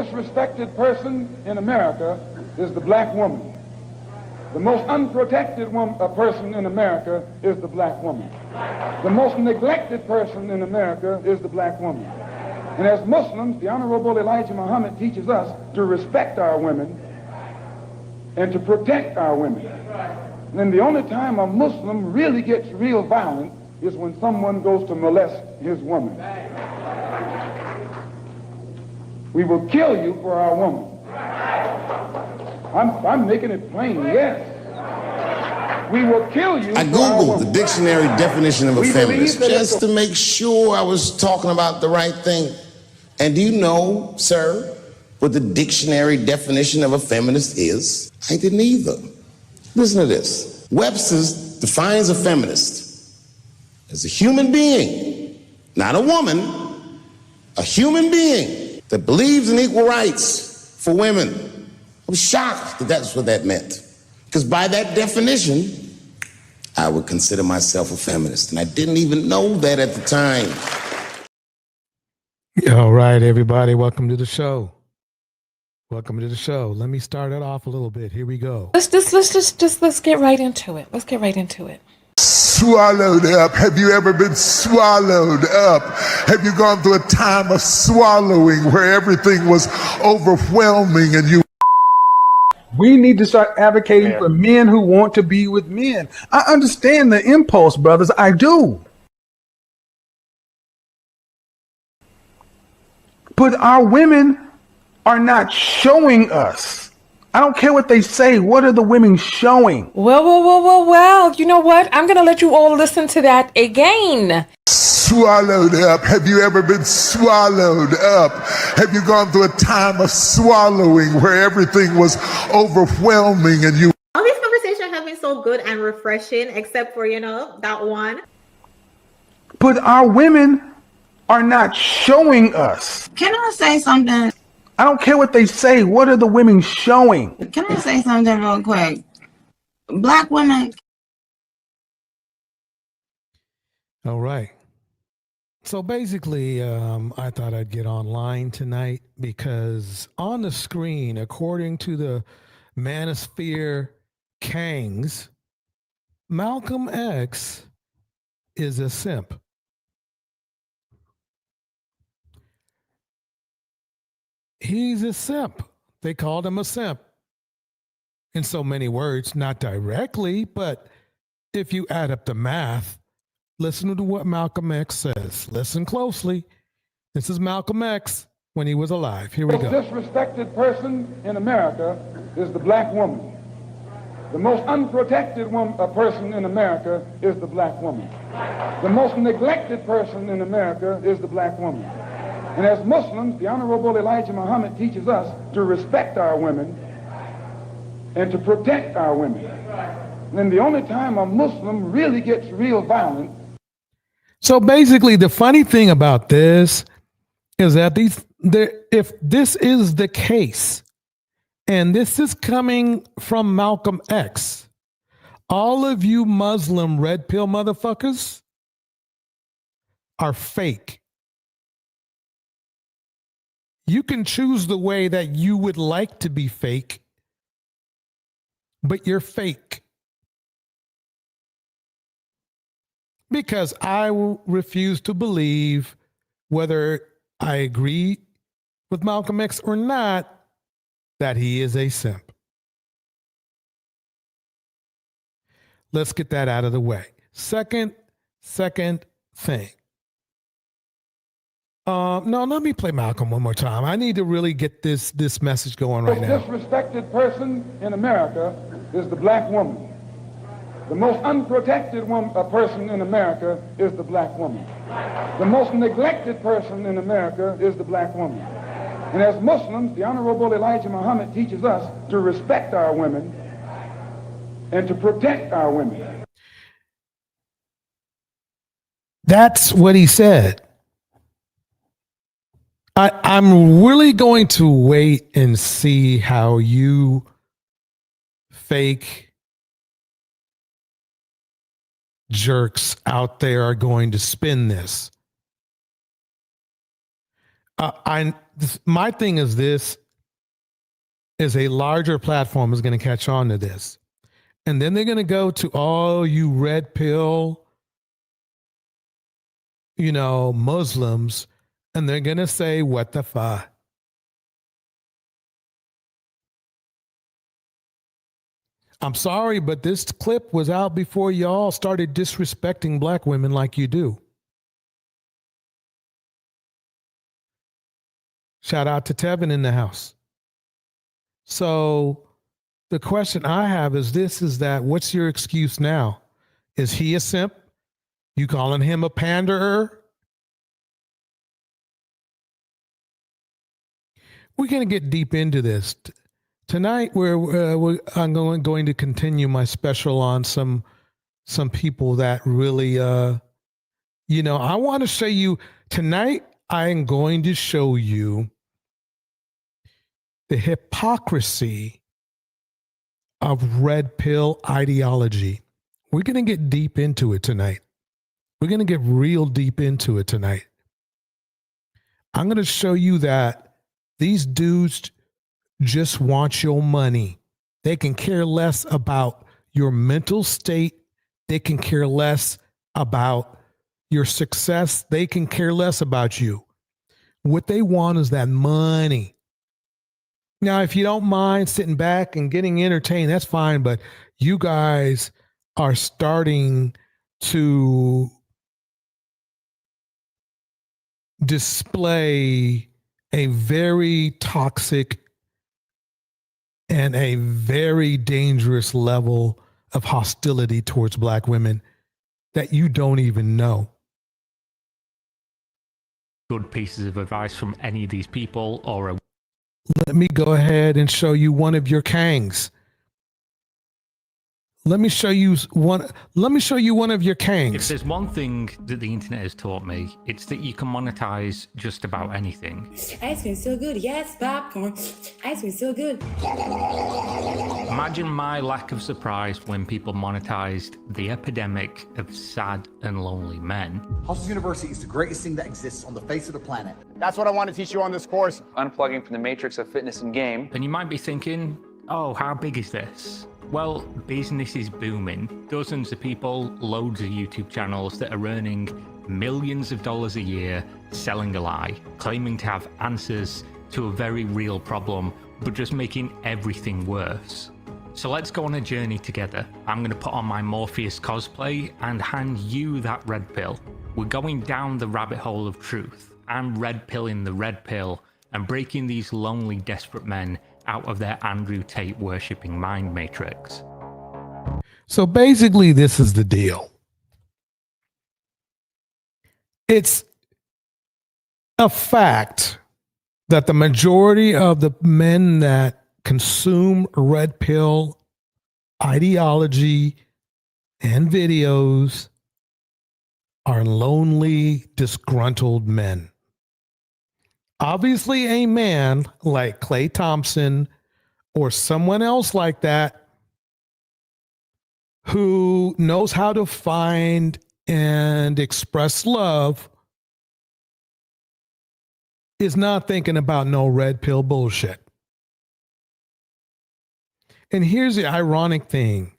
disrespected person in America is the black woman. The most unprotected person in America is the black woman. The most neglected person in America is the black woman. And as Muslims, the Honorable Elijah Muhammad teaches us to respect our women and to protect our women. And the only time a Muslim really gets real violent is when someone goes to molest his woman. We will kill you for our woman. I'm making it plain, yes. We will kill you. I Googled the dictionary definition of a feminist just to make sure I was talking about the right thing. And do you know, sir, what the dictionary definition of a feminist is? I didn't either. Listen to this. Webster's defines a feminist as a human being, not a woman, a human being that believes in equal rights for women. I was shocked that that's what that meant. Because by that definition, I would consider myself a feminist. And I didn't even know that at the time. All right, everybody. Welcome to the show. Welcome to the show. Let me start it off a little bit. Here we go. Let's get right into it. Let's get right into it. Swallowed up. Have you ever been swallowed up? Have you gone through a time of swallowing where everything was overwhelming and you... We need to start advocating for men who want to be with men. I understand the impulse, brothers. I do. But our women are not showing us. I don't care what they say. What are the women showing? Well. You know what? I'm going to let you all listen to that again. Swallowed up. Have you ever been swallowed up? Have you gone through a time of swallowing where everything was overwhelming and you... All these conversations have been so good and refreshing, except for, that one. But our women are not showing us. Can I say something? I don't care what they say. What are the women showing? Can I say something real quick? Black women. All right. So basically, I thought I'd get online tonight because on the screen, according to the Manosphere Kangs, Malcom X is a simp. He's a simp. They called him a simp. In so many words, not directly, but if you add up the math, listen to what Malcom X says. Listen closely. This is Malcom X when he was alive. Here we go. The most disrespected person in America is the black woman. The most unprotected person in America is the black woman. The most neglected person in America is the black woman. And as Muslims, the Honorable Elijah Muhammad teaches us to respect our women and to protect our women. And the only time a Muslim really gets real violent. So basically, the funny thing about this is that if this is the case, and this is coming from Malcom X, all of you Muslim red pill motherfuckers are fake. You can choose the way that you would like to be fake, but you're fake. Because I refuse to believe, whether I agree with Malcom X or not, that he is a simp. Let's get that out of the way. Second thing. No, let me play Malcolm one more time. I need to really get this message going right now. The most disrespected person in America is the black woman. The most unprotected person in America is the black woman. The most neglected person in America is the black woman. And as Muslims, the Honorable Elijah Muhammad teaches us to respect our women and to protect our women. That's what he said. I'm really going to wait and see how you fake jerks out there are going to spin this. my thing is this is a larger platform is going to catch on to this. And then they're going to go to all you red pill, Muslims, and they're going to say, what the fuck? I'm sorry, but this clip was out before y'all started disrespecting black women like you do. Shout out to Tevin in the house. So the question I have is that what's your excuse now? Is he a simp? You calling him a panderer? We're going to get deep into this. Tonight, I'm going to continue my special on some people that really, I want to show you tonight. I am going to show you the hypocrisy of red pill ideology. We're going to get deep into it tonight. We're going to get real deep into it tonight. I'm going to show you that these dudes just want your money. They can care less about your mental state. They can care less about your success. They can care less about you. What they want is that money. Now, if you don't mind sitting back and getting entertained, that's fine. But you guys are starting to display a very toxic and a very dangerous level of hostility towards black women that you don't even know. Good pieces of advice from any of these people or a... Let me go ahead and show you one of your kangs. Let me show you one of your kangs. If there's one thing that the internet has taught me, it's that you can monetize just about anything. Ice cream so good, yes, popcorn. Ice cream so good. Imagine my lack of surprise when people monetized the epidemic of sad and lonely men. Hustle University is the greatest thing that exists on the face of the planet. That's what I want to teach you on this course. Unplugging from the matrix of fitness and game. And you might be thinking, oh, how big is this? Well, business is booming. Dozens of people, loads of YouTube channels that are earning millions of dollars a year selling a lie, claiming to have answers to a very real problem, but just making everything worse. So let's go on a journey together. I'm going to put on my Morpheus cosplay and hand you that red pill. We're going down the rabbit hole of truth. I'm red pilling the red pill and breaking these lonely, desperate men out of their Andrew Tate worshipping mind matrix. So basically, this is the deal. It's a fact that the majority of the men that consume red pill ideology and videos are lonely, disgruntled men. Obviously, a man like Klay Thompson or someone else like that who knows how to find and express love is not thinking about no red pill bullshit. And here's the ironic thing.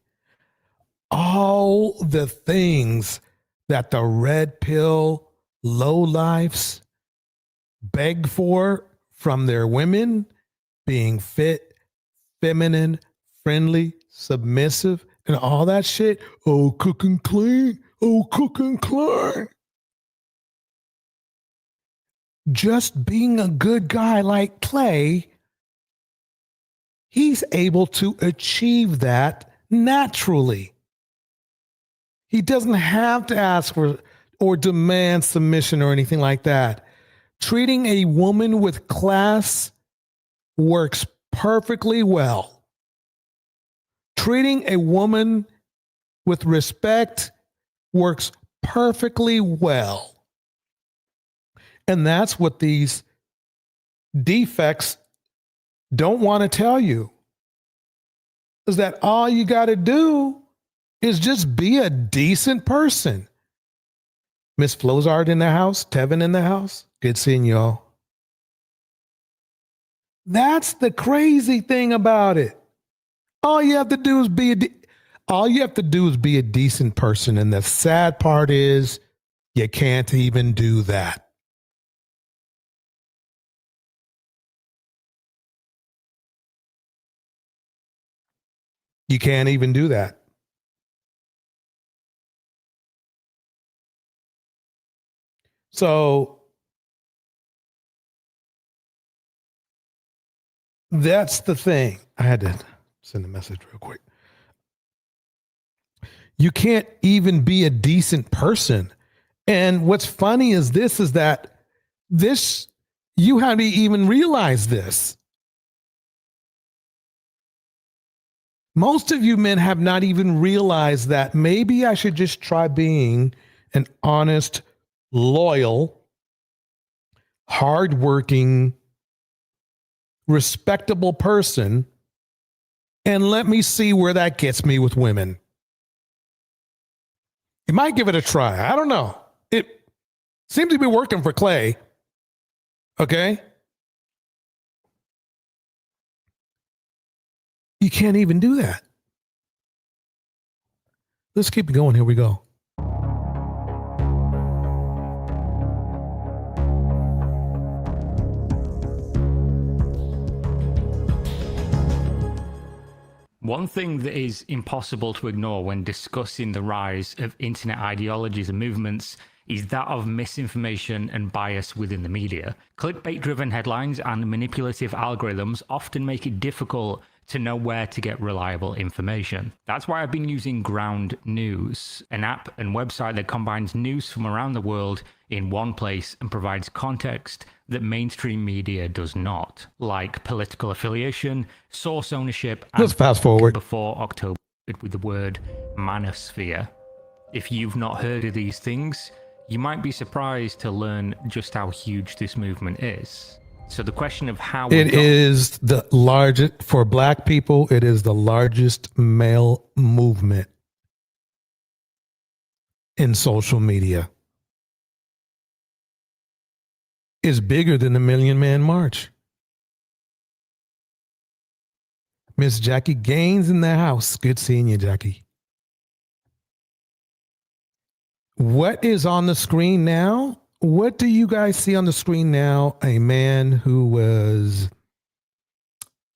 All the things that the red pill lowlifes beg for from their women, being fit, feminine, friendly, submissive, and all that shit. Oh, cook and clean. Oh, cook and clean. Just being a good guy like Klay, he's able to achieve that naturally. He doesn't have to ask for or demand submission or anything like that. Treating a woman with class works perfectly well. Treating a woman with respect works perfectly well. And that's what these defects don't want to tell you. Is that all you got to do is just be a decent person. Miss Flozard in the house, Tevin in the house. Good seeing y'all. That's the crazy thing about it. All you have to do is be a decent person. And the sad part is you can't even do that. You can't even do that. So that's the thing. I had to send a message real quick. You can't even be a decent person. And what's funny is that you haven't even realized this. Most of you men have not even realized that maybe I should just try being an honest, loyal, hardworking, respectable person, and let me see where that gets me with women. You might give it a try. I don't know. It seems to be working for Clay. Okay? You can't even do that. Let's keep it going. Here we go. One thing that is impossible to ignore when discussing the rise of internet ideologies and movements is that of misinformation and bias within the media. Clickbait-driven headlines and manipulative algorithms often make it difficult to know where to get reliable information. That's why I've been using Ground News, an app and website that combines news from around the world in one place and provides context that mainstream media does not, like political affiliation, source ownership, and let's fast forward before October with the word Manosphere. If you've not heard of these things, you might be surprised to learn just how huge this movement is. So the question of how it is the largest for Black people, it is the largest male movement in social media. Is bigger than the Million Man March. Miss Jackie Gaines in the house. Good seeing you, Jackie. What is on the screen now? What do you guys see on the screen now? A man who was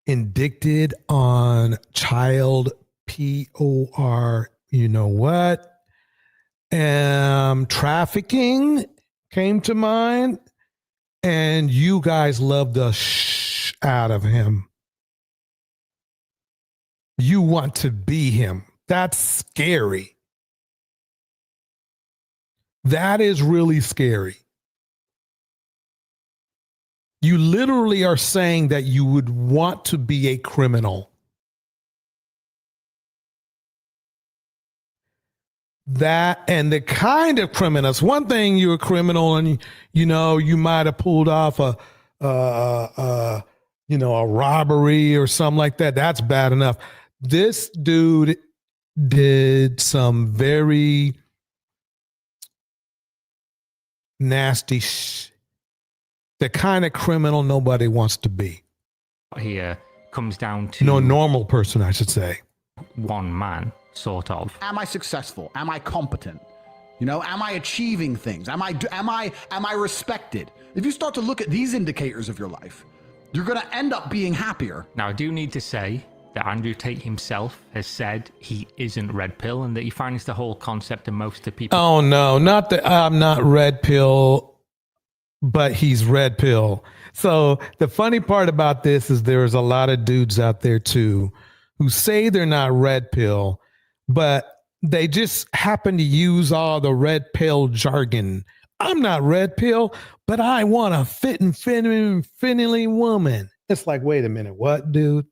indicted on child POR, you know what? Trafficking came to mind. And you guys love the shh out of him. You want to be him. That's scary. That is really scary. You literally are saying that you would want to be a criminal. That and the kind of criminals. One thing, you're a criminal, and you might have pulled off a robbery or something like that. That's bad enough. This dude did some very nasty the kind of criminal nobody wants to be. Here comes down to no normal person, I should say. One man. Sort of. Am I successful? Am I competent? Am I achieving things? Am I respected? If you start to look at these indicators of your life, you're going to end up being happier. Now, I do need to say that Andrew Tate himself has said he isn't red pill and that he finds the whole concept of most of the people. Oh no, not that I'm not red pill, but he's red pill. So the funny part about this is there's a lot of dudes out there too who say they're not red pill, but they just happen to use all the red pill jargon. I'm not red pill, but I want a fit and friendly woman. It's like, wait a minute, what, dude?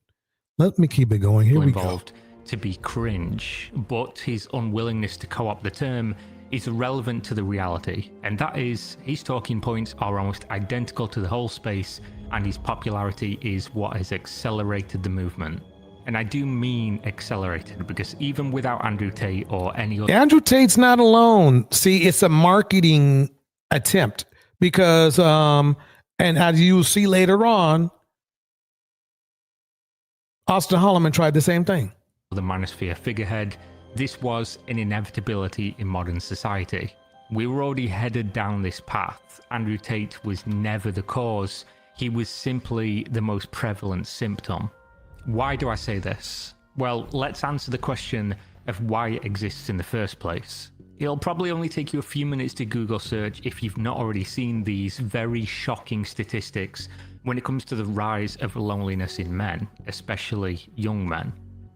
Let me keep it going. Here we go. To be cringe, but his unwillingness to co-opt the term is relevant to the reality, and that is his talking points are almost identical to the whole space, and his popularity is what has accelerated the movement. And I do mean accelerated, because even without Andrew Tate or any other... Andrew Tate's not alone. See, it's a marketing attempt because, and as you'll see later on, Austin Holloman tried the same thing. The Manosphere figurehead, this was an inevitability in modern society. We were already headed down this path. Andrew Tate was never the cause. He was simply the most prevalent symptom. Why do I say this? Well, let's answer the question of why it exists in the first place. It'll probably only take you a few minutes to Google search if you've not already seen these very shocking statistics when it comes to the rise of loneliness in men, especially young men.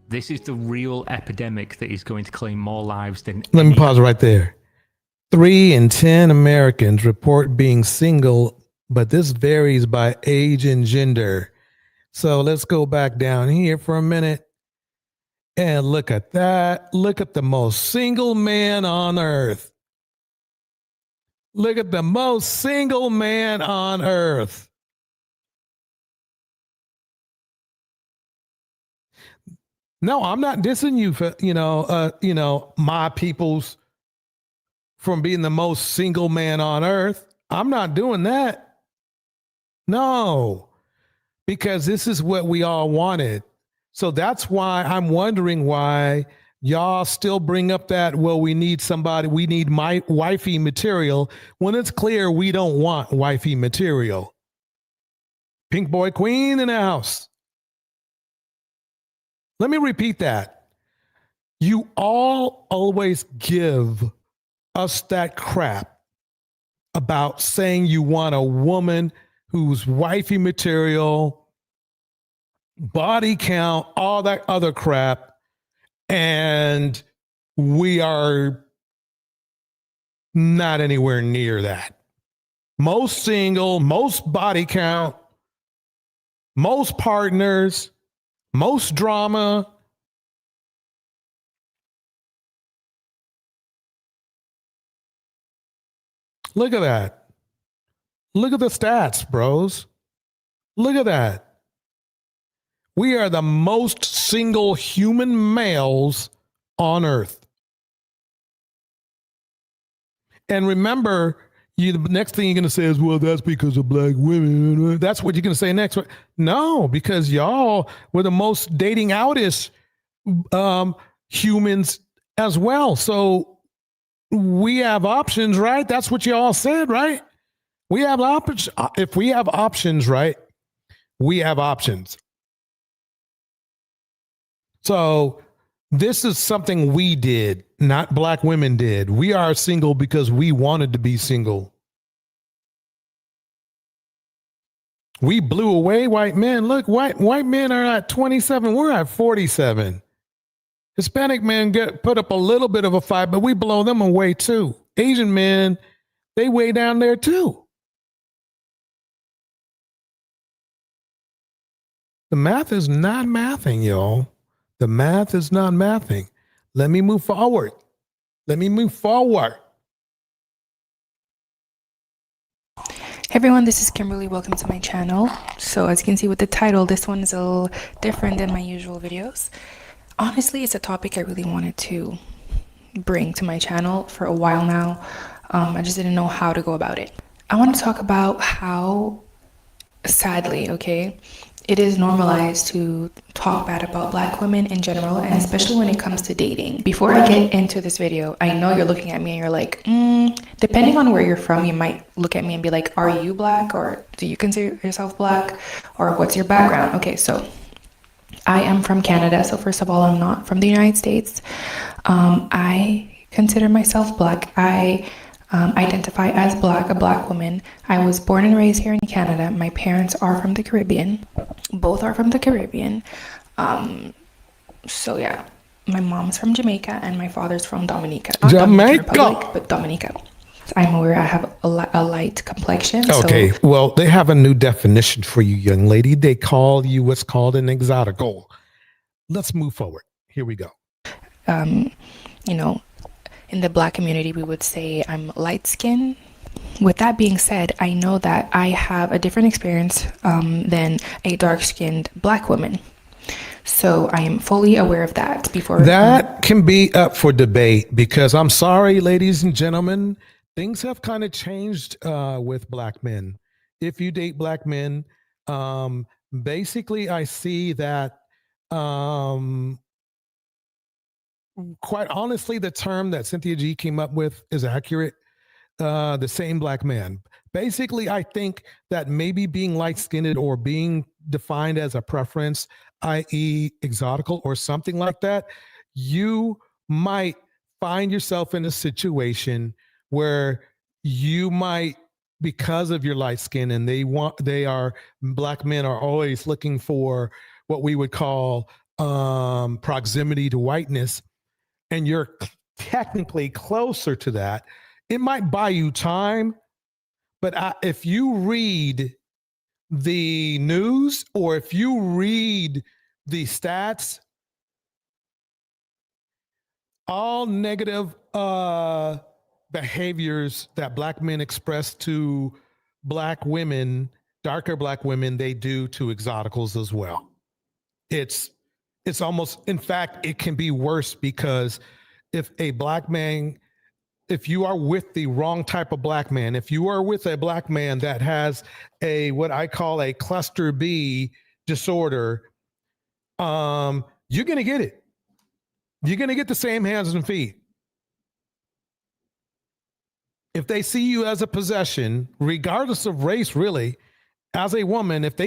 This is the real epidemic that is going to claim more lives than Let me pause right there. 3 in 10 Americans report being single, but this varies by age and gender. So let's go back down here for a minute and look at that. Look at the most single man on earth. Look at the most single man on earth. No, I'm not dissing you for, my people's from being the most single man on earth. I'm not doing that. No, because this is what we all wanted. So that's why I'm wondering why y'all still bring up that, well, we need somebody, we need my wifey material, when it's clear we don't want wifey material. Pink Boy Queen in the house. Let me repeat that. You all always give us that crap about saying you want a woman who's wifey material, body count, all that other crap, and we are not anywhere near that. Most single, most body count, most partners, most drama. Look at that. Look at the stats, bros. Look at that. We are the most single human males on earth. And remember, the next thing you're going to say is, well, that's because of black women. That's what you're going to say next. No, because y'all were the most dating outish humans as well. So we have options, right? That's what y'all said, right? We have options. If we have options, right? We have options. So this is something we did, not black women did. We are single because we wanted to be single. We blew away white men. Look, white men are at 27. We're at 47. Hispanic men put up a little bit of a fight, but we blow them away too. Asian men, they way down there too. The math is not mathing, y'all. The math is not mathing. Let me move forward. Let me move forward. Hey everyone, this is Kimberly. Welcome to my channel. So as you can see with the title, this one is a little different than my usual videos. Honestly, it's a topic I really wanted to bring to my channel for a while now. I just didn't know how to go about it. I want to talk about how, sadly, okay, it is normalized to talk bad about black women in general, and especially when it comes to dating. Before I get into this video, I know you're looking at me and you're like, depending on where you're from, you might look at me and be like, are you black, or do you consider yourself black, or what's your background? Okay, so I am from Canada. So first of all, I'm not from the United States. I consider myself black. I identify as black, a black woman. I was born and raised here in Canada. My parents are from the Caribbean. Both are from the Caribbean. So yeah, my mom's from Jamaica and my father's from Dominica. Not Dominican Republic, but Dominica. I'm aware I have a light complexion. Okay, well, they have a new definition for you, young lady. They call you what's called an exotical. Let's move forward. Here we go. In the black community, we would say I'm light skinned. With that being said, I know that I have a different experience than a dark skinned black woman. So I am fully aware of that. That can be up for debate, because I'm sorry, ladies and gentlemen, things have kind of changed with black men. If you date black men, basically I see that Quite honestly, the term that Cynthia G came up with is accurate. The same black man. Basically, I think that maybe being light-skinned or being defined as a preference, i.e. exotical or something like that, you might find yourself in a situation where you might, because of your light skin, and black men are always looking for what we would call proximity to whiteness, and you're technically closer to that. It might buy you time, but if you read the news or if you read the stats, all negative behaviors that black men express to black women, darker black women, they do to exoticals as well. It's almost, in fact, it can be worse, because if you are with the wrong type of black man, if you are with a black man that has what I call a cluster B disorder, you're going to get it. You're going to get the same hands and feet. If they see you as a possession, regardless of race, really, as a woman, if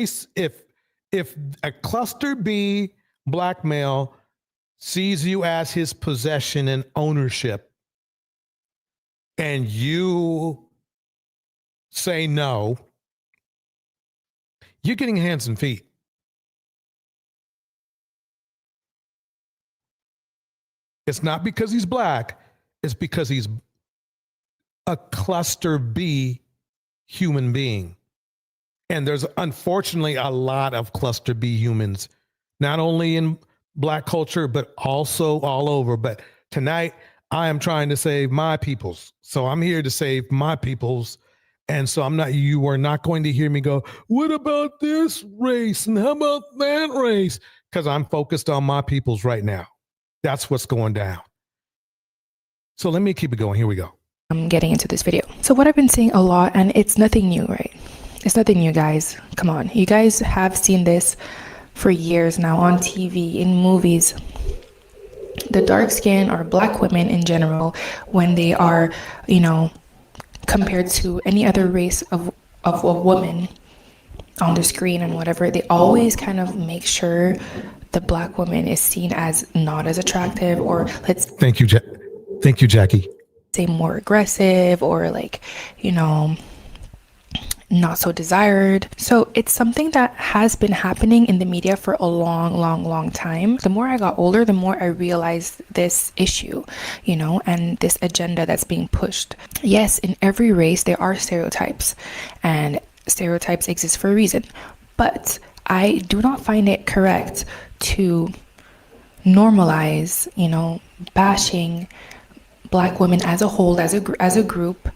a cluster B black male sees you as his possession and ownership, and you say no, you're getting hands and feet. It's not because he's black, it's because he's a cluster B human being. And there's unfortunately a lot of cluster B humans, not only in black culture, but also all over. But tonight, I am trying to save my peoples. So I'm here to save my peoples. And so you are not going to hear me go, what about this race? And how about that race? Because I'm focused on my peoples right now. That's what's going down. So let me keep it going. Here we go. I'm getting into this video. So what I've been seeing a lot, and it's nothing new, right? It's nothing new, guys. Come on. You guys have seen this for years now on TV, in movies. The dark skin or black women in general, when they are, compared to any other race of a woman on the screen and whatever, they always kind of make sure the black woman is seen as not as attractive, or Thank you, Jackie. Say more aggressive, or not so desired. So it's something that has been happening in the media for a long time. The more I got older, the more I realized this issue, and this agenda that's being pushed. Yes, in every race there are stereotypes, and stereotypes exist for a reason, but I do not find it correct to normalize, bashing black women as a whole, as a group,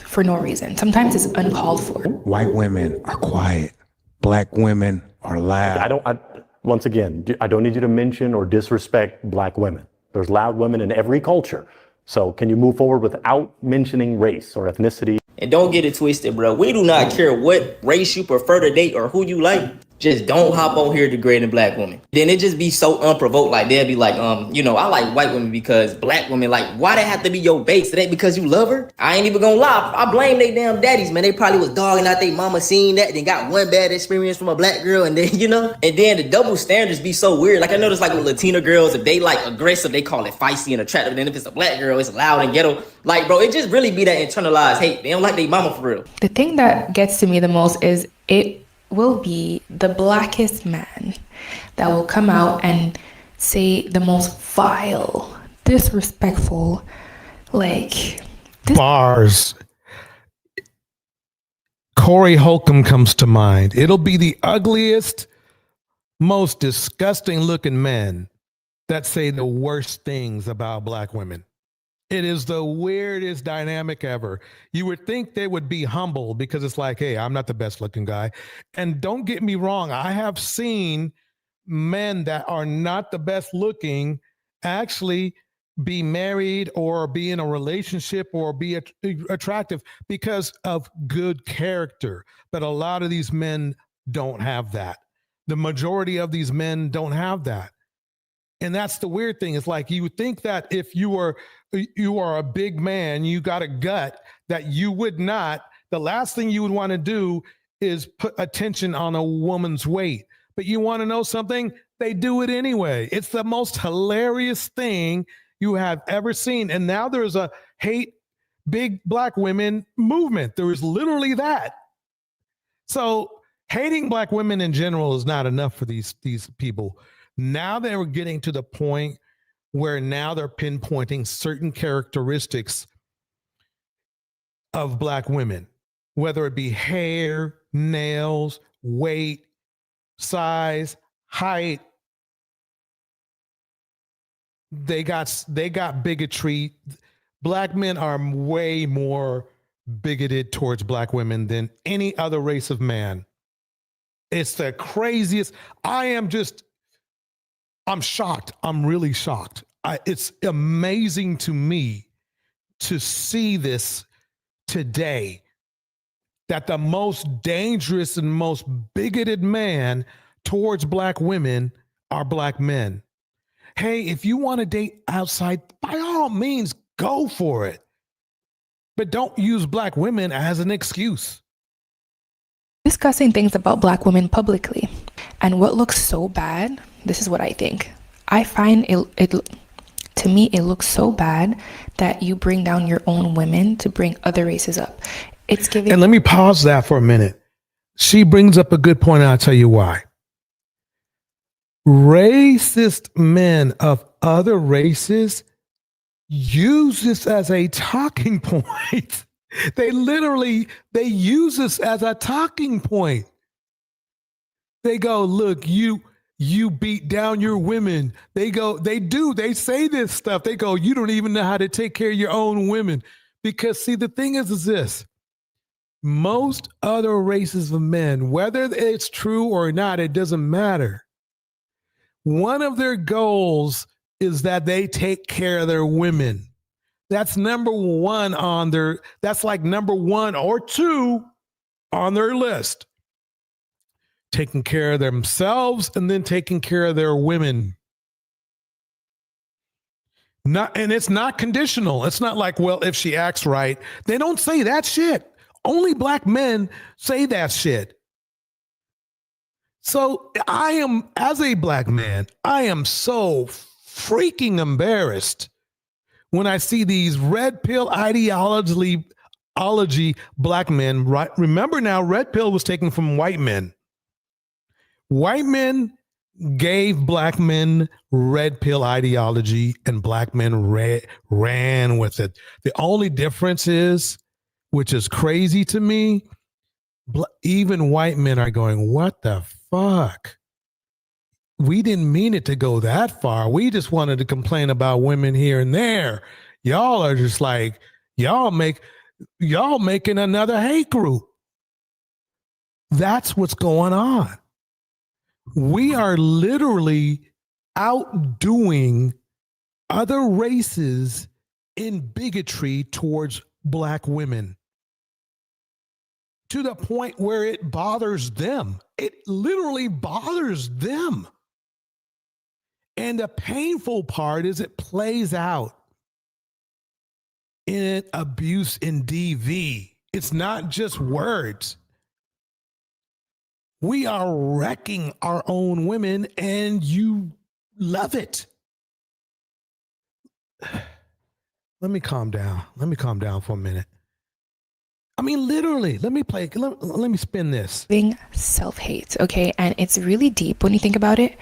for no reason. Sometimes it's uncalled for. White women are quiet. Black women are loud. Once again, I don't need you to mention or disrespect black women. There's loud women in every culture. So can you move forward without mentioning race or ethnicity? And don't get it twisted, bro. We do not care what race you prefer to date or who you like. Just don't hop on here degrading black women. Then it just be so unprovoked. Like they'll be like, I like white women because black women, like, why they have to be your base? It ain't because you love her. I ain't even gonna lie. I blame they damn daddies, man. They probably was dogging out their mama, seeing that, then got one bad experience from a black girl, and then, and then the double standards be so weird. Like I noticed, like with Latina girls, if they like aggressive, they call it feisty and attractive. Then if it's a black girl, it's loud and ghetto. Like, bro, it just really be that internalized hate. They don't like their mama for real. The thing that gets to me the most is it will be the blackest man that will come out and say the most vile, disrespectful, bars. Corey Holcomb comes to mind. It'll be the ugliest, most disgusting looking men that say the worst things about black women. It is the weirdest dynamic ever. You would think they would be humble because it's like, hey, I'm not the best looking guy. And don't get me wrong, I have seen men that are not the best looking actually be married or be in a relationship or be attractive because of good character. But a lot of these men don't have that. The majority of these men don't have that. And that's the weird thing. It's like you would think that if you are a big man, you got a gut, that you would not, the last thing you would want to do is put attention on a woman's weight. But you want to know something? They do it anyway. It's the most hilarious thing you have ever seen. And now there's a hate big black women movement. There is literally that. So hating black women in general is not enough for these people. Now they're getting to the point where now they're pinpointing certain characteristics of black women, whether it be hair, nails, weight, size, height. They got bigotry. Black men are way more bigoted towards black women than any other race of man. It's the craziest. I'm shocked. I'm really shocked. It's amazing to me to see this today, that the most dangerous and most bigoted man towards black women are black men. Hey, if you want to date outside, by all means, go for it. But don't use black women as an excuse. Discussing things about black women publicly. And what looks so bad, this is what I think. I find it to me, it looks so bad that you bring down your own women to bring other races up. It's giving. And let me pause that for a minute. She brings up a good point, and I'll tell you why. Racist men of other races use this as a talking point. They use this as a talking point. They go, look, you beat down your women. They say this stuff. They go, you don't even know how to take care of your own women. Because see, the thing is this, most other races of men, whether it's true or not, it doesn't matter. One of their goals is that they take care of their women. That's number one that's like number 1 or 2 on their list. Taking care of themselves and then taking care of their women. And it's not conditional. It's not like, well, if she acts right. They don't say that shit. Only black men say that shit. So as a black man, I am so freaking embarrassed when I see these red pill ideology black men. Right? Remember now, red pill was taken from white men. White men gave black men red pill ideology and black men ran with it. The only difference is, which is crazy to me, even white men are going, what the fuck? We didn't mean it to go that far. We just wanted to complain about women here and there. Y'all are just like, y'all making another hate group. That's what's going on. We are literally outdoing other races in bigotry towards black women to the point where it bothers them. It literally bothers them. And the painful part is it plays out in abuse in DV. It's not just words. We are wrecking our own women, and you love it. Let me calm down. Let me calm down for a minute. I mean, literally, let me spin this. Being self-hate, okay? And it's really deep when you think about it.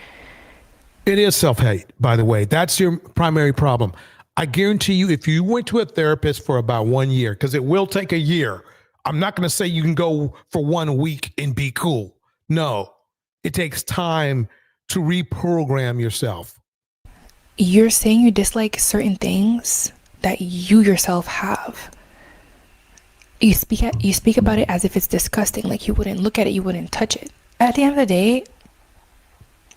It is self-hate, by the way. That's your primary problem. I guarantee you, if you went to a therapist for about 1 year, because it will take a year. I'm not going to say you can go for 1 week and be cool. No, it takes time to reprogram yourself. You're saying you dislike certain things that you yourself have. You speak about it as if it's disgusting, like you wouldn't look at it, you wouldn't touch it. At the end of the day,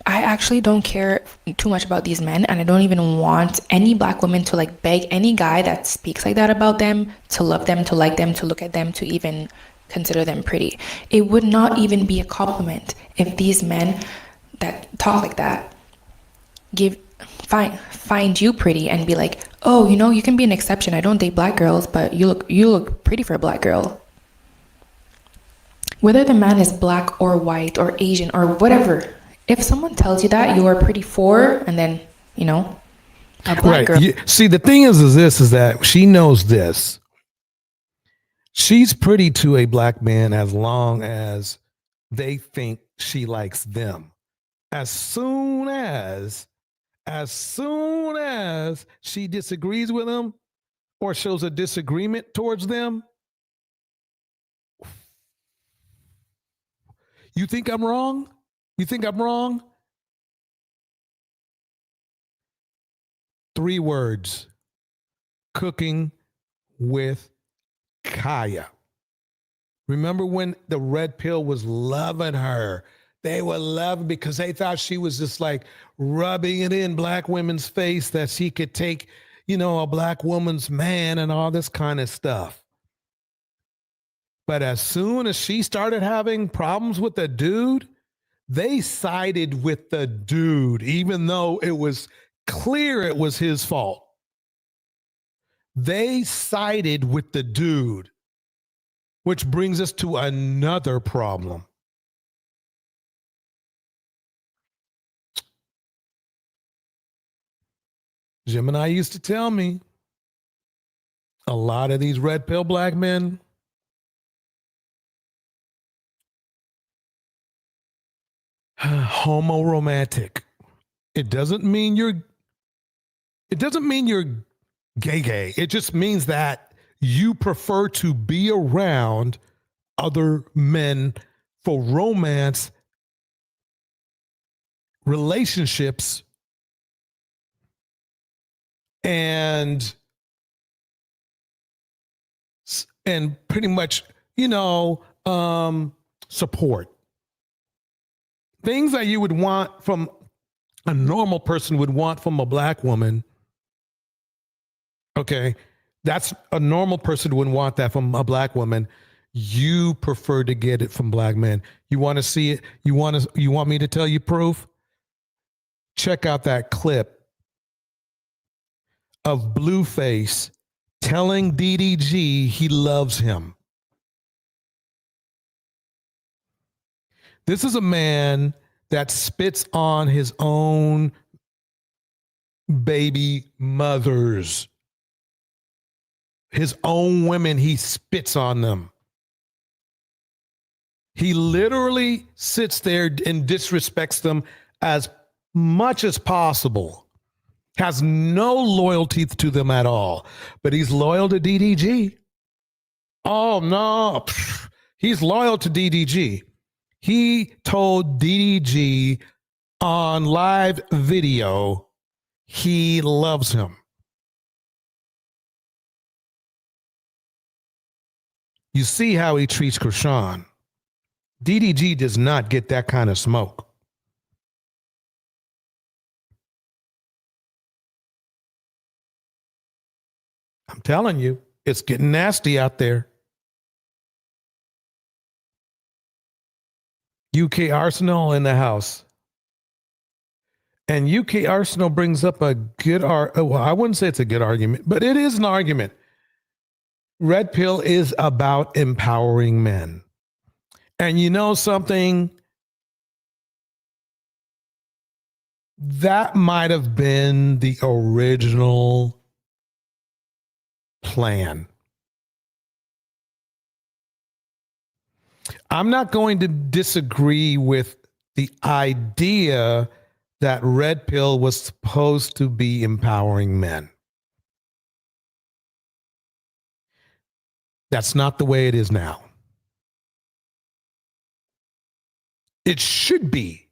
I actually don't care too much about these men, and I don't even want any black women to like beg any guy that speaks like that about them to love them, to like them, to look at them, to even consider them pretty. It would not even be a compliment if these men that talk like that find you pretty and be like, oh, you know, you can be an exception. I don't date black girls, but you look pretty for a black girl. Whether the man is black or white or Asian or whatever, if someone tells you that you are pretty for, and then, you know, a black girl. See, the thing is that she knows this. She's pretty to a black man as long as they think she likes them. As soon as she disagrees with them or shows a disagreement towards them, you think I'm wrong? You think I'm wrong? 3 words. Cooking with Kaya. Remember when the red pill was loving her? They were loving because they thought she was just like rubbing it in black women's face that she could take, you know, a black woman's man and all this kind of stuff. But as soon as she started having problems with the dude, they sided with the dude, even though it was clear it was his fault. They sided with the dude, which brings us to another problem. Gemini used to tell me a lot of these red pill black men homoromantic. It doesn't mean you're gay. It just means that you prefer to be around other men for romance, relationships, and pretty much, you know, support. Things that you would want from a normal person would want from a black woman. Okay, that's a normal person wouldn't want that from a black woman. You prefer to get it from black men. You want to see it? You want me to tell you proof? Check out that clip of Blueface telling DDG he loves him. This is a man that spits on his own baby mothers. His own women, he spits on them. He literally sits there and disrespects them as much as possible. Has no loyalty to them at all. But he's loyal to DDG. Oh, no. He's loyal to DDG. He told DDG on live video he loves him. You see how he treats Krishan. DDG does not get that kind of smoke. I'm telling you, it's getting nasty out there. UK Arsenal in the house. And UK Arsenal brings up a good well, I wouldn't say it's a good argument, but it is an argument. Red Pill is about empowering men. And you know something? That might have been the original plan. I'm not going to disagree with the idea that Red Pill was supposed to be empowering men. That's not the way it is now. It should be.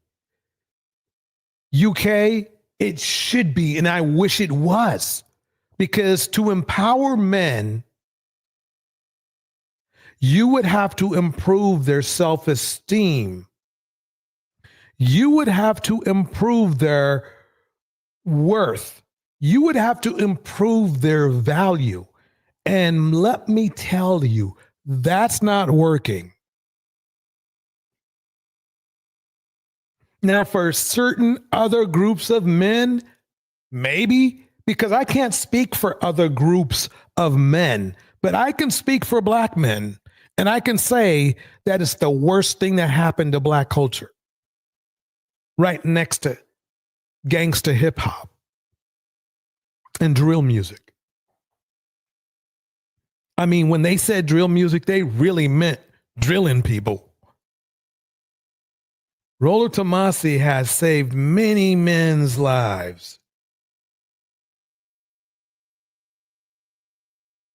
UK, it should be, and I wish it was. Because to empower men, you would have to improve their self-esteem. You would have to improve their worth. You would have to improve their value. And let me tell you, That's not working. Now, for certain other groups of men, maybe, because I can't speak for other groups of men, but I can speak for black men. And I can say that it's the worst thing that happened to black culture. Right next to gangsta hip hop and drill music. I mean, when they said drill music, they really meant drilling people. Rollo Tomassi has saved many men's lives.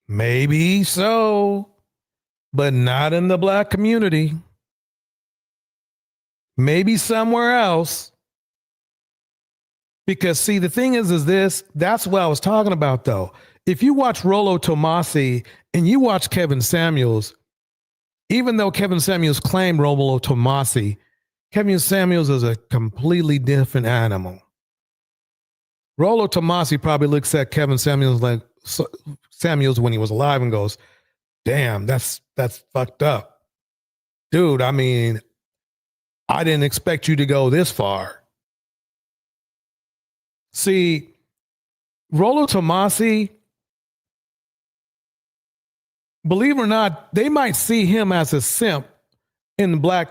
Maybe so, but not in the black community. Maybe somewhere else. Because see, the thing is this, that's what I was talking about though. If you watch Rollo Tomassi and you watch Kevin Samuels, even though Kevin Samuels claimed Rollo Tomassi, Kevin Samuels is a completely different animal. Rollo Tomassi probably looks at Kevin Samuels like Samuels when he was alive and goes, damn, that's fucked up. Dude, I mean, I didn't expect you to go this far. See, Rollo Tomassi, believe it or not, they might see him as a simp in the black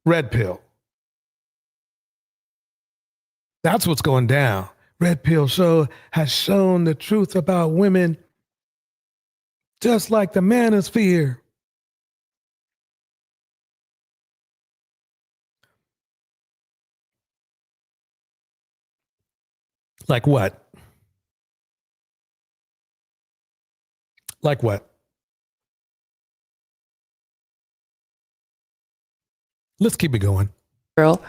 red pill. That's what's going down. Red Pill Show has shown the truth about women, just like the Manosphere. Like what? Like what? Let's keep it going. Girl,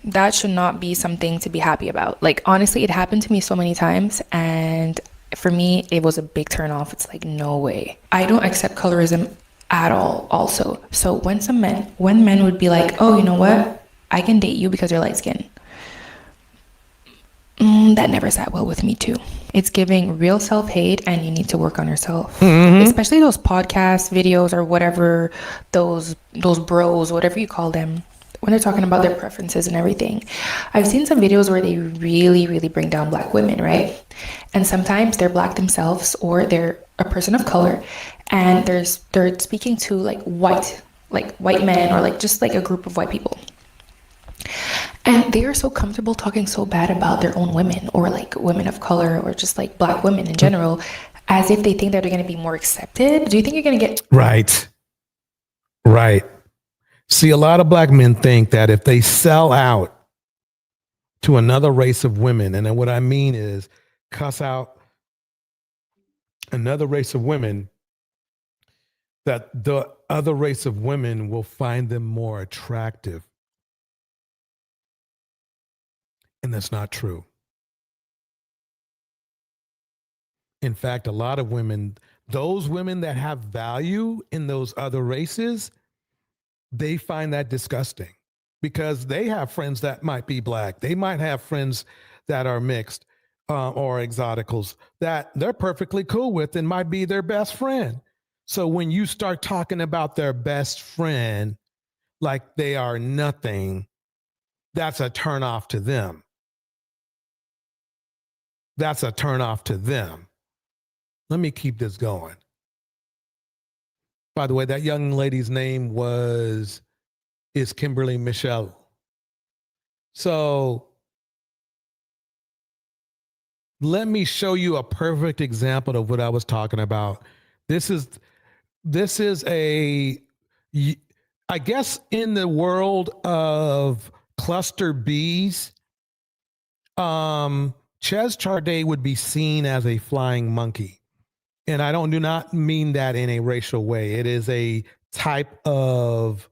that should not be something to be happy about. Like, honestly, it happened to me so many times, and for me, it was a big turn off. It's like, no way. I don't accept colorism at all, also. So when men would be like, oh, you know what? I can date you because you're light skinned. That never sat well with me too. It's giving real self-hate, and you need to work on yourself. Especially those podcast videos or whatever, those bros, whatever you call them, when they're talking about their preferences and everything. I've seen some videos where they really, really bring down black women, right? And sometimes they're black themselves or they're a person of color, and they're speaking to like white men or like just like a group of white people. And they are so comfortable talking so bad about their own women or like women of color or just like black women in general, as if they think that they're going to be more accepted. Do you think you're going to get... Right. See, a lot of black men think that if they sell out to another race of women, and then what I mean is cuss out another race of women, that the other race of women will find them more attractive. And that's not true. In fact, a lot of women, those women that have value in those other races, they find that disgusting because they have friends that might be black. They might have friends that are mixed or exoticals that they're perfectly cool with and might be their best friend. So when you start talking about their best friend like they are nothing, that's a turnoff to them. That's a turnoff to them. Let me keep this going. By the way, that young lady's name is Kimberly Michelle. So let me show you a perfect example of what I was talking about. This is I guess in the world of cluster Bs, Ches Charday would be seen as a flying monkey. And I do not mean that in a racial way. It is a type of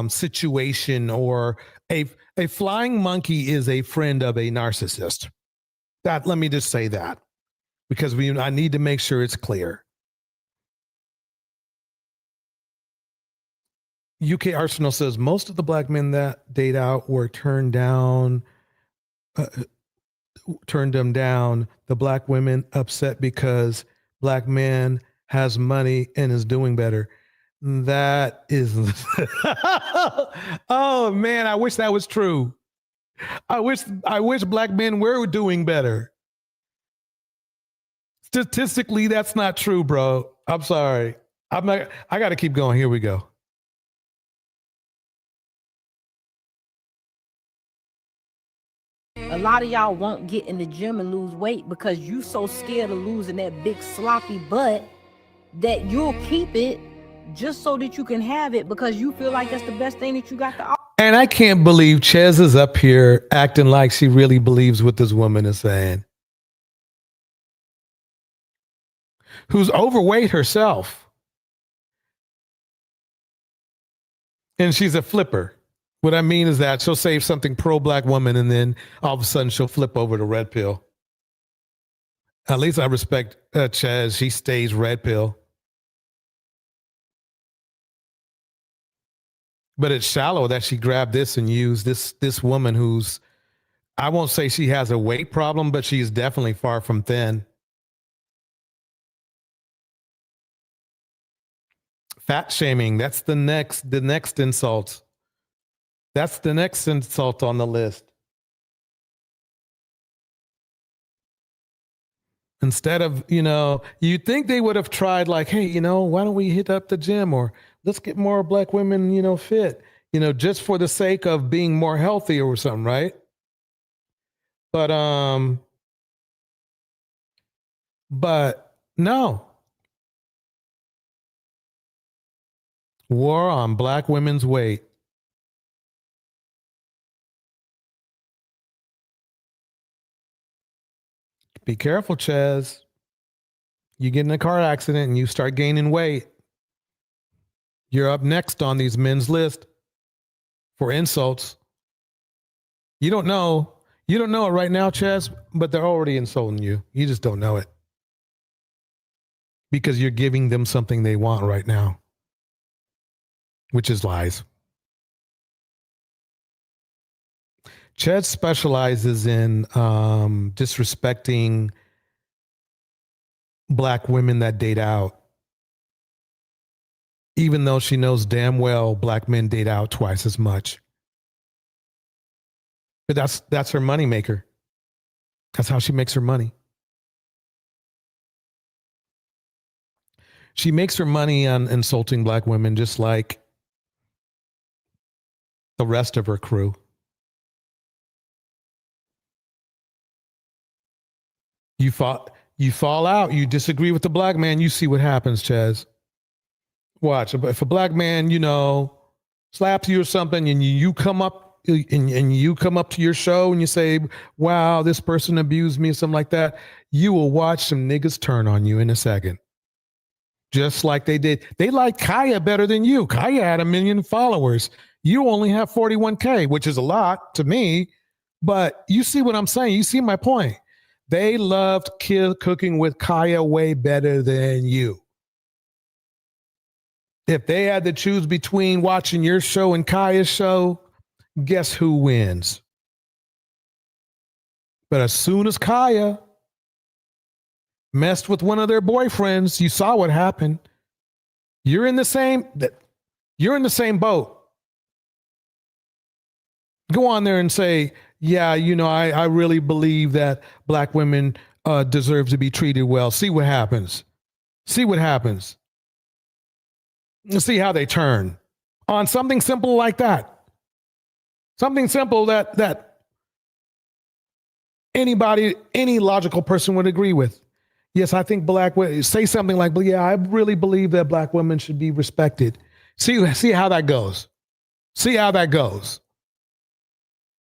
situation, or a flying monkey is a friend of a narcissist. Let me just say that because I need to make sure it's clear. UK Arsenal says most of the black men that date out were turned them down. The black women upset because black man has money and is doing better. That is. Oh man, I wish that was true. I wish black men were doing better. Statistically, that's not true, bro. I'm sorry. I got to keep going. Here we go. A lot of y'all won't get in the gym and lose weight because you so scared of losing that big sloppy butt that you'll keep it just so that you can have it because you feel like that's the best thing that you got to offer. And I can't believe Ches is up here acting like she really believes what this woman is saying. Who's overweight herself. And she's a flipper. What I mean is that she'll say something pro-black woman and then all of a sudden she'll flip over to red pill. At least I respect Ches. She stays red pill. But it's shallow that she grabbed this and used this woman who's, I won't say she has a weight problem, but she's definitely far from thin. Fat shaming, that's the next insult. That's the next insult on the list. Instead of, you'd think they would have tried like, hey, why don't we hit up the gym or let's get more black women, fit, just for the sake of being more healthy or something, right? But no. War on black women's weight. Be careful, Ches. You get in a car accident and you start gaining weight. You're up next on these men's list for insults. You don't know it right now, Ches, but they're already insulting you. You just don't know it. Because you're giving them something they want right now, which is lies. Ches specializes in disrespecting black women that date out, even though she knows damn well black men date out twice as much. But that's her moneymaker. That's how she makes her money. She makes her money on insulting black women just like the rest of her crew. You fall out, you disagree with the black man, you see what happens, Ches. Watch. If a black man, slaps you or something and you come up to your show and you say, wow, this person abused me or something like that, you will watch some niggas turn on you in a second. Just like they did. They like Kaya better than you. Kaya had 1 million followers. You only have 41K, which is a lot to me, but you see what I'm saying? You see my point? They loved cooking with Kaya way better than you. If they had to choose between watching your show and Kaya's show, guess who wins? But as soon as Kaya messed with one of their boyfriends, you saw what happened. You're in the same boat. Go on there and say, yeah, I really believe that black women deserve to be treated well. See what happens. See what happens. See how they turn on something simple like that. Something simple that any logical person would agree with. Yes, I think black women say something like, yeah, I really believe that black women should be respected. See how that goes. See how that goes.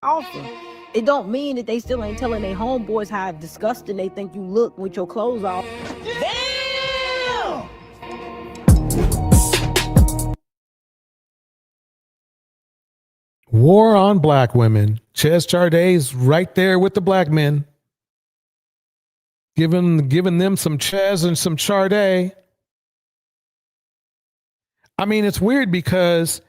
Awesome. It don't mean that they still ain't telling their homeboys how disgusting they think you look with your clothes off. Damn! War on black women. Ches Charday's right there with the black men. Giving them some Ches and some Charday. I mean, it's weird because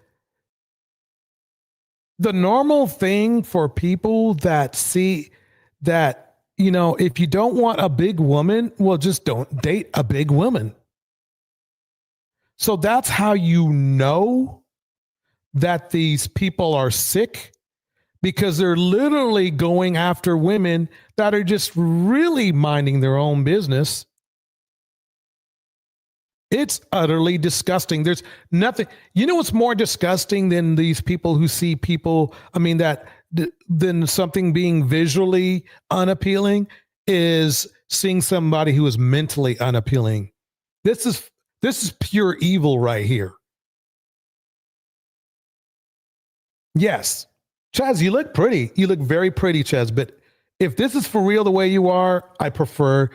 the normal thing for people that see that, if you don't want a big woman, well, just don't date a big woman. So that's how you know that these people are sick, because they're literally going after women that are just really minding their own business. It's utterly disgusting. There's nothing, you know what's more disgusting than these people who see people, than something being visually unappealing, is seeing somebody who is mentally unappealing. This is pure evil right here. Yes. Chaz, you look pretty. You look very pretty, Chaz. But if this is for real the way you are, I prefer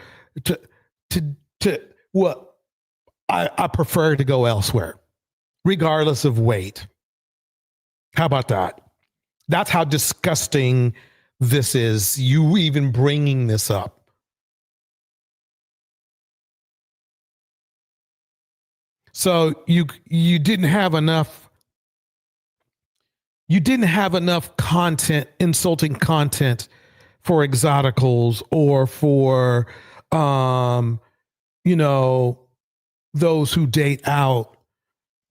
I prefer to go elsewhere, regardless of weight. How about that? That's how disgusting this is. You even bringing this up. So you didn't have enough. You didn't have enough content, insulting content, for exoticals or for, those who date out.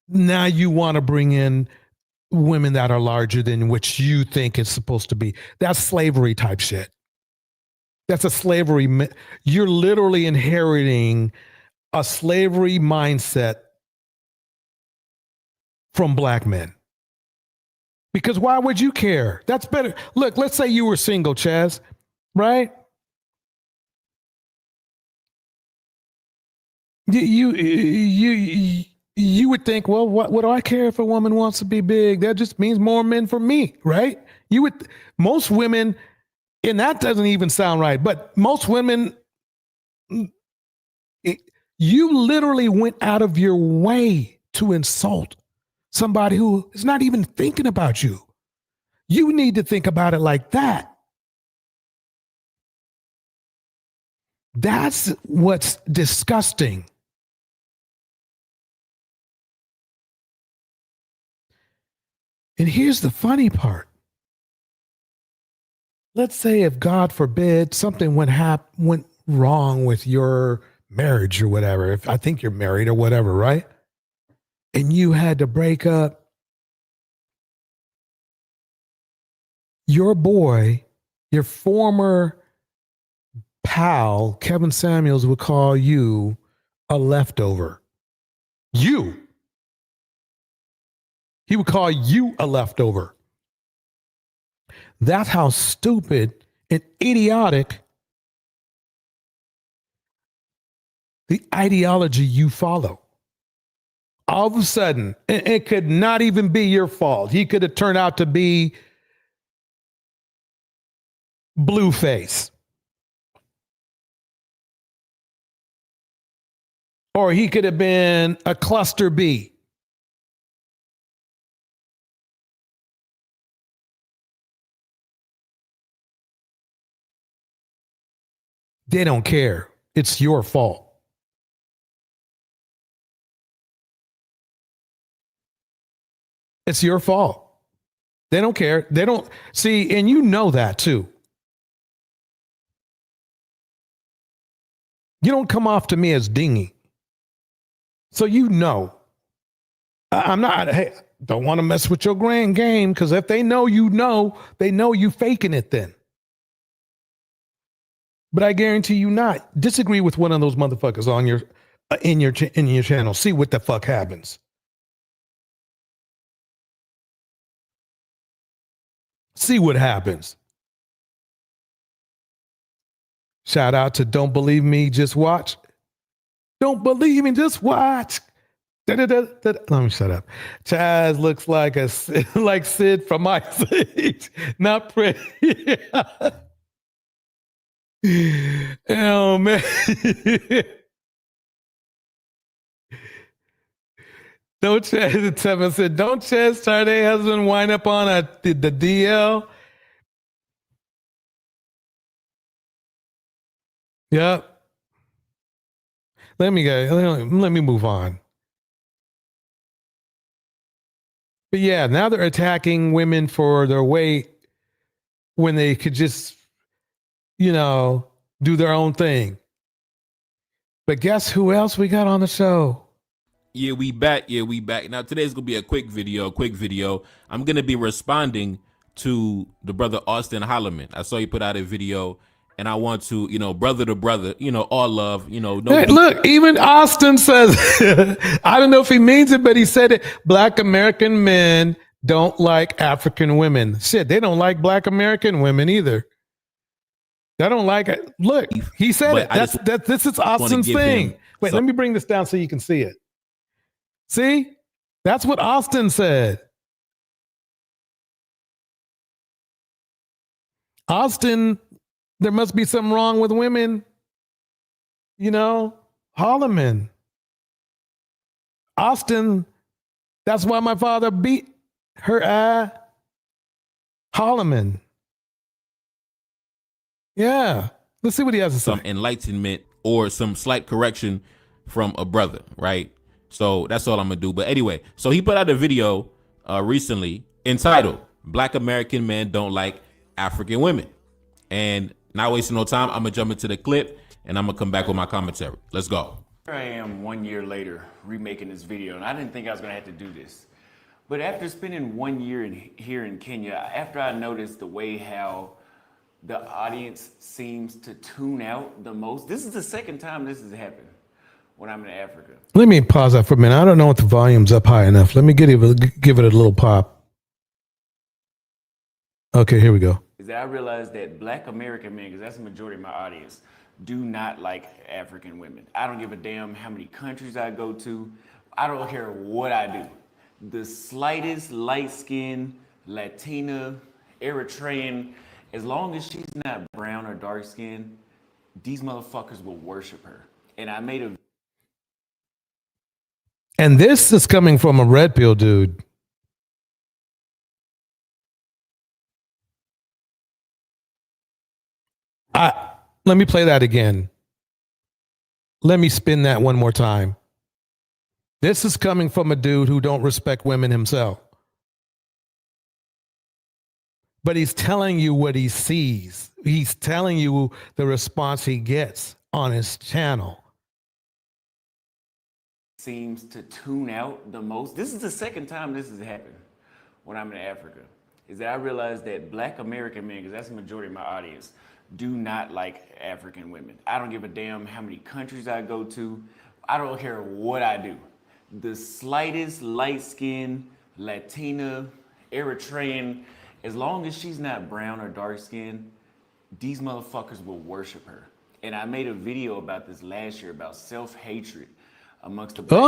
Now you want to bring in women that are larger than which you think it's supposed to be. That's slavery type shit. That's a slavery. You're literally inheriting a slavery mindset from black men. Because why would you care? That's better. Look, let's say you were single, Chaz, right? You would think, well, what do I care if a woman wants to be big? That just means more men for me, right? Most women, and that doesn't even sound right, but most women, you literally went out of your way to insult somebody who is not even thinking about you. You need to think about it like that. That's what's disgusting. And here's the funny part. Let's say if, God forbid, something went wrong with your marriage or whatever. If I think you're married or whatever, right? And you had to break up. Your boy, your former pal, Kevin Samuels, would call you a leftover. He would call you a leftover. That's how stupid and idiotic the ideology you follow. All of a sudden, it could not even be your fault. He could have turned out to be Blueface. Or he could have been a cluster B. They don't care. It's your fault. It's your fault. They don't care. They don't see, and you know that too. You don't come off to me as dingy. So you know. I'm not, hey, don't want to mess with your grand game, because if they know, they know you faking it then. But I guarantee you not. Disagree with one of those motherfuckers on your in your channel. See what the fuck happens. See what happens. Shout out to Don't Believe Me, Just Watch. Don't believe me, just watch. Let me shut up. Chaz looks like Sid from Ice Age. Not pretty. Oh, man. Don't Chaz, Tevin said, don't Chaz Tarday husband wind up on the DL? Yep. Let me move on. But yeah, now they're attacking women for their weight when they could just, do their own thing. But guess who else we got on the show? Yeah, we back. Now today's gonna be a quick video. I'm gonna be responding to the brother Austin Holloman. I saw you put out a video, and I want to, brother to brother, all love, no. Hey, look, even Austin says, I don't know if he means it, but he said it. Black American men don't like African women. Shit, they don't like Black American women either. They don't like it. Look, he said it. This is Austin's thing. Wait, let me bring this down so you can see it. See? That's what Austin said. Austin, there must be something wrong with women. Holloman. Austin, that's why my father beat her Holloman. Yeah. Let's see what he has to say. Some enlightenment or some slight correction from a brother, right? So that's all I'm gonna do. But anyway, so he put out a video recently entitled "Black American Men Don't Like African Women." And not wasting no time, I'm gonna jump into the clip and I'm gonna come back with my commentary. Let's go. Here I am 1 year later remaking this video, and I didn't think I was gonna have to do this. But after spending 1 year here in Kenya, after I noticed the way how the audience seems to tune out the most, this is the second time this has happened when I'm in Africa. Let me pause that for a minute. I don't know if the volume's up high enough. Let me give it a little pop. Okay, here we go. Is that I realized that Black American men, because that's the majority of my audience, do not like African women. I don't give a damn how many countries I go to. I don't care what I do. The slightest light-skinned, Latina, Eritrean, as long as she's not brown or dark-skinned, these motherfuckers will worship her. And I made a... And this is coming from a red pill dude. Let me play that again. Let me spin that one more time. This is coming from a dude who don't respect women himself. But he's telling you what he sees. He's telling you the response he gets on his channel. Seems to tune out the most. This is the second time this has happened when I'm in Africa. Is that I realized that Black American men, because that's the majority of my audience, do not like African women. I don't give a damn how many countries I go to. I don't care what I do. The slightest light-skinned, Latina, Eritrean, as long as she's not brown or dark-skinned, these motherfuckers will worship her. And I made a video about this last year about self-hatred amongst the Black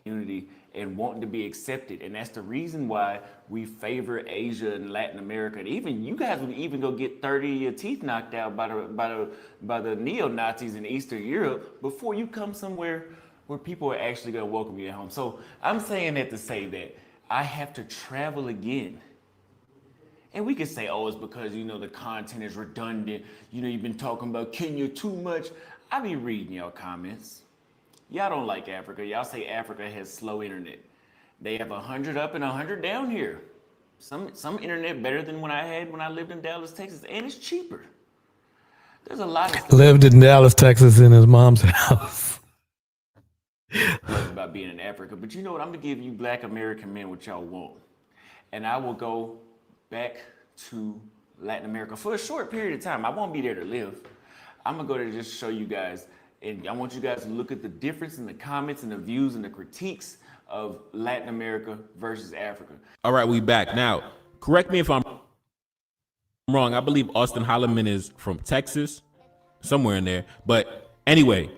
community and wanting to be accepted. And that's the reason why we favor Asia and Latin America. And even you guys would even go get 30 of your teeth knocked out by the neo-Nazis in Eastern Europe before you come somewhere where people are actually going to welcome you at home. So I'm saying that to say that I have to travel again. And we could say, oh, it's because, the content is redundant. You've been talking about Kenya too much. I be reading y'all comments. Y'all don't like Africa. Y'all say Africa has slow internet. They have 100 up and 100 down here. Some internet better than when I lived in Dallas, Texas, and it's cheaper. There's a lot of stuff. Lived in Dallas, Texas in his mom's house. About being in Africa. But you know what? I'm going to give you Black American men what y'all want. And I will go back to Latin America for a short period of time. I won't be there to live. I'm going to go there to just show you guys. And I want you guys to look at the difference in the comments and the views and the critiques of Latin America versus Africa. All right, we back. Now, correct me if I'm wrong. I believe Austin Holloman is from Texas, somewhere in there. But anyway,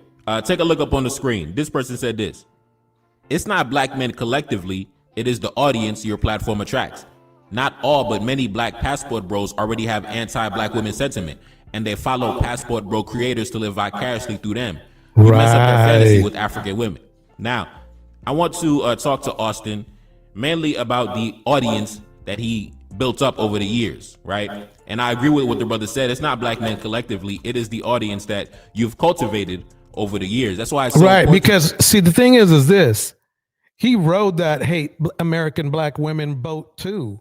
take a look up on the screen. This person said this. It's not black men collectively. It is the audience your platform attracts. Not all, but many black passport bros already have anti-black women sentiment, and they follow passport bro creators to live vicariously through them. You mess up their fantasy with African women. Now, I want to talk to Austin mainly about the audience that he built up over the years, right? And I agree with what the brother said. It's not black men collectively. It is the audience that you've cultivated over the years. That's why it's so right, important. because see, the thing is this. He rode that hate American black women boat too.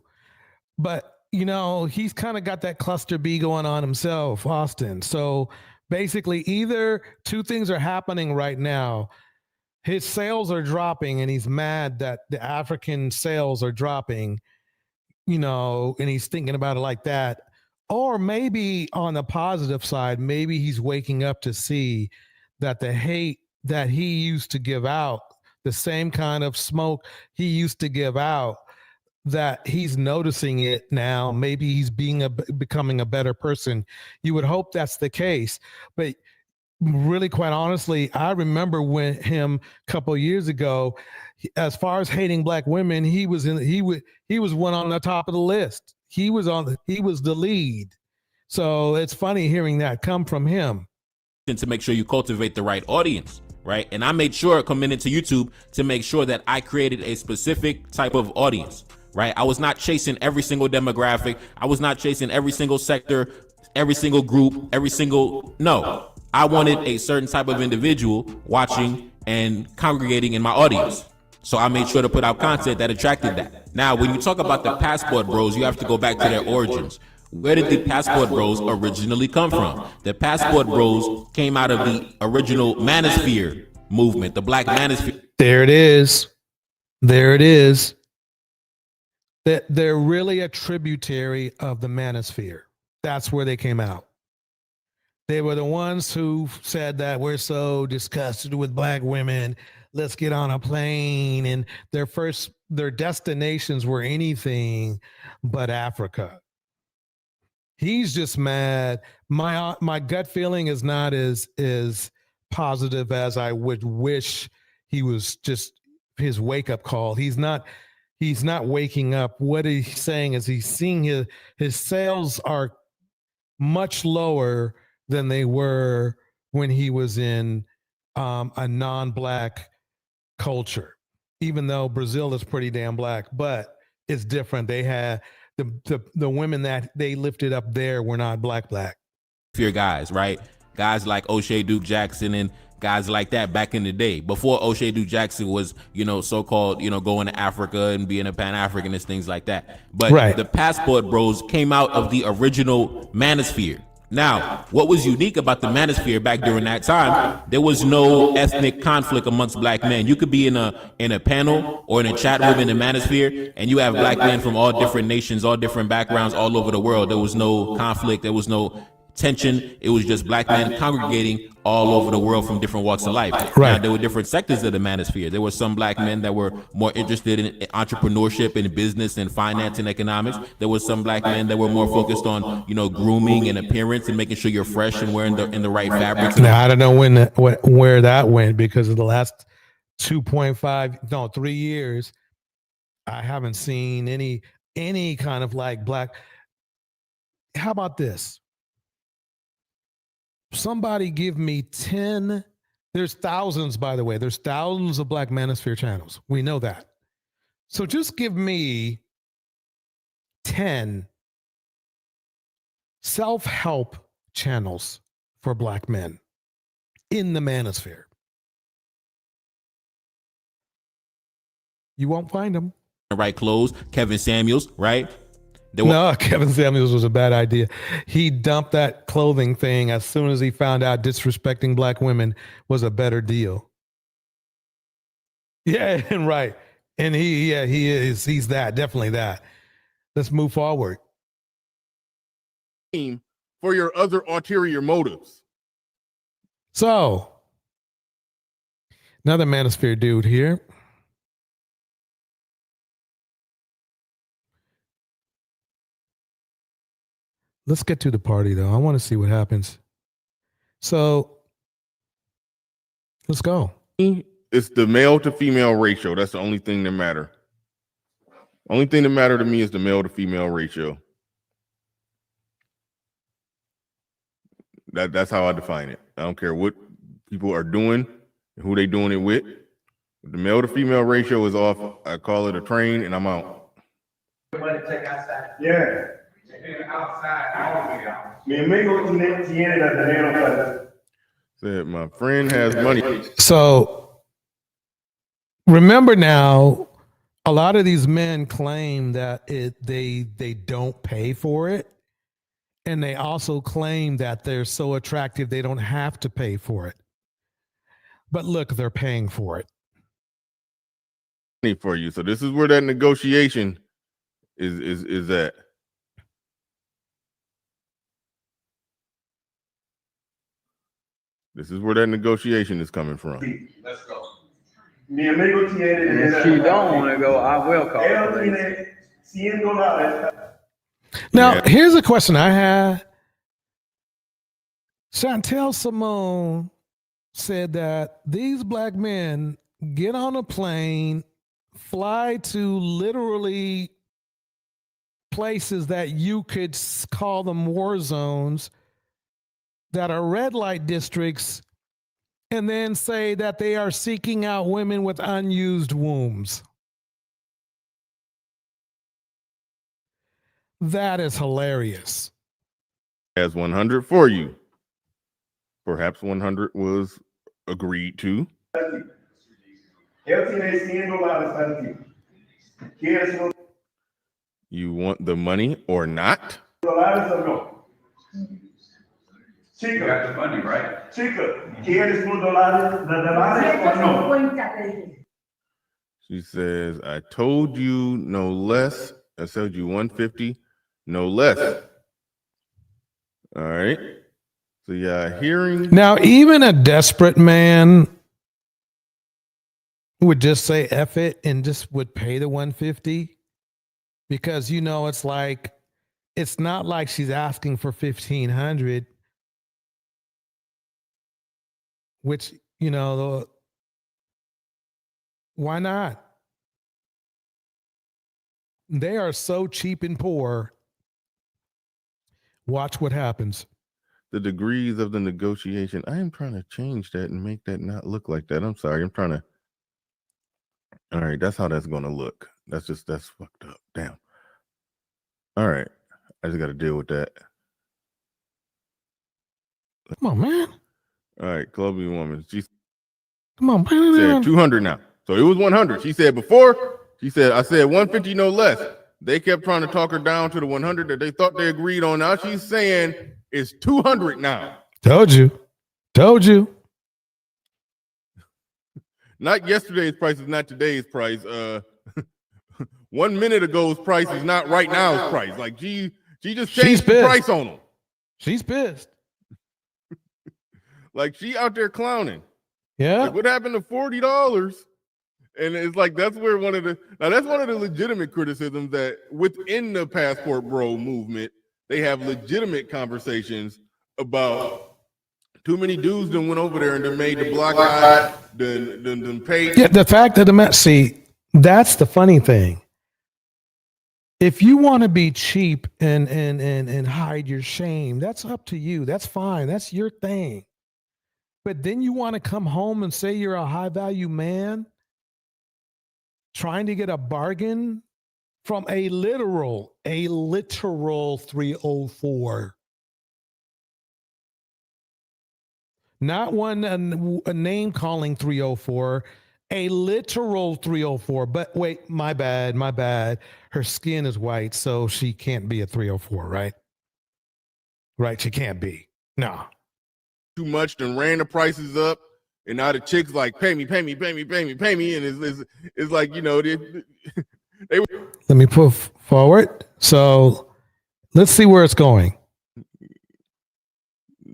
But you know, he's kind of got that cluster B going on himself, Austin. So basically, either two things are happening right now. His sales are dropping, and he's mad that the African sales are dropping, you know, and he's thinking about it like that. Or maybe on the positive side, maybe he's waking up to see that the hate that he used to give out, the same kind of smoke he used to give out, that he's noticing it now. Maybe he's becoming a better person. You would hope that's the case, but really, quite honestly, I remember when him a couple of years ago, as far as hating black women, he was one on the top of the list. He was the lead. So it's funny hearing that come from him. To make sure you cultivate the right audience, right? And I made sure coming into YouTube to make sure that I created a specific type of audience, right? I was not chasing every single demographic. I was not chasing every single sector, every single group, no. I wanted a certain type of individual watching and congregating in my audience. So I made sure to put out content that attracted that. Now, when you talk about the Passport Bros, you have to go back to their origins. Where did the Passport Bros originally come from? The Passport Bros came out of the original Manosphere movement, the Black Manosphere. There it is. There it is. That they're really a tributary of the Manosphere. That's where they came out. They were the ones who said that we're so disgusted with black women. Let's get on a plane. And their destinations were anything but Africa. He's just mad. My gut feeling is not as positive as I would wish he was. Just his wake up call. He's not waking up. What he's saying is he's seeing his sales are much lower than they were when he was in a non-black culture, even though Brazil is pretty damn black, but it's different. They had the women that they lifted up there were not black. Fear guys, right? Guys like O'Shea Duke Jackson and guys like that back in the day, before O'Shea Duke Jackson was, so-called, going to Africa and being a Pan-Africanist, things like that. But the Passport Bros came out of the original Manosphere. Now, what was unique about the Manosphere back during that time, there was no ethnic conflict amongst black men. You could be in a panel or in a chat room in the Manosphere, and you have black men from all different nations, all different backgrounds, all over the world. There was no conflict. There was no tension. It was just black men congregating all over the world from different walks of life. Now, there were different sectors of the Manosphere. There were some black men that were more interested in entrepreneurship and business and finance and economics. There were some black men that were more focused on, grooming and appearance and making sure you're fresh and wearing in the right fabrics. Now, I don't know where that went, because of the last 3 years, I haven't seen any kind of like black. How about this? Somebody give me 10. There's thousands, by the way. There's thousands of Black Manosphere channels. We know that. So just give me 10 self-help channels for black men in the Manosphere. You won't find them. The right clothes. Kevin Samuels, right? No, Kevin Samuels was a bad idea. He dumped that clothing thing as soon as he found out disrespecting black women was a better deal. Yeah, and right. And he's definitely that. Let's move forward. For your other ulterior motives. So, another Manosphere dude here. Let's get to the party, though. I want to see what happens. So, let's go. It's the male to female ratio. That's the only thing that matter. Only thing that matter to me is the male to female ratio. That's how I define it. I don't care what people are doing and who they doing it with. If the male to female ratio is off, I call it a train and I'm out. Yeah. Said my friend has money. So remember now, a lot of these men claim that they don't pay for it. And they also claim that they're so attractive they don't have to pay for it. But look, they're paying for it. For you. So this is where that negotiation is at. This is where that negotiation is coming from. Let's go. Mi amigo tiene. And if she don't want to go, I will call. Now, here's a question I had. Chantel Simone said that these black men get on a plane, fly to literally places that you could call them war zones that are red light districts, and then say that they are seeking out women with unused wombs. That is hilarious. As 100 for you. Perhaps 100 was agreed to. You want the money or not? You got the money, right? She says, I told you no less. I told you 150, no less. All right. So yeah, hearing. Now, even a desperate man would just say F it and just would pay the 150 because, you know, it's like, it's not like she's asking for 1,500, which, you know, why not? They are so cheap and poor. Watch what happens. The degrees of the negotiation. I am trying to change that and make that not look like that. I'm sorry. I'm trying to. All right. That's how that's going to look. That's fucked up. Damn. All right. I just got to deal with that. Come on, man. All right. Clubby woman. She Come on, man. said 200 now. So it was 100. She said before, I said 150, no less. They kept trying to talk her down to the 100 that they thought they agreed on. Now she's saying it's 200 now. Told you. Not yesterday's price is not today's price. 1 minute ago's price is not right now's price. Like she just changed the price on them. She's pissed. Like she out there clowning. Yeah. Like, what happened to $40? And it's like that's where one of the legitimate criticisms that within the passport bro movement, they have legitimate conversations about too many dudes done went over there and then made the block eye, done paid. Yeah, the fact of the matter, see, that's the funny thing. If you want to be cheap and hide your shame, that's up to you. That's fine. That's your thing. But then you want to come home and say you're a high value man trying to get a bargain from a literal 304. Not one a name calling 304, a literal 304. But wait, my bad. Her skin is white, so she can't be a 304, right? Right, she can't be. No. Too much, then ran the prices up, and now the chicks like pay me, and it's like, you know, they Let me move forward. So let's see where it's going.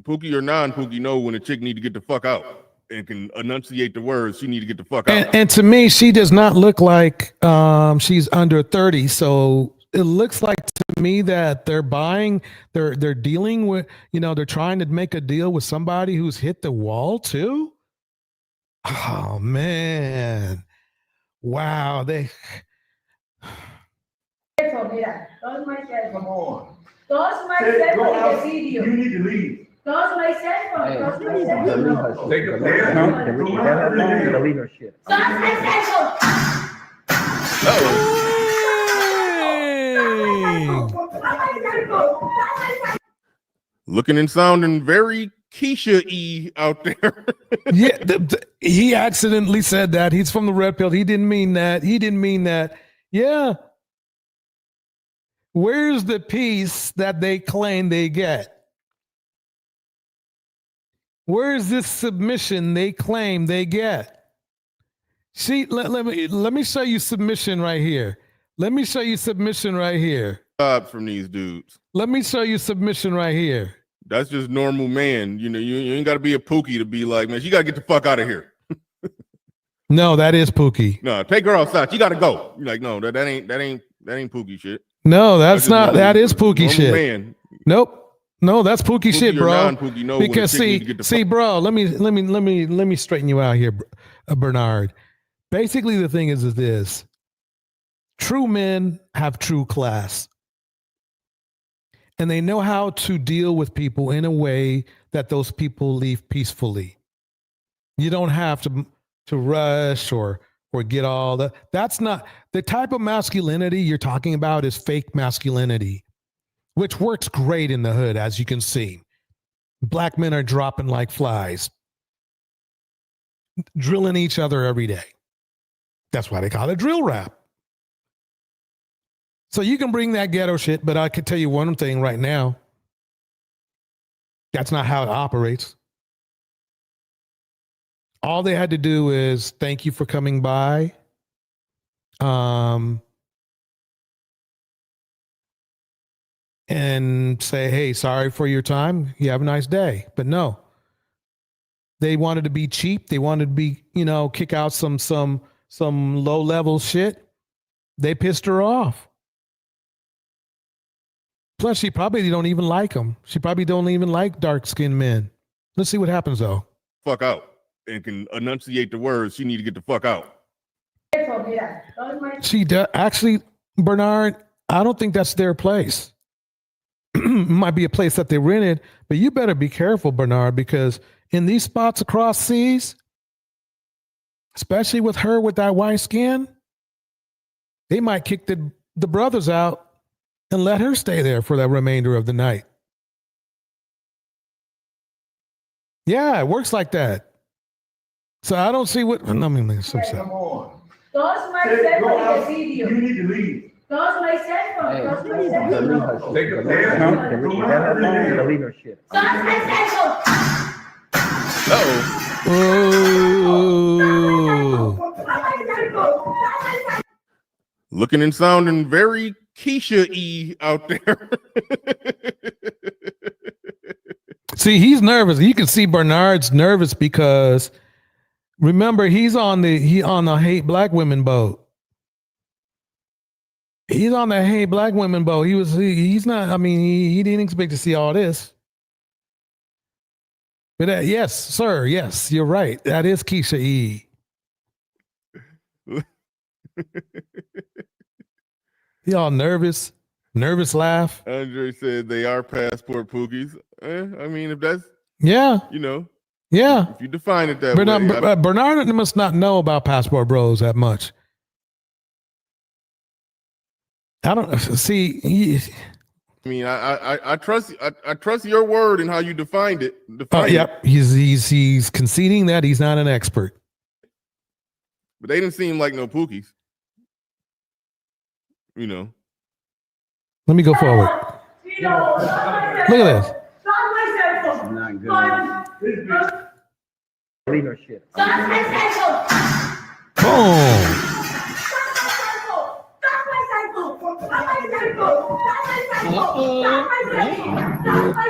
Pookie or non-Pookie know when a chick need to get the fuck out and can enunciate the words. She need to get the fuck out. And to me, she does not look like she's under 30. So it looks like to me that they're dealing with, you know, they're trying to make a deal with somebody who's hit the wall too. Oh man. Wow. Come on. You need to leave. Looking and sounding very Keisha E out there. Yeah, he accidentally said that. He's from the red pill. He didn't mean that. He didn't mean that. Yeah. Where's the peace that they claim they get? Where's this submission they claim they get? See, let me show you submission right here. Let me show you submission right here. From these dudes. Let me show you submission right here. That's just normal man. You know, you ain't got to be a Pookie to be like, man, you got to get the fuck out of here. No, that is Pookie. No, take her outside. You got to go. You're like, no, that ain't Pookie shit. No, that's not. That is Pookie shit. Man. Nope. No, that's Pookie shit, bro. Non-Pookie know because see, bro. Let me straighten you out here, Bernard. Basically, the thing is this: true men have true class, and they know how to deal with people in a way that those people leave peacefully. You don't have to rush or get all that. That's not the type of masculinity you're talking about. Is fake masculinity, which works great in the hood, as you can see. Black men are dropping like flies, drilling each other every day. That's why they call it drill rap. So you can bring that ghetto shit, but I can tell you one thing right now. That's not how it operates. All they had to do is thank you for coming by. And say, hey, sorry for your time. You have a nice day. But no, they wanted to be cheap. They wanted to be, kick out some low level shit. They pissed her off. Plus, she probably don't even like them. She probably don't even like dark skinned men. Let's see what happens though. Fuck out and can enunciate the words. She need to get the fuck out. She does actually, Bernard. I don't think that's their place. Might be a place that they rented, but you better be careful, Bernard, because in these spots across seas, especially with her with that white skin, they might kick the brothers out and let her stay there for the remainder of the night. Yeah, it works like that. So I don't see what. I mean, some stuff. Todos my cell phone is video. You need to leave. Todos my cell phone. Todos my cell phone. Take a Todos my cell phone. Looking and sounding very Keisha E out there. See, he's nervous. You can see Bernard's nervous because remember he's on the hate black women boat. He's on the hate black women boat. He's not. I mean, he didn't expect to see all this. But yes, sir. Yes, you're right. That is Keisha E. Y'all nervous laugh. Andre said they are passport pookies. I mean, if that's yeah, yeah. If you define it that way, Bernard must not know about passport bros that much. I don't see. I mean, I trust your word and how you defined it. Yep, he's conceding that he's not an expert. But they didn't seem like no pookies. Let me go forward. Look at this. Not good. Leave her shit. Boom.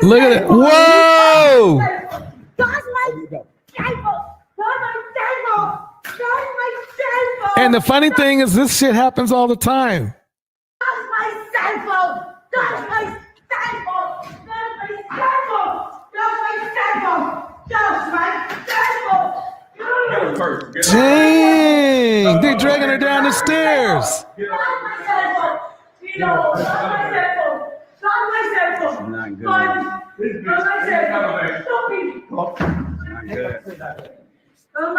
Look at it. Whoa! And the funny thing is, this shit happens all the time. Dang! They're dragging her down the stairs. Not good. In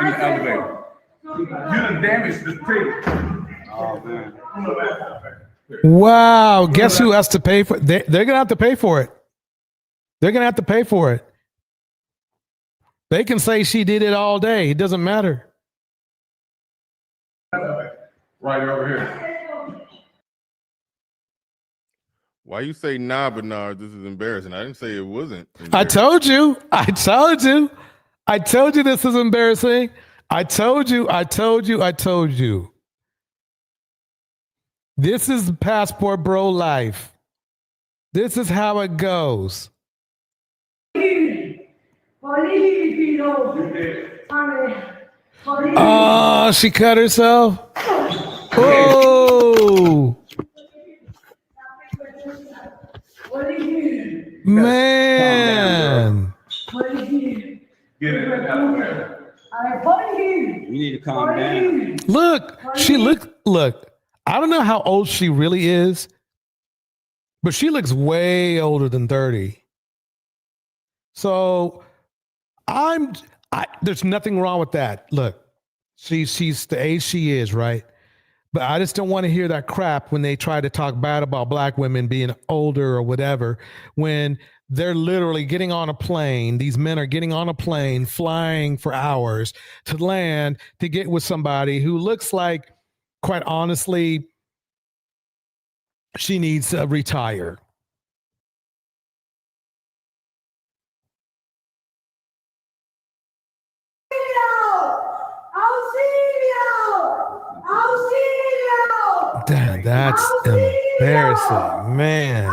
the elevator. You done damaged the tree. Oh man. Wow! Guess who has to pay for it? They're gonna have to pay for it. They're gonna have to pay for it. They can say she did it all day. It doesn't matter. Right over here. Why you say nah, Bernard? This is embarrassing. I didn't say it wasn't. I told you. I told you. I told you this is embarrassing. I told you. I told you. I told you. This is passport bro life. This is how it goes. Oh, she cut herself. Oh, man. We need to calm down. Look. I don't know how old she really is, but she looks way older than 30. So there's nothing wrong with that. Look, she's the age she is, right? But I just don't want to hear that crap when they try to talk bad about black women being older or whatever, when they're literally getting on a plane. These men are getting on a plane, flying for hours to land to get with somebody who looks like, quite honestly, she needs to retire. Damn, that's embarrassing, man.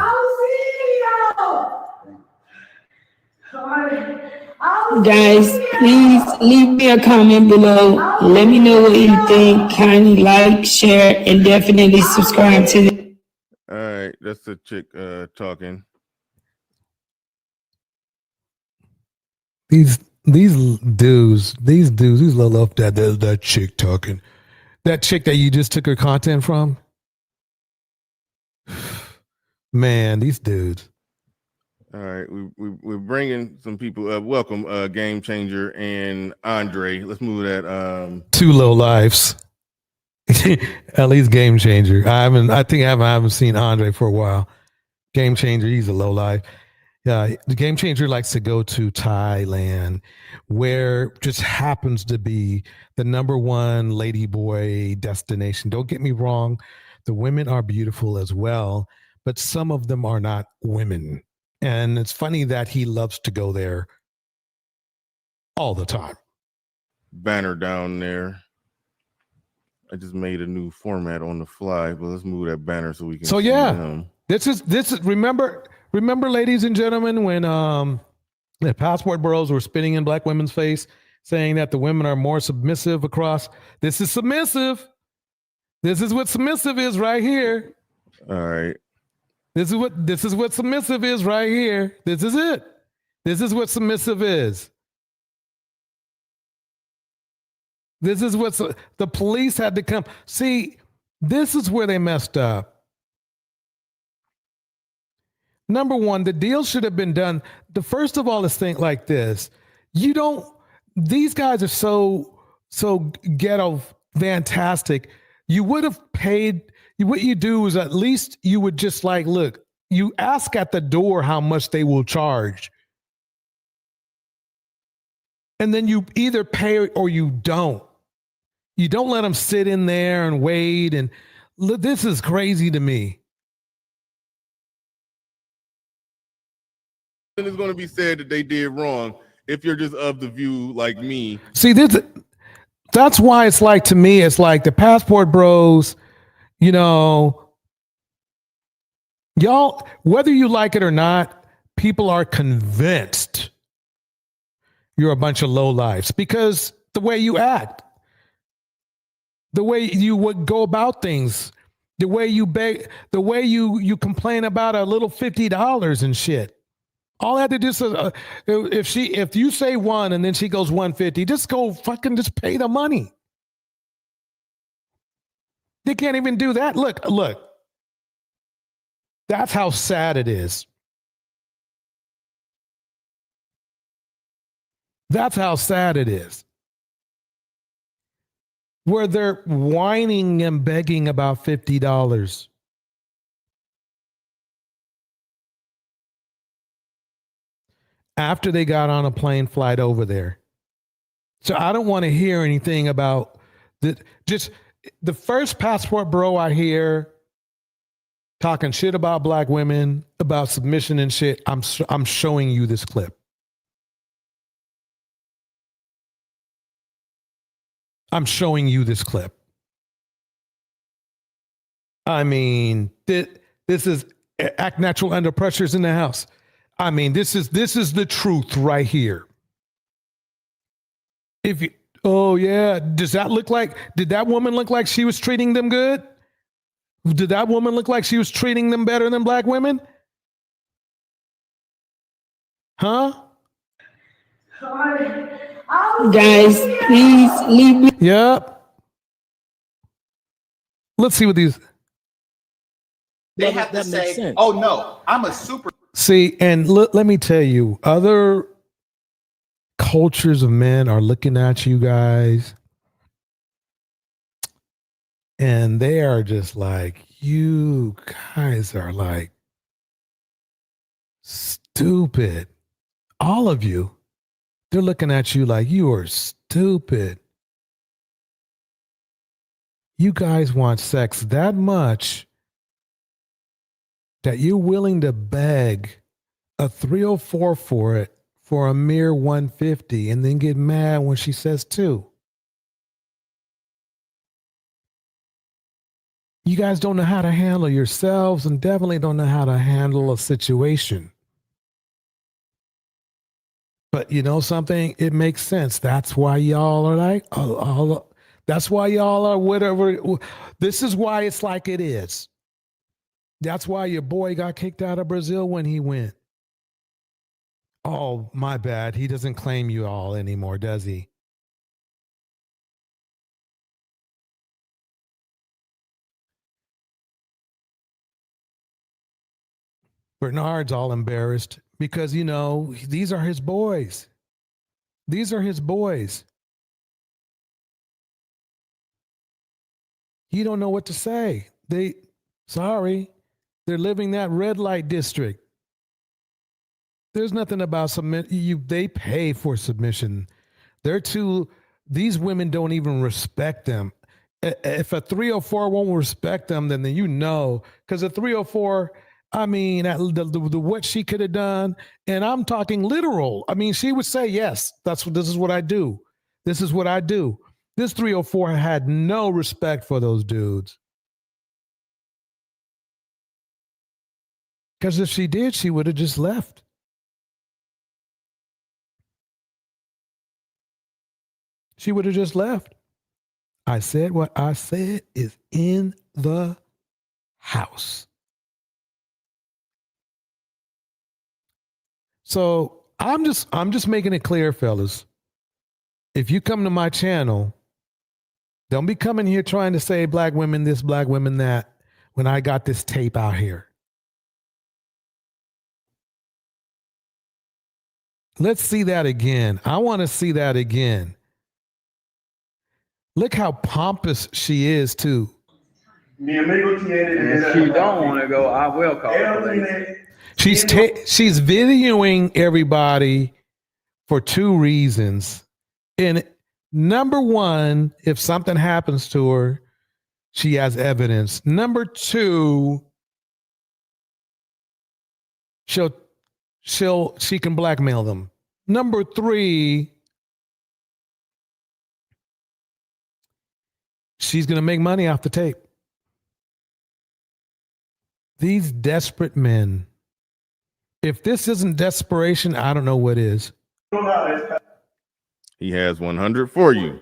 Guys, please leave me a comment below. Let me know what you think. Kindly like, share, and definitely subscribe to the. All right, that's the chick talking. These dudes, these love that chick talking. That chick that you just took her content from. Man, these dudes. All right, we're bringing some people up. Welcome, Game Changer and Andre. Let's move that. Two low lives. At least Game Changer. I haven't seen Andre for a while. Game Changer, he's a low life. Yeah, the Game Changer likes to go to Thailand, where just happens to be the number one ladyboy destination. Don't get me wrong, the women are beautiful as well, but some of them are not women. And it's funny that he loves to go there all the time. Banner down there. I just made a new format on the fly, but let's move that banner so we can. So yeah, this is remember, ladies and gentlemen, when the passport bros were spitting in black women's face, saying that the women are more submissive across. This is submissive. This is what submissive is right here. All right. This is what submissive is right here. This is it. This is what submissive is. This is what the police had to come. See, this is where they messed up. Number one, the deal should have been done. First of all, let's think like this. These guys are so ghetto fantastic. You would have paid. What you do is at least you would just look, you ask at the door how much they will charge. And then you either pay or you don't. You don't let them sit in there and wait. And look, this is crazy to me. And it's going to be said that they did wrong if you're just of the view like me. See, that's why it's like, to me, it's like the passport bros, y'all, whether you like it or not, people are convinced you're a bunch of lowlifes because the way you act, the way you would go about things, the way you beg, the way you complain about a little $50 and shit. All I had to do is, if you say one and then she goes 150, just pay the money. They can't even do that. Look. That's how sad it is. That's how sad it is. Where they're whining and begging about $50. After they got on a plane flight over there. So I don't want to hear anything about the just the first passport bro I hear talking shit about black women, about submission and shit. I'm showing you this clip. I'm showing you this clip. I mean, this is act natural under pressures in the house. I mean, this is the truth right here. If you, oh yeah, did that woman look like she was treating them good? Did that woman look like she was treating them better than black women? Huh? Guys, please leave me. Yep. Let's see what these. They have to say, "Oh no, I'm a super." See, and let me tell you, other cultures of men are looking at you guys, and they are just like, you guys are like stupid. All of you, they're looking at you like you are stupid. You guys want sex that much that you're willing to beg a 304 for it for a mere 150 and then get mad when she says 2. You guys don't know how to handle yourselves and definitely don't know how to handle a situation. But you know something? It makes sense. That's why y'all are like, that's why y'all are whatever. This is why it's like it is. That's why your boy got kicked out of Brazil when he went. Oh, my bad. He doesn't claim you all anymore, does he? Bernard's all embarrassed because, you know, these are his boys. These are his boys. You don't know what to say. Sorry, they're living that red light district. There's nothing about submit. They pay for submission. These women don't even respect them. If a 304 won't respect them, then you know, because a 304, I mean, the what she could have done, and I'm talking literal. I mean, she would say, yes, this is what I do. This is what I do. This 304 had no respect for those dudes. Because if she did, she would have just left. She would have just left. I said what I said is in the house. So I'm just making it clear, fellas. If you come to my channel, don't be coming here trying to say black women this, black women that, when I got this tape out here. Let's see that again. I want to see that again. Look how pompous she is, too. If she don't want to go, I will call the police. She's videoing everybody for 2 reasons. And number 1, if something happens to her, she has evidence. Number 2, she can blackmail them. Number 3, she's going to make money off the tape. These desperate men. If this isn't desperation, I don't know what is. He has 100 for you.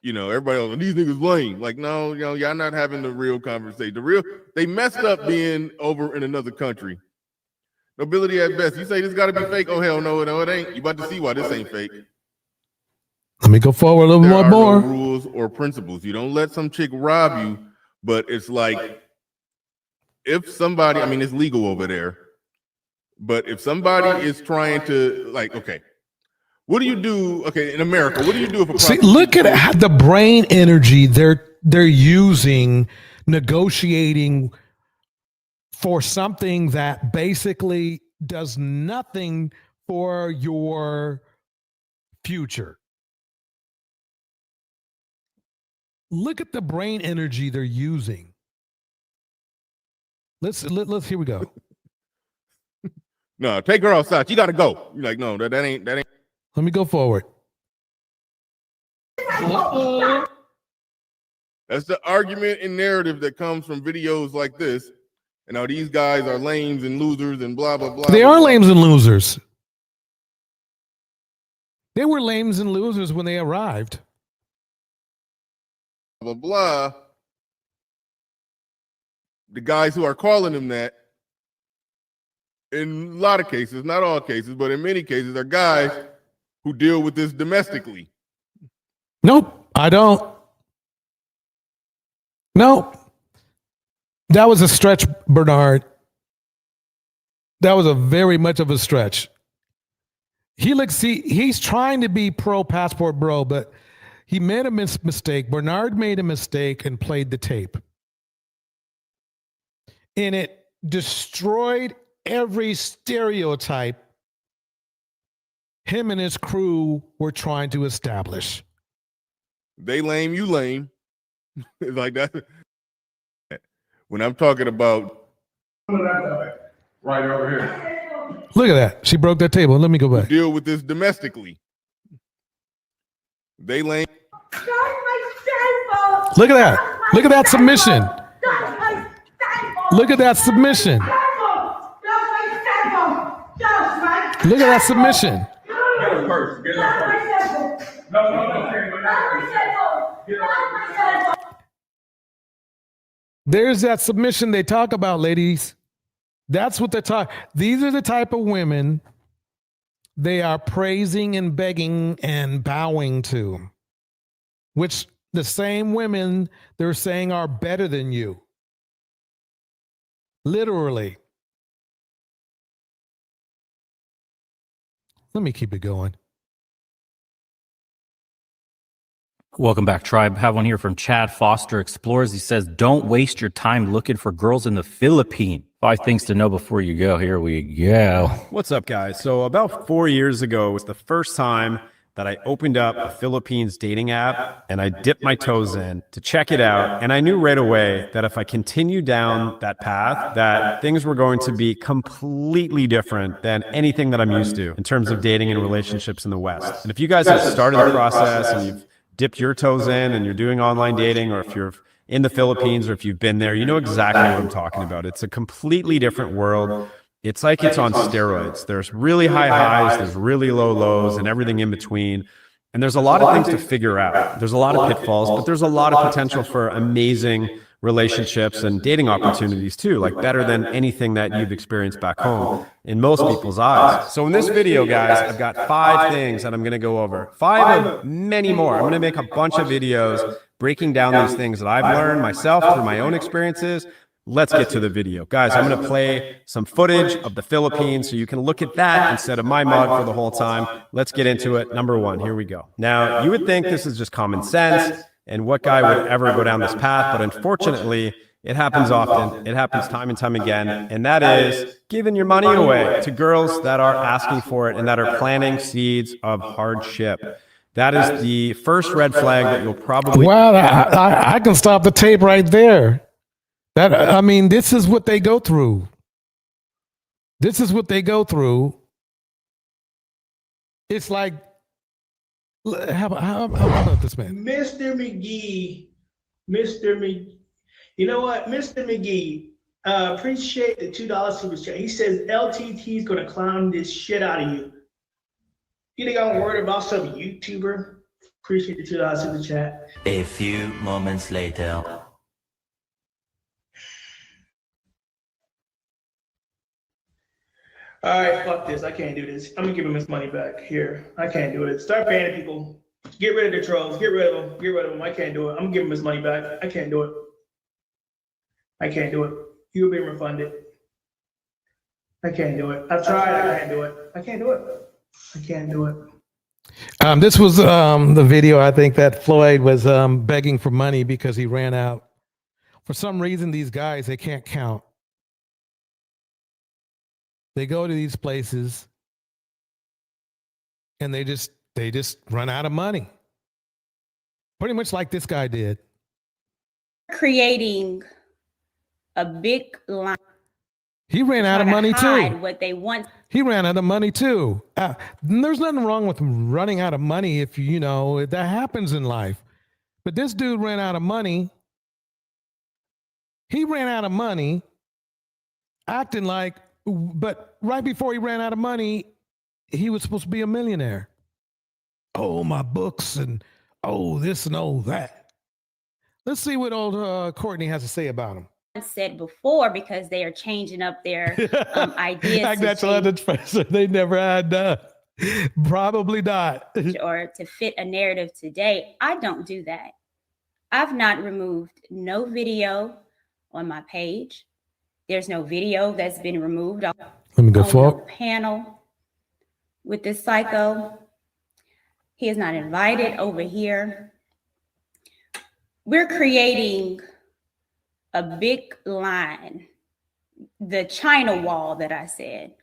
You know, everybody else, these niggas lame. Like, no, you know, y'all not having the real conversation. They messed up being over in another country. Nobility at best. You say this got to be fake. Oh, hell no, it ain't. You about to see why this ain't fake. Let me go forward a little There are more. no rules or principles. You don't let some chick rob you, but it's like, if somebody, I mean, it's legal over there, but if somebody is trying to, like, okay, what do you do? Okay, in America, what do you do if a See, look at the brain energy they're using, negotiating for something that basically does nothing for your future. Look at the brain energy they're using. Let's here we go. No, take her outside. You gotta go. You're like, no, that ain't. Let me go forward. That's the argument and narrative that comes from videos like this. And now these guys are lames and losers and blah blah blah. They blah, are blah. lames and losers. They were lames and losers when they arrived. Blah blah. The guys who are calling them that, in a lot of cases, not all cases, but in many cases, are guys who deal with this domestically. Nope, I don't. Nope. That was a stretch, Bernard. That was a very much of a stretch. He's trying to be pro passport bro, but he made a mistake. Bernard made a mistake and played the tape. And it destroyed every stereotype him and his crew were trying to establish. They lame, you lame. It's like that. When I'm talking about right over here. Look at that. She broke that table. Let me go back. Deal with this domestically. They lame. Look at that. Look at that submission. Look at that submission. Look at that submission. Get her first. Get her first. No. There's that submission they talk about, ladies. That's what they're talking. These are the type of women they are praising and begging and bowing to, which the same women they're saying are better than you. Literally. Let me keep it going. Welcome back, Tribe. Have one here from Chad Foster Explores. He says, don't waste your time looking for girls in the Philippines. 5 things to know before you go. Here we go. What's up, guys? So about 4 years ago was the first time that I opened up a Philippines dating app and I dipped my toes in to check it out. And I knew right away that if I continued down that path, that things were going to be completely different than anything that I'm used to in terms of dating and relationships in the West. And if you guys have started the process and you've dipped your toes in and you're doing online dating, or if you're in the Philippines or if you've been there, you know exactly what I'm talking about. It's a completely different world. It's like it's on steroids. There's really high highs, there's really low lows, and everything in between. And there's a lot of things to figure out. There's a lot of pitfalls, but there's a lot of potential for amazing relationships and dating opportunities too, like better than anything that you've experienced back home in most people's eyes. So in this video, guys, I've got 5 things that I'm going to go over. 5 of many more. I'm going to make a bunch of videos breaking down these things that I've learned myself through my own experiences. Let's get to the video. Guys, I'm going to play some footage of the Philippines so you can look at that instead of my mug for the whole time. Let's get into it. Number 1, here we go. Now, you would think this is just common sense, and what guy would ever go down this path? But unfortunately, it happens often. It happens time and time again. And that is giving your money away to girls that are asking for it and that are planting seeds of hardship. That is the first red flag that you'll probably... Wow, I can stop the tape right there. This is what they go through. This is what they go through. It's like, how about this, man? Mr. McGee, you know what, Mr. McGee, appreciate the $2 super chat. He says LTT is gonna clown this shit out of you. You think I'm worried about some YouTuber? Appreciate the $2 super chat. A few moments later. All right, fuck this. I can't do this. I'm gonna give him his money back. Here, I can't do it. Start banning people. Get rid of the trolls. Get rid of them. Get rid of them. I can't do it. I'm gonna give him his money back. I can't do it. I can't do it. You'll be refunded. I can't do it. I've tried. I can't do it. I can't do it. I can't do it. This was the video, I think, that Floyd was begging for money because he ran out. For some reason, these guys, they can't count. They go to these places and they just They just run out of money. Pretty much like this guy did. Creating a big line. He ran out of money too. What they want. He ran out of money too. There's nothing wrong with running out of money if you know that happens in life. But this dude ran out of money. He ran out of money, acting like, but right before he ran out of money, he was supposed to be a millionaire. Oh, my books and oh, this and oh, that. Let's see what old Courtney has to say about him. Said before, because they are changing up their ideas. Like that's another professor they never had probably not. Or to fit a narrative today. I don't do that. I've not removed no video on my page. There's no video that's been removed. Let me go forward. Panel with this psycho. He is not invited over here. We're creating a big line, the China wall that I said,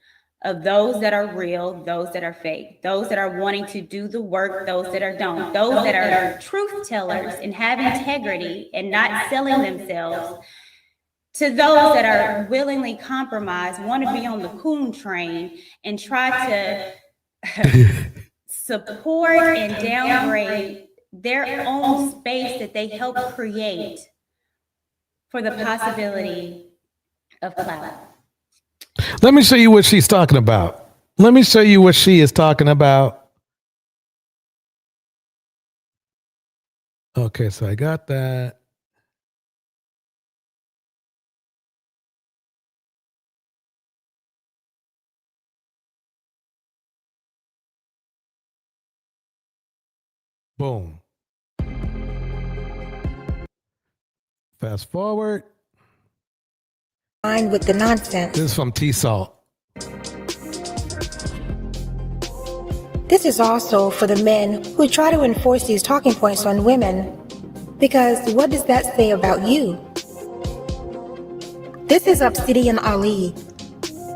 of those that are real, those that are fake, those that are wanting to do the work, those that are don't, those that are truth tellers and have integrity and not selling themselves, to those that are willingly compromised, want to be on the coon train and try to support and downgrade their own space that they help create for the possibility of clout. Let me show you what she's talking about. Let me show you what she is talking about. Okay, so I got that. Boom. Fast forward. With the nonsense. This is from T-Salt. This is also for the men who try to enforce these talking points on women. Because what does that say about you? This is Obsidian Ali.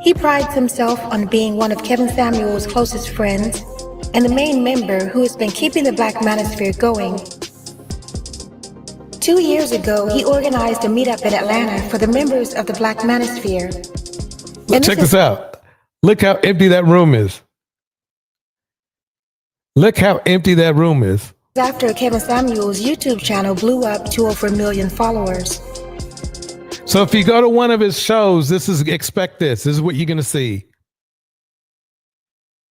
He prides himself on being one of Kevin Samuel's closest friends and the main member who has been keeping the Black Manosphere going. 2 years ago, he organized a meetup in Atlanta for the members of the Black Manosphere. Check this out. Look how empty that room is. Look how empty that room is. After Kevin Samuel's YouTube channel blew up to over 1 million followers. So if you go to one of his shows, expect this. This is what you're going to see.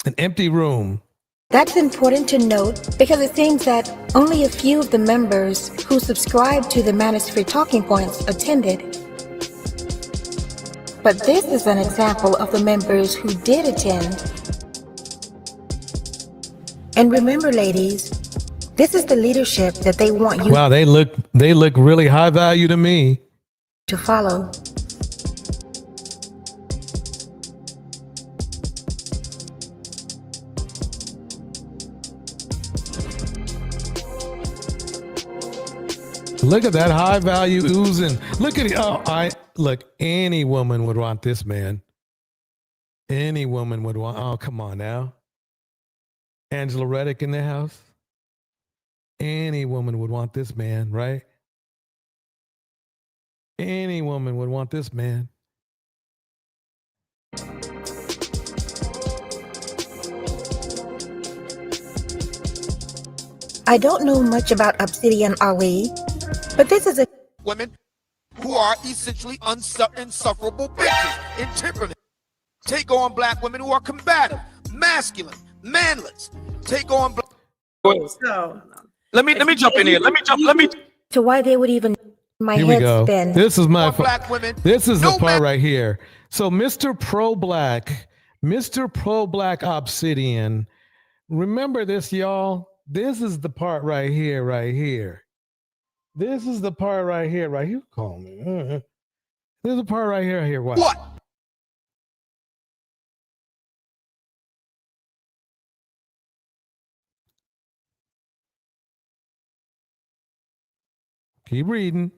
An empty room. That's important to note because it seems that only a few of the members who subscribe to the Manosphere talking points attended. But this is an example of the members who did attend. And remember, ladies, this is the leadership that they want you. Wow, they look really high value to me. To follow. Look at that high value oozing. Look at it. Oh, look, any woman would want this man. Any woman would want. Oh, come on now. Angela Reddick in the house. Any woman would want this man, right? Any woman would want this man. I don't know much about Obsidian Ali, but this is a women who are essentially insufferable bitches, intemperate. Take on black women who are combative, masculine, manless. Take on black. So, let me jump in here. Let me. To why they would even my Here we head go. spin. This is my black women. This is the part right here. So Mr. Pro Black Obsidian. Remember this, y'all. This is the part right here, right here. This is the part right here, right here. Call me. There's a part right here, here. What? Keep reading.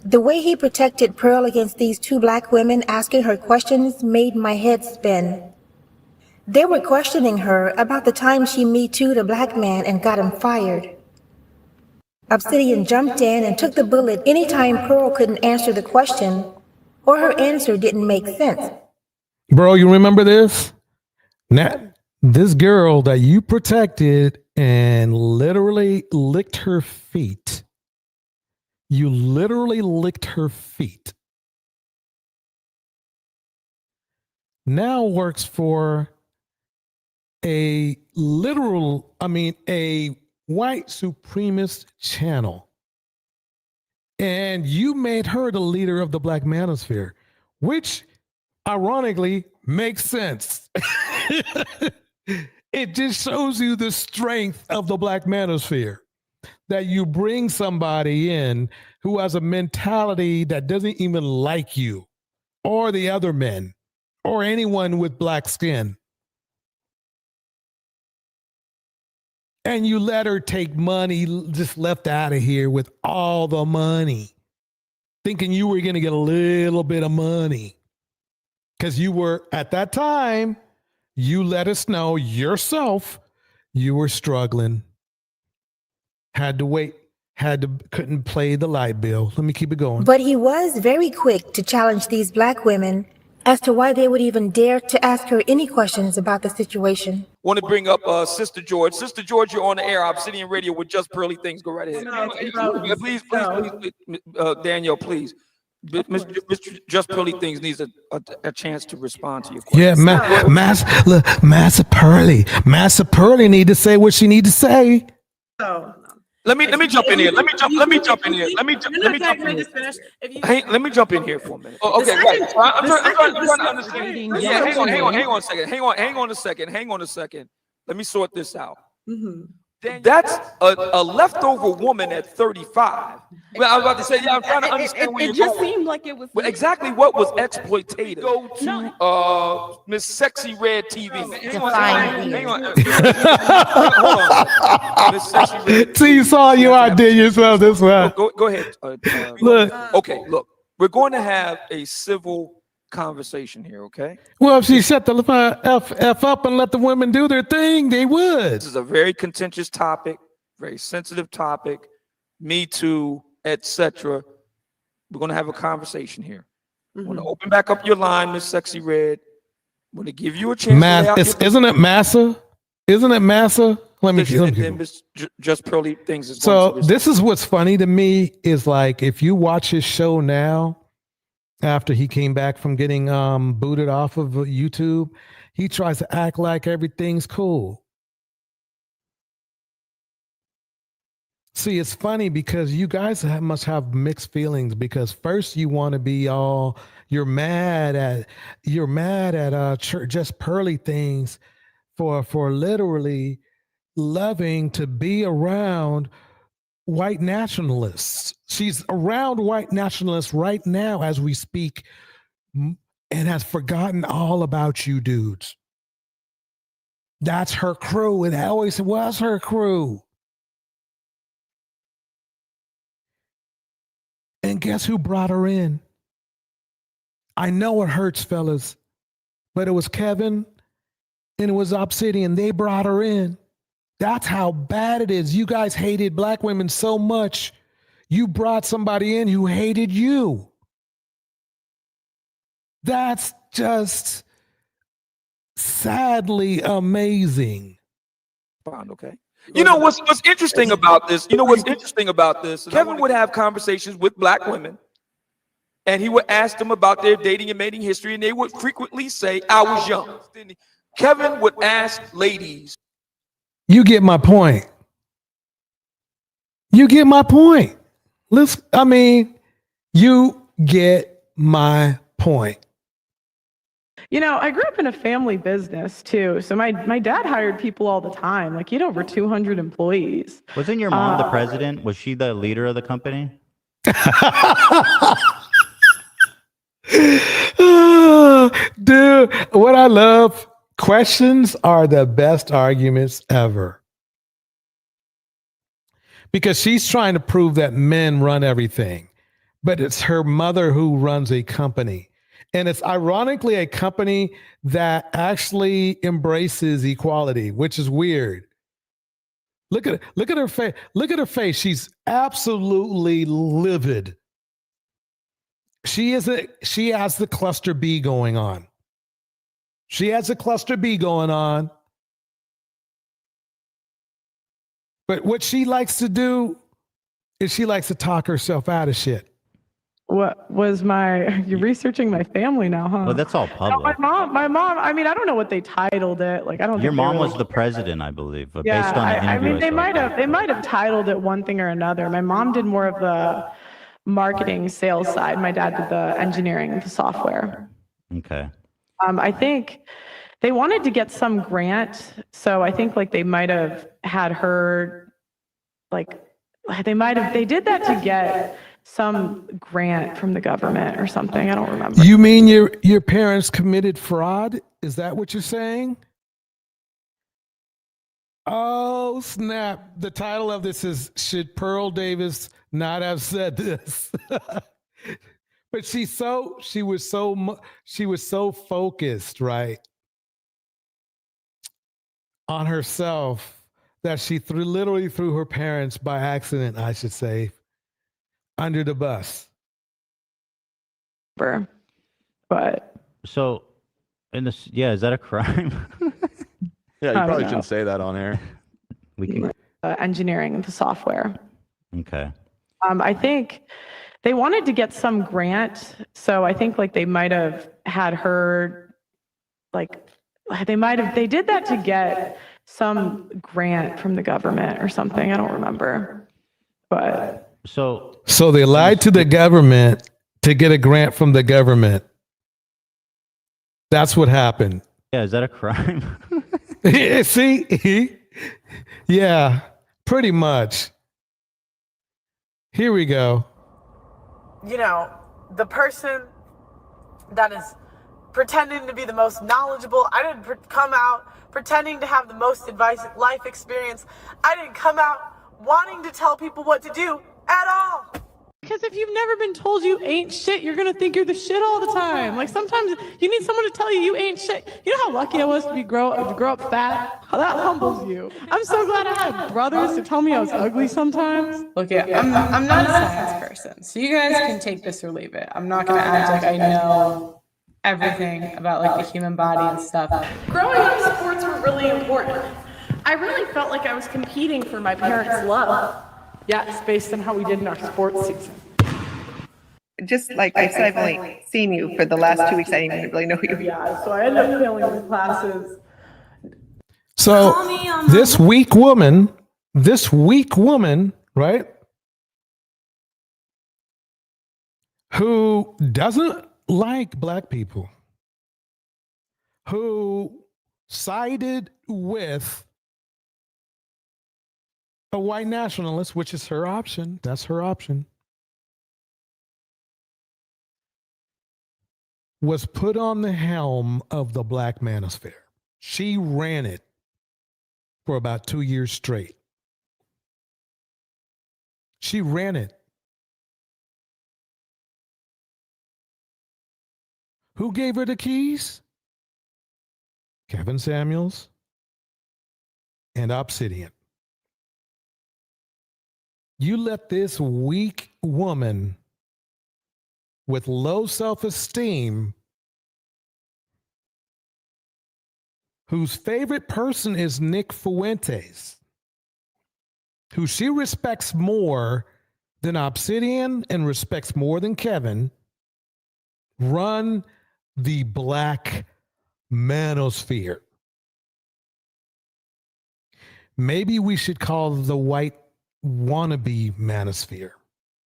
The way he protected Pearl against these two black women asking her questions made my head spin. They were questioning her about the time she Me Too'd a black man and got him fired. Obsidian jumped in and took the bullet anytime Pearl couldn't answer the question or her answer didn't make sense. Bro, you remember this? Now, this girl that you protected and literally licked her feet. You literally licked her feet. Now works for a white supremacist channel. And you made her the leader of the Black Manosphere, which ironically makes sense. It just shows you the strength of the Black Manosphere, that you bring somebody in who has a mentality that doesn't even like you or the other men or anyone with black skin. And you let her take money, just left out of here with all the money, thinking you were going to get a little bit of money. Because you were, at that time, you let us know yourself, you were struggling. Had to wait, couldn't pay the light bill. Let me keep it going. But he was very quick to challenge these black women as to why they would even dare to ask her any questions about the situation. Want to bring up Sister George. Sister George, you're on the air. Obsidian Radio with Just Pearly Things. Go right ahead. Please, Daniel, please. Mr. Just Pearly Things needs a chance to respond to your question. Yeah, Massa Pearly need to say what she need to say. Let me jump in here. Let me jump in here for a minute. Oh, okay, right. I'm trying to understand. Yeah, hang on a second. Let me sort this out. That's a leftover woman at 35. Well, I was about to say, yeah, I'm trying to understand where you're going. It just seemed like it was. But exactly what was exploitative? Go to Miss Sexy Red TV. Hang on. Hold on. Miss Sexy Red. See, you saw you outdid yourself this one. Go ahead. Look. Okay, look. We're going to have a civil conversation here, okay? Well, if she shut the F up and let the women do their thing, they would. This is a very contentious topic, very sensitive topic. Me Too, etc. We're going to have a conversation here. I'm going to open back up your line, Miss Sexy Red. I'm going to give you a chance. Isn't it Massa? Isn't it Massa? Let me Just Pearly Things. So this is what's funny to me is like if you watch his show now, after he came back from getting booted off of YouTube, he tries to act like everything's cool. See, it's funny because you guys must have mixed feelings because first you want to be you're mad at Just Pearly Things for literally loving to be around white nationalists. She's around white nationalists right now as we speak and has forgotten all about you dudes. That's her crew. It always was her crew. And guess who brought her in? I know it hurts, fellas, but it was Kevin and it was Obsidian. They brought her in. That's how bad it is. You guys hated black women so much. You brought somebody in who hated you. That's just sadly amazing. Okay. You know what's interesting about this? Kevin would have conversations with black women, and he would ask them about their dating and mating history, and they would frequently say, "I was young." Kevin would ask ladies. You get my point. You get my point. You get my point. You know, I grew up in a family business too. So my dad hired people all the time. Like he had over 200 employees. Wasn't your mom the president? Was she the leader of the company? Dude, what I love, questions are the best arguments ever. Because she's trying to prove that men run everything, but it's her mother who runs a company. And it's ironically a company that actually embraces equality, which is weird. Look at her face. Look at her face. She's absolutely livid. She has the cluster B going on. She has a cluster B going on. But what she likes to do is she likes to talk herself out of shit. What was you're researching my family now, huh? Well, that's all public. No, my mom, I mean, I don't know what they titled it. Like, I don't Your think they mom really was the president, I believe, but Yeah, based on the I interview mean, they saw. might have titled it one thing or another. My mom did more of the marketing sales side. My dad did the engineering, the software. Okay. I think they wanted to get some grant, so I think like they might have had her, like they did that to get some grant from the government or something. I don't remember. You mean your parents committed fraud? Is that what you're saying? Oh, snap. The title of this is Should Pearl Davis Not Have Said This? But she was so focused, right, on herself that she literally threw her parents by accident, I should say, under the bus. But so, is that a crime? Yeah, you probably shouldn't say that on air. We can. Engineering, the software. Okay. I think they wanted to get some grant, so I think like they might have had her, like they did that to get some grant from the government or something. I don't remember, but so they lied to the government to get a grant from the government. That's what happened. Yeah, is that a crime? See? Yeah, pretty much. Here we go. You know, the person that is pretending to be the most knowledgeable. I didn't come out pretending to have the most life experience. I didn't come out wanting to tell people what to do at all. Because if you've never been told you ain't shit, you're gonna think you're the shit all the time. Like sometimes you need someone to tell you ain't shit. You know how lucky I was to grow up fat? How that humbles you. I'm so glad I had brothers to tell me I was ugly sometimes. Look, I'm not a science person, so you guys can take this or leave it. I'm not gonna act like I know everything about like the human body and stuff. Growing up, sports were really important. I really felt like I was competing for my parents' love. Yes, based on how we did in our sports season. Just like I said, I've only seen you for the last 2 weeks. I didn't even really know you. Yeah, so I ended up failing in classes. So this weak woman, right, who doesn't like black people, who sided with a white nationalist, which is her option. That's her option. Was put on the helm of the Black Manosphere. She ran it for about 2 years straight. She ran it. Who gave her the keys? Kevin Samuels and Obsidian. You let this weak woman with low self-esteem, whose favorite person is Nick Fuentes, who she respects more than Obsidian and respects more than Kevin, run the Black Manosphere. Maybe we should call the white wannabe manosphere,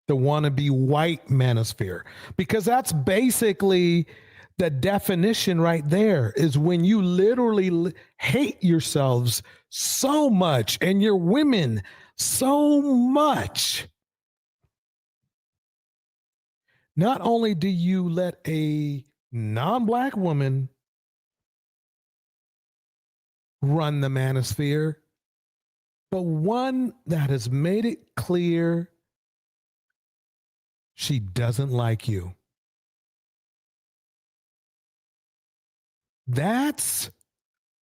the wannabe white manosphere, because that's basically the definition right there, is when you literally hate yourselves so much and your women so much. Not only do you let a non-black woman run the manosphere, but one that has made it clear she doesn't like you. That's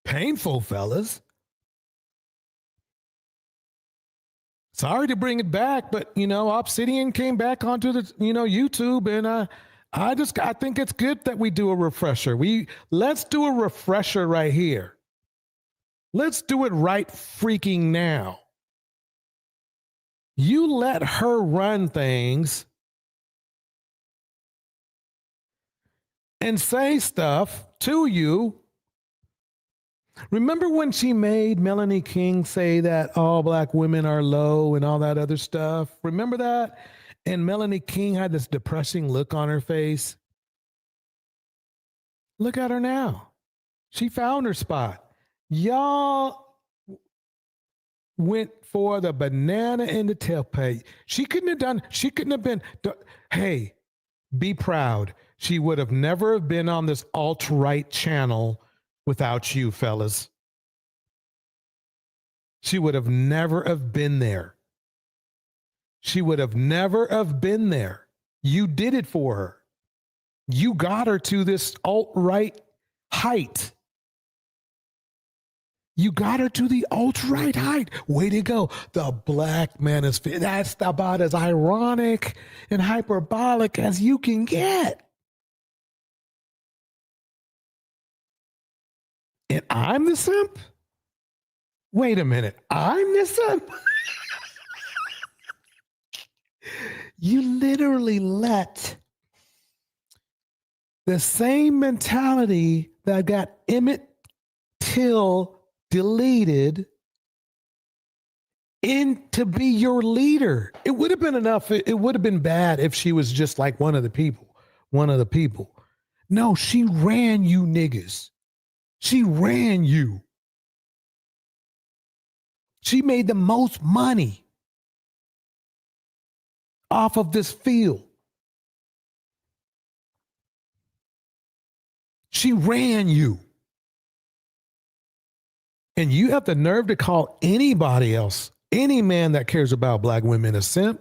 painful, fellas. Sorry to bring it back, but Obsidian came back onto the YouTube, and I think it's good that we do a refresher. Let's do a refresher right here. Let's do it right freaking now. You let her run things and say stuff to you. Remember when she made Melanie King say that all black women are low and all that other stuff? Remember that? And Melanie King had this depressing look on her face. Look at her now. She found her spot. Y'all went for the banana in the tailpipe. She couldn't have been, hey, be proud. She would have never been on this alt-right channel without you, fellas. She would have never have been there. She would have never have been there. You did it for her. You got her to this alt-right height. You got her to the alt-right height. Way to go. The black manosphere. That's about as ironic and hyperbolic as you can get. And I'm the simp? Wait a minute. I'm the simp? You literally let the same mentality that got Emmett Till deleted in to be your leader. It would have been enough. It would have been bad if she was just like one of the people. No, she ran you niggas. She ran you. She made the most money off of this field. She ran you. And you have the nerve to call anybody else, any man that cares about black women, a simp.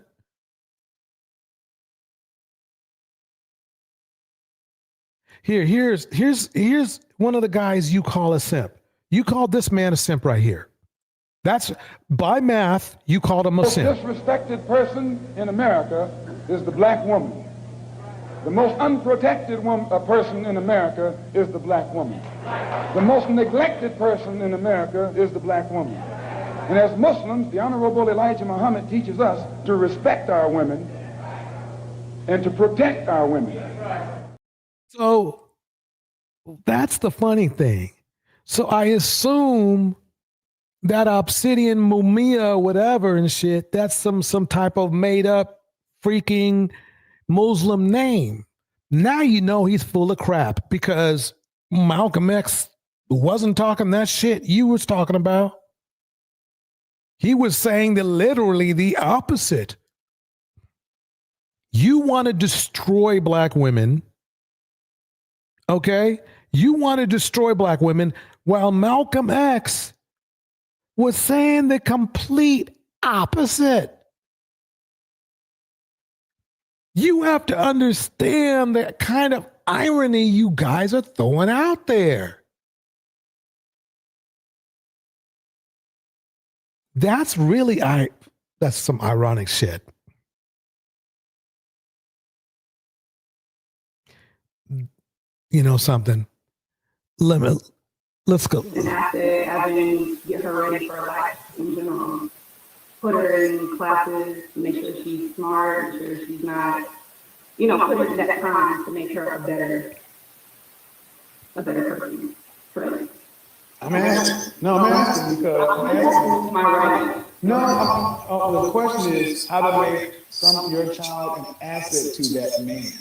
Here's one of the guys you call a simp. You called this man a simp right here. That's by math, you called him a simp. The most disrespected person in America is the black woman. The most unprotected person in America is the black woman. The most neglected person in America is the black woman. And as Muslims, the Honorable Elijah Muhammad teaches us to respect our women and to protect our women. So that's the funny thing. So I assume that Obsidian Mumia, whatever and shit, that's some type of made up freaking Muslim name. Now you know he's full of crap because Malcom X wasn't talking that shit you was talking about. He was saying literally the opposite. You want to destroy black women, okay? You want to destroy black women while Malcom X was saying the complete opposite. You have to understand the kind of irony you guys are throwing out there. That's really, that's some ironic shit. You know something? Let's go. And after having get her ready for life in general, put her in classes, make sure she's smart, make sure she's not, put her to that time to make her a better person. Right? I'm asking because the question is how to make your child an asset to that man.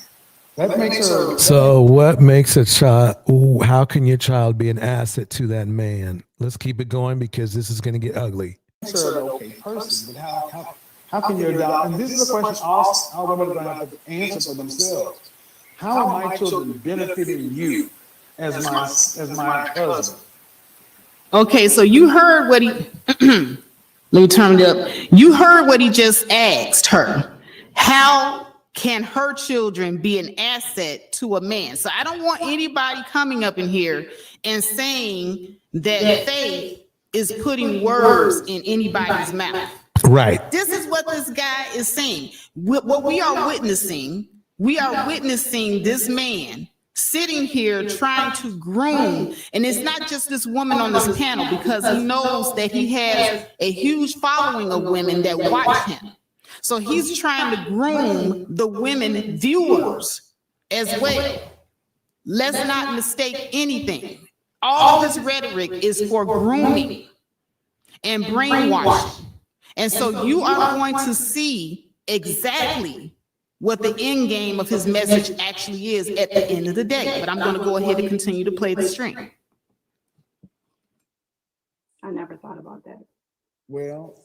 That makes her. So what makes a child? How can your child be an asset to that man? Let's keep it going because this is going to get ugly. Makes her an okay person, but how can you adopt? And this is a question all women are going to have to answer for themselves. How are my children benefiting you as my husband? Okay, so you heard what he. Let me turn it up. You heard what he just asked her. How can her children be an asset to a man? So I don't want anybody coming up in here and saying that Faith is putting words in anybody's mouth. Right. This is what this guy is saying. What we are witnessing this man sitting here trying to groom, and it's not just this woman on this panel, because he knows that he has a huge following of women that watch him. So he's trying to groom the women viewers as well. Let's not mistake anything. All this rhetoric is for grooming and brainwashing. And so you are going to see exactly what the end game of his message actually is at the end of the day. But I'm going to go ahead and continue to play the stream. I never thought about that. Well,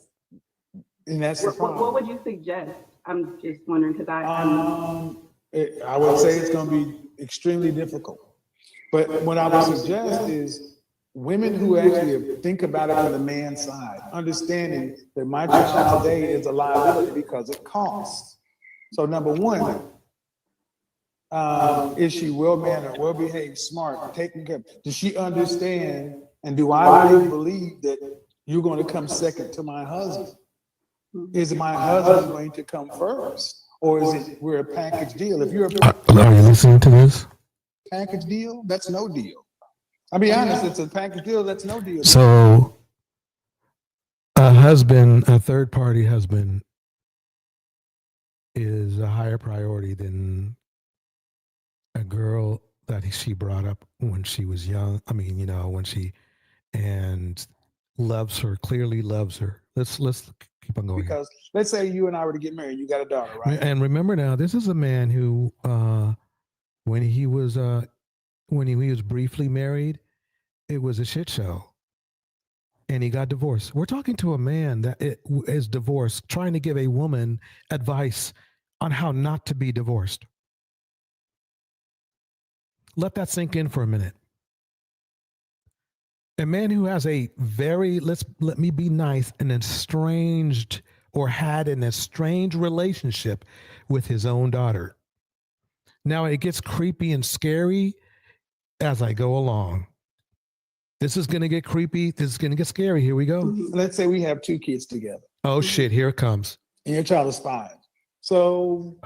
and that's the problem. What would you suggest? I'm just wondering because I would say it's going to be extremely difficult. But what I would suggest is women who actually think about it from the man's side, understanding that my child today is a liability because it costs. So number one, is she well-mannered, well-behaved, smart, taken care of? Does she understand, and do I really believe that you're going to come second to my husband? Is my husband going to come first? Or is it we're a package deal? If you're Are you listening to this? package deal, that's no deal. I'll be honest, it's a package deal, that's no deal. So a third party husband is a higher priority than a girl that she brought up when she was young. I mean, when she and loves her, clearly loves her. Let's keep on going. Because let's say you and I were to get married, you got a daughter, right? And remember now, this is a man who, when he was briefly married, it was a shit show, and he got divorced. We're talking to a man that is divorced, trying to give a woman advice on how not to be divorced. Let that sink in for a minute. A man who has a very, let me be nice, an estranged or had an estranged relationship with his own daughter. Now it gets creepy and scary as I go along. This is going to get creepy. This is going to get scary. Here we go. Let's say we have 2 kids together. Oh shit, here it comes. And your child is 5. So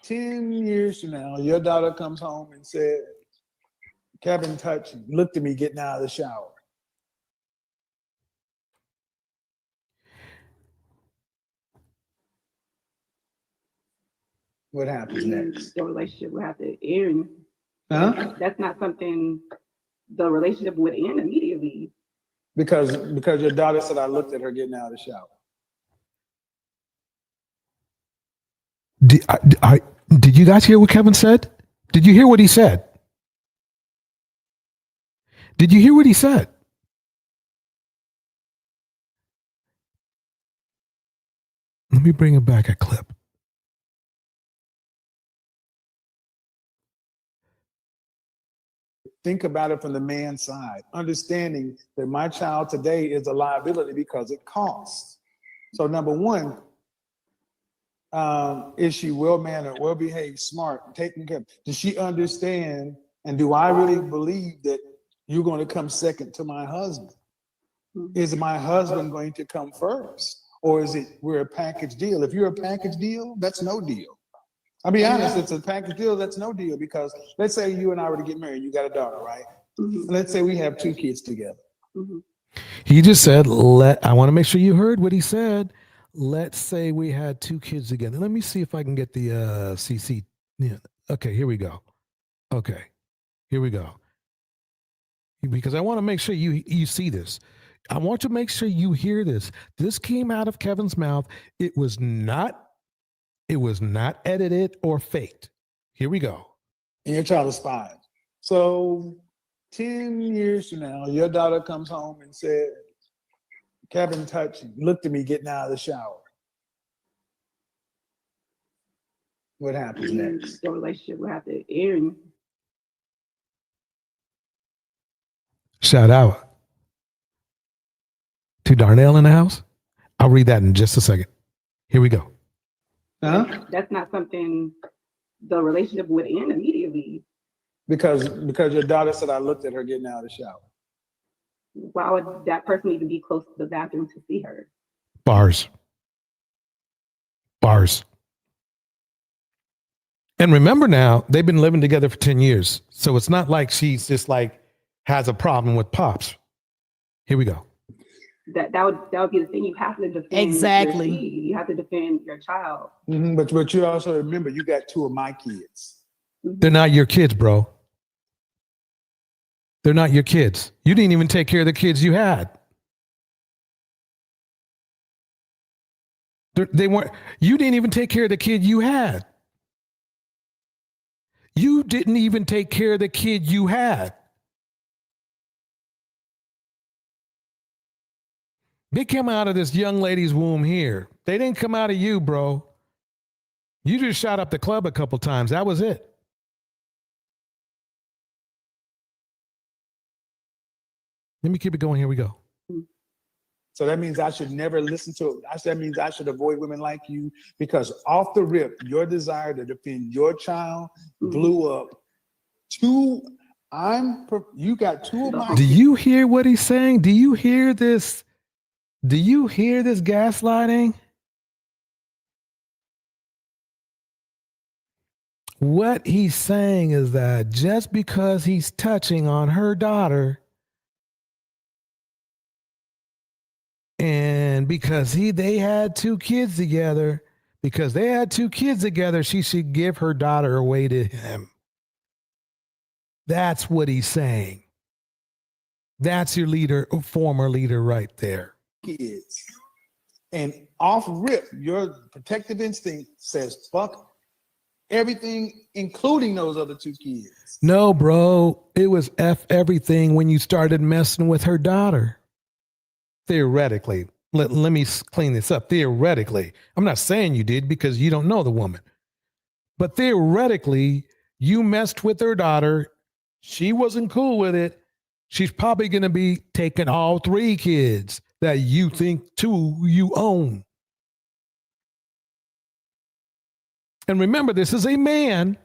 10 years from now, your daughter comes home and said, Kevin looked at me getting out of the shower. What happens next? The relationship would have to end. Huh? That's not something the relationship would end immediately. Because your daughter said I looked at her getting out of the shower. Did you guys hear what Kevin said? Did you hear what he said? Did you hear what he said? Let me bring back a clip. Think about it from the man's side, understanding that my child today is a liability because it costs. So number one, is she well-mannered, well-behaved, smart, taken care of? Does she understand, and do I really believe that you're going to come second to my husband? Is my husband going to come first? Or is it we're a package deal? If you're a package deal, that's no deal. I'll be honest, it's a package deal, that's no deal, because let's say you and I were to get married, you got a daughter, right? Let's say we have 2 kids together. He just said, I want to make sure you heard what he said. Let's say we had 2 kids together. Let me see if I can get the CC. Yeah. Okay, here we go. Okay, here we go. Because I want to make sure you see this. I want to make sure you hear this. This came out of Kevin's mouth. It was not edited or faked. Here we go. And your child is 5. So 10 years from now, your daughter comes home and said, Kevin looked at me getting out of the shower. What happens next? The relationship would have to end. Shout out to Darnell in the house. I'll read that in just a second. Here we go. Huh? That's not something the relationship would end immediately. Because your daughter said I looked at her getting out of the shower. Why would that person even be close to the bathroom to see her? Bars. And remember now, they've been living together for 10 years. So it's not like she's just like has a problem with Pops. Here we go. That would be the thing. You have to defend Exactly. your seed. You have to defend your child. Mm-hmm. But you also remember you got 2 of my kids. They're not your kids, bro. They're not your kids. You didn't even take care of the kids you had. They weren't. You didn't even take care of the kid you had. You didn't even take care of the kid you had. They came out of this young lady's womb here. They didn't come out of you, bro. You just shot up the club a couple times. That was it. Let me keep it going. Here we go. So that means I should never listen to it. That means I should avoid women like you, because off the rip, your desire to defend your child blew up. You got 2 of my. Do you hear what he's saying? Do you hear this? Do you hear this gaslighting? What he's saying is that just because he's touching on her daughter, and because they had 2 kids together, she should give her daughter away to him. That's what he's saying. That's your leader, former leader right there. Kids. And off rip, your protective instinct says, fuck everything, including those other 2 kids. No, bro, it was F everything when you started messing with her daughter. Theoretically, let me clean this up. Theoretically, I'm not saying you did because you don't know the woman. But theoretically, you messed with her daughter. She wasn't cool with it. She's probably going to be taking all 3 kids that you think 2 you own. And remember, this is a man.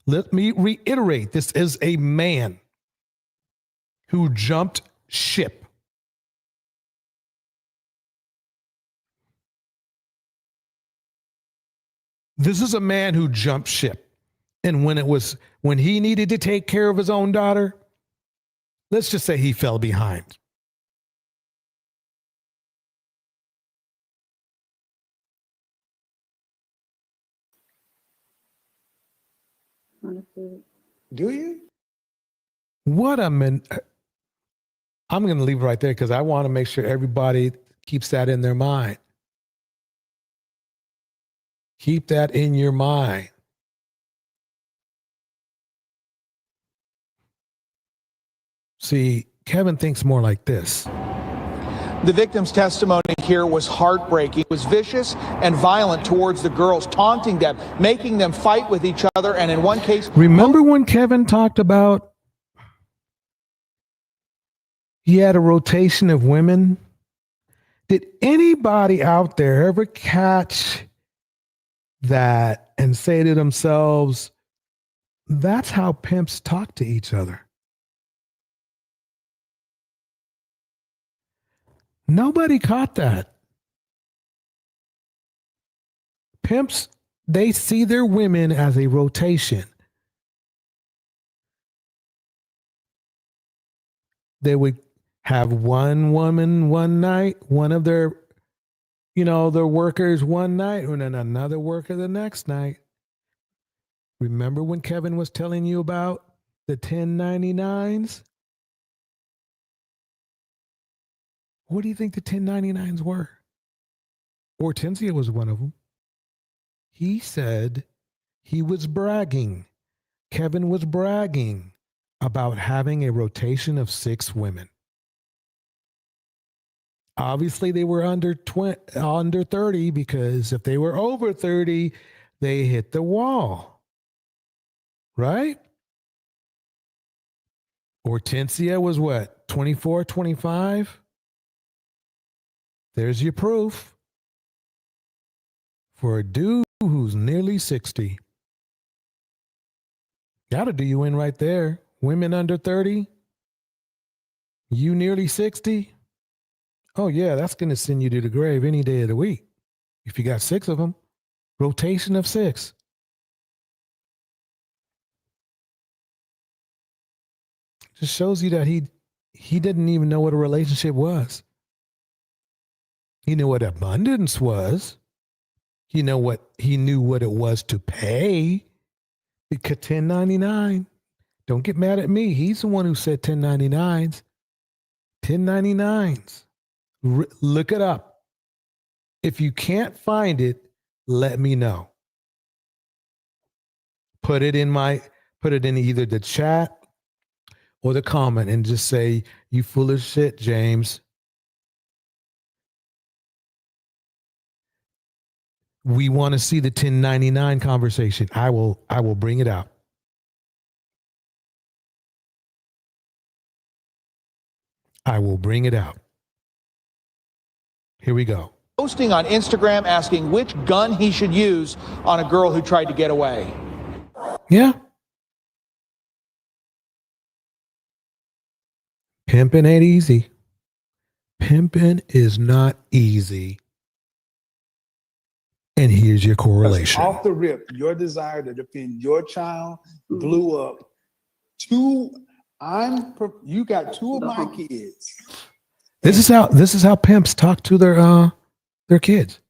Let me reiterate, this is a man who jumped ship. This is a man who jumped ship. And when he needed to take care of his own daughter, let's just say he fell behind. Do you? What a man. I'm going to leave it right there because I want to make sure everybody keeps that in their mind. Keep that in your mind. See, Kevin thinks more like this. The victim's testimony here was heartbreaking. It was vicious and violent towards the girls, taunting them, making them fight with each other, and in one case... Remember when Kevin talked about he had a rotation of women? Did anybody out there ever catch that and say to themselves, that's how pimps talk to each other? Nobody caught that. Pimps, they see their women as a rotation. They would have one woman one night, one of their, their workers one night, and then another worker the next night. Remember when Kevin was telling you about the 1099s? What do you think the 1099s were? Hortensia was one of them. He said he was bragging. Kevin was bragging about having a rotation of 6 women. Obviously, they were under 30 because if they were over 30, they hit the wall. Right? Hortensia was what? 24, 25? There's your proof. For a dude who's nearly 60. That'll do you in right there. Women under 30, you nearly 60. Oh, yeah, that's going to send you to the grave any day of the week. If you got 6 of them, rotation of 6. Just shows you that he didn't even know what a relationship was. He knew what abundance was. He knew what it was to pay. Because 1099. Don't get mad at me. He's the one who said 1099s. 1099s. Look it up. If you can't find it, let me know. Put it in either the chat or the comment and just say, you full of shit, James. We want to see the 1099 conversation. I will bring it out. I will bring it out. Here we go. Posting on Instagram asking which gun he should use on a girl who tried to get away. Yeah. Pimping ain't easy. Pimping is not easy. And here's your correlation. Off the rip, your desire to defend your child blew up. You got 2 of my kids. This is how pimps talk to their kids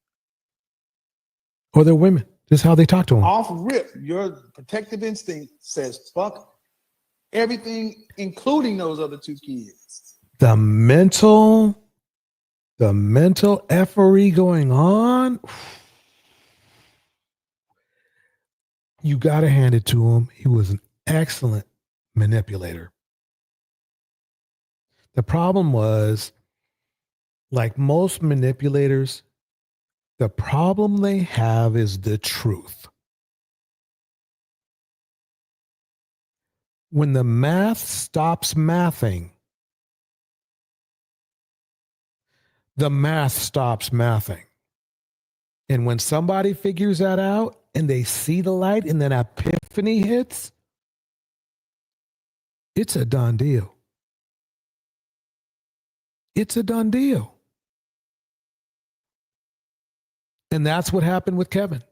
or their women. This is how they talk to them. Off rip, your protective instinct says fuck everything, including those other 2 kids. The mental effery going on. You got to hand it to him. He was an excellent manipulator. The problem was, like most manipulators, the problem they have is the truth. When the math stops mathing, the math stops mathing. And when somebody figures that out and they see the light and then epiphany hits, it's a done deal. It's a done deal. And that's what happened with Kevin.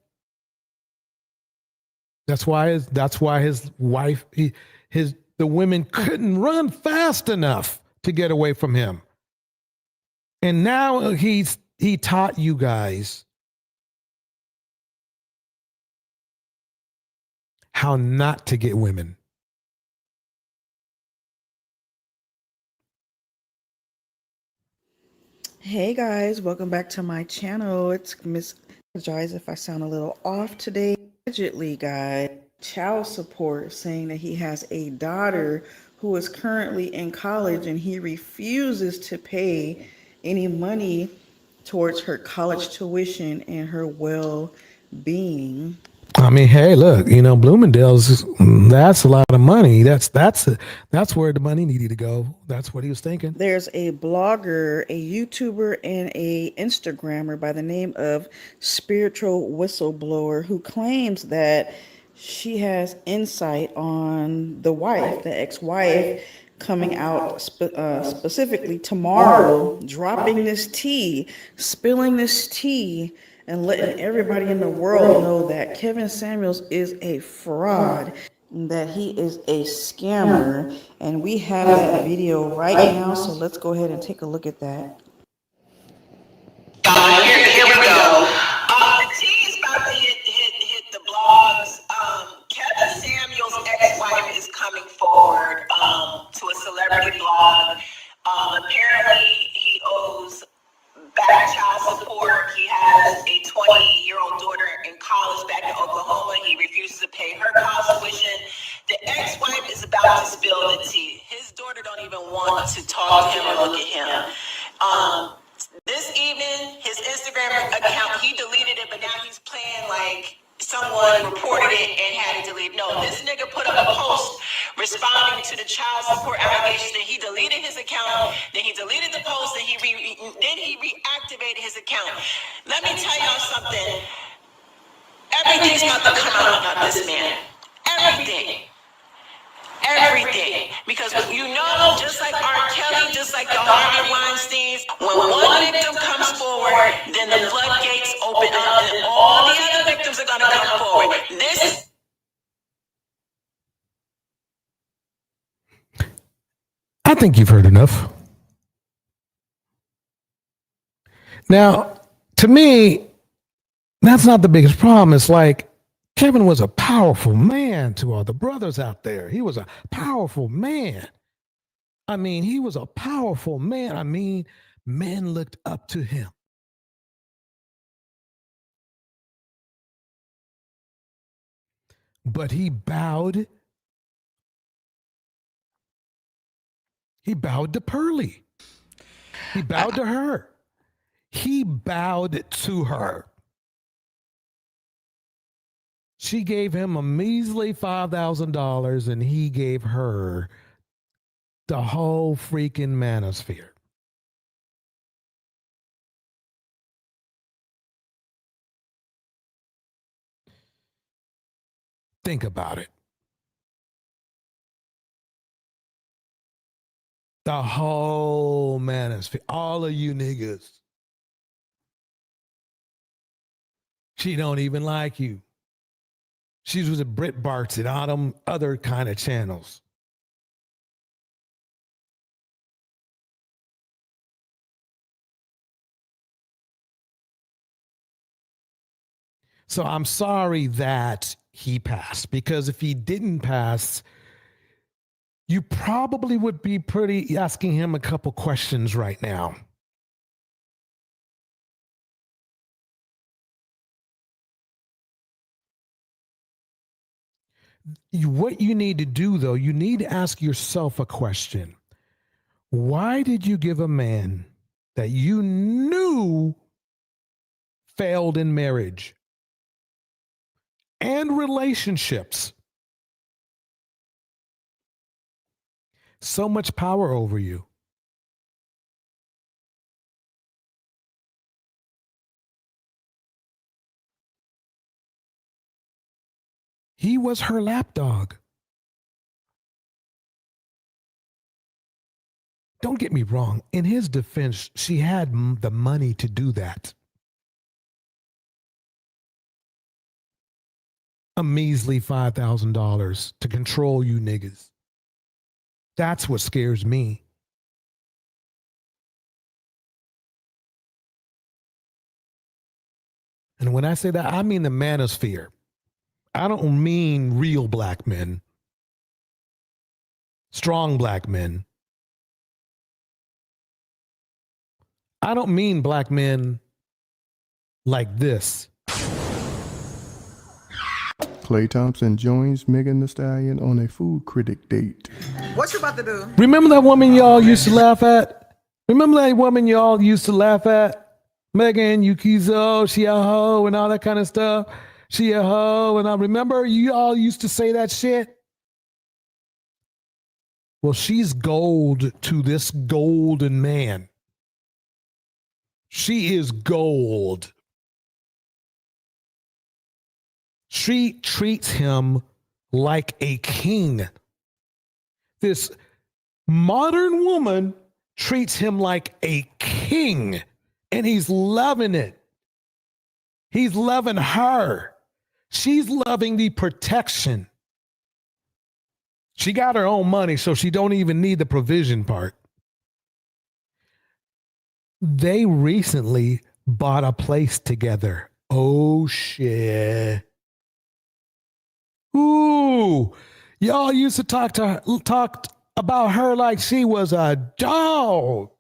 That's why his wife, the women couldn't run fast enough to get away from him. And now he taught you guys how not to get women. Hey guys, welcome back to my channel. It's Miss. Apologize if I sound a little off today. Allegedly, guys, child support saying that he has a daughter who is currently in college and he refuses to pay any money towards her college tuition and her well-being. I mean, hey, look, Bloomingdale's, that's a lot of money. That's where the money needed to go. That's what he was thinking. There's a blogger, a YouTuber, and a Instagrammer by the name of Spiritual Whistleblower who claims that she has insight on the wife, the ex-wife, coming out specifically tomorrow, dropping this tea, spilling this tea, and letting everybody in the world know that Kevin Samuels is a fraud, that he is a scammer. And we have that video right now, so let's go ahead and take a look at that. Here we go. The tea is about to hit the blogs. Kevin Samuels' ex-wife is coming forward to a celebrity blog. Apparently, he owes back child support. He has a 20-year-old daughter in college back in Oklahoma. He refuses to pay her college tuition. The ex-wife is about to spill the tea. His daughter don't even want to talk to him or look at him. This evening, his Instagram account, he deleted it, but now he's playing like someone reported it and had it deleted. No, this nigga put up a post responding to the child support allegations. Then he deleted his account. Then he deleted the post. And then he reactivated his account. Let me tell y'all something. Everything's about to come out about this man. Everything. Everything. Because you know, just like R. Kelly, just like the Harvey Weinsteins, when one victim comes forward, then the floodgates open up and all the other victims are going to come forward. This. I think you've heard enough. Now, to me, that's not the biggest problem. It's like Kevin was a powerful man to all the brothers out there. He was a powerful man. I mean, he was a powerful man. I mean, men looked up to him. But he bowed. He bowed to Pearlie. He bowed to her. He bowed to her. She gave him a measly $5,000 and he gave her the whole freaking Manosphere. Think about it. The whole Manosphere. All of you niggas. She don't even like you. She was at Brit Barts and all them other kind of channels. So I'm sorry that he passed, because if he didn't pass, you probably would be pretty asking him a couple questions right now. What you need to do, though, you need to ask yourself a question. Why did you give a man that you knew failed in marriage and relationships so much power over you? He was her lapdog. Don't get me wrong. In his defense, she had the money to do that. A measly $5,000 to control you niggas. That's what scares me. And when I say that, I mean the manosphere. I don't mean real black men, strong black men. I don't mean black men like this. Klay Thompson joins Megan Thee Stallion on a food critic date. What you about to do? Remember that woman y'all used to laugh at? Remember that woman y'all used to laugh at? Megan, Yukizo, she a hoe and all that kind of stuff. She a hoe, and I remember you all used to say that shit. Well, she's gold to this golden man. She is gold. She treats him like a king. This modern woman treats him like a king, and he's loving it. He's loving her. She's loving the protection. She got her own money, so she don't even need the provision part. They recently bought a place together. Oh, shit. Ooh, y'all used to talk about her like she was a dog.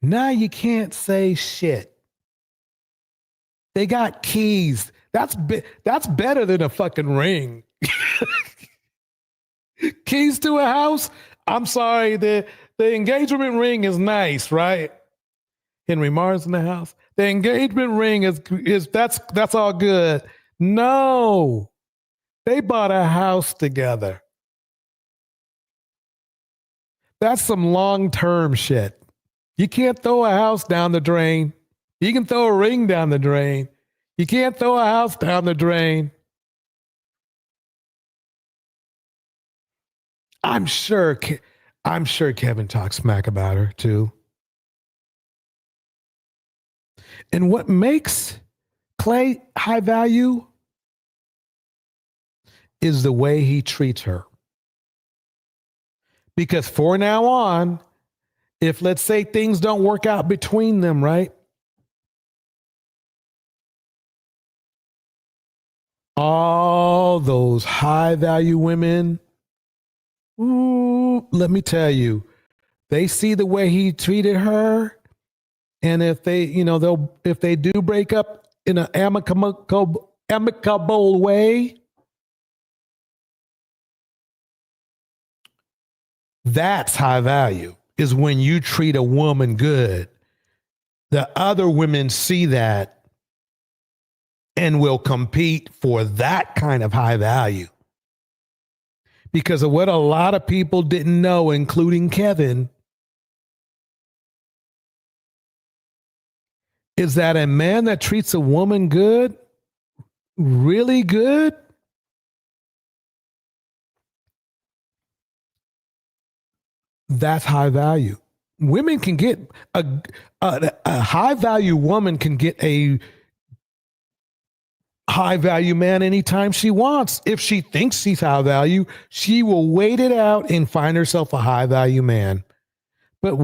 Now you can't say shit. They got keys. That's better than a fucking ring. Keys to a house? I'm sorry, the engagement ring is nice, right? Henry Mars in the house. The engagement ring is that's all good. No. They bought a house together. That's some long-term shit. You can't throw a house down the drain. You can throw a ring down the drain. You can't throw a house down the drain. I'm sure Kevin talks smack about her too. And what makes Clay high value is the way he treats her. Because for now on, if let's say things don't work out between them, right? All those high value women, ooh, let me tell you, they see the way he treated her. And if they, if they do break up in an amicable way, that's high value, is when you treat a woman good. The other women see that and will compete for that kind of high value. Because of what a lot of people didn't know, including Kevin, is that a man that treats a woman good, really good, that's high value. Women can get a high value woman can get a high value man anytime she wants. If she thinks she's high value, she will wait it out and find herself a high value man. But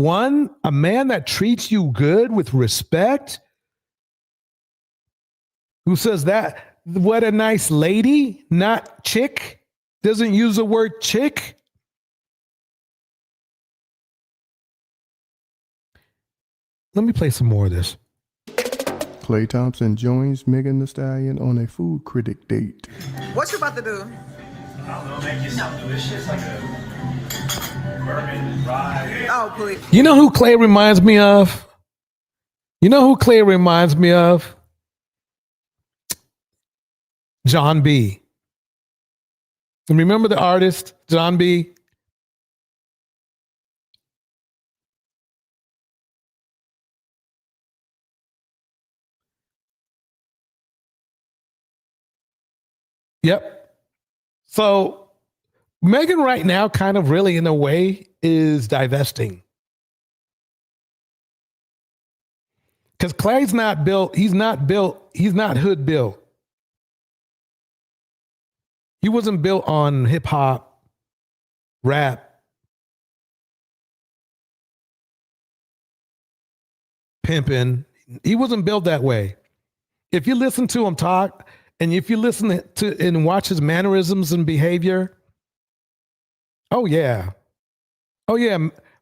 a man that treats you good with respect, who says that, what a nice lady, not chick, doesn't use the word chick. Let me play some more of this. Klay Thompson joins Megan Thee Stallion on a food critic date. What you about to do? I don't know, make you something delicious, like a bourbon rye. Oh, please. You know who Clay reminds me of? John B. Remember the artist, John B? Yep. So Megan right now kind of really in a way is divesting. Because Clay's not built, he's not hood built. He wasn't built on hip hop, rap, pimping. He wasn't built that way. If you listen to him talk, and if you listen to and watch his mannerisms and behavior, oh yeah.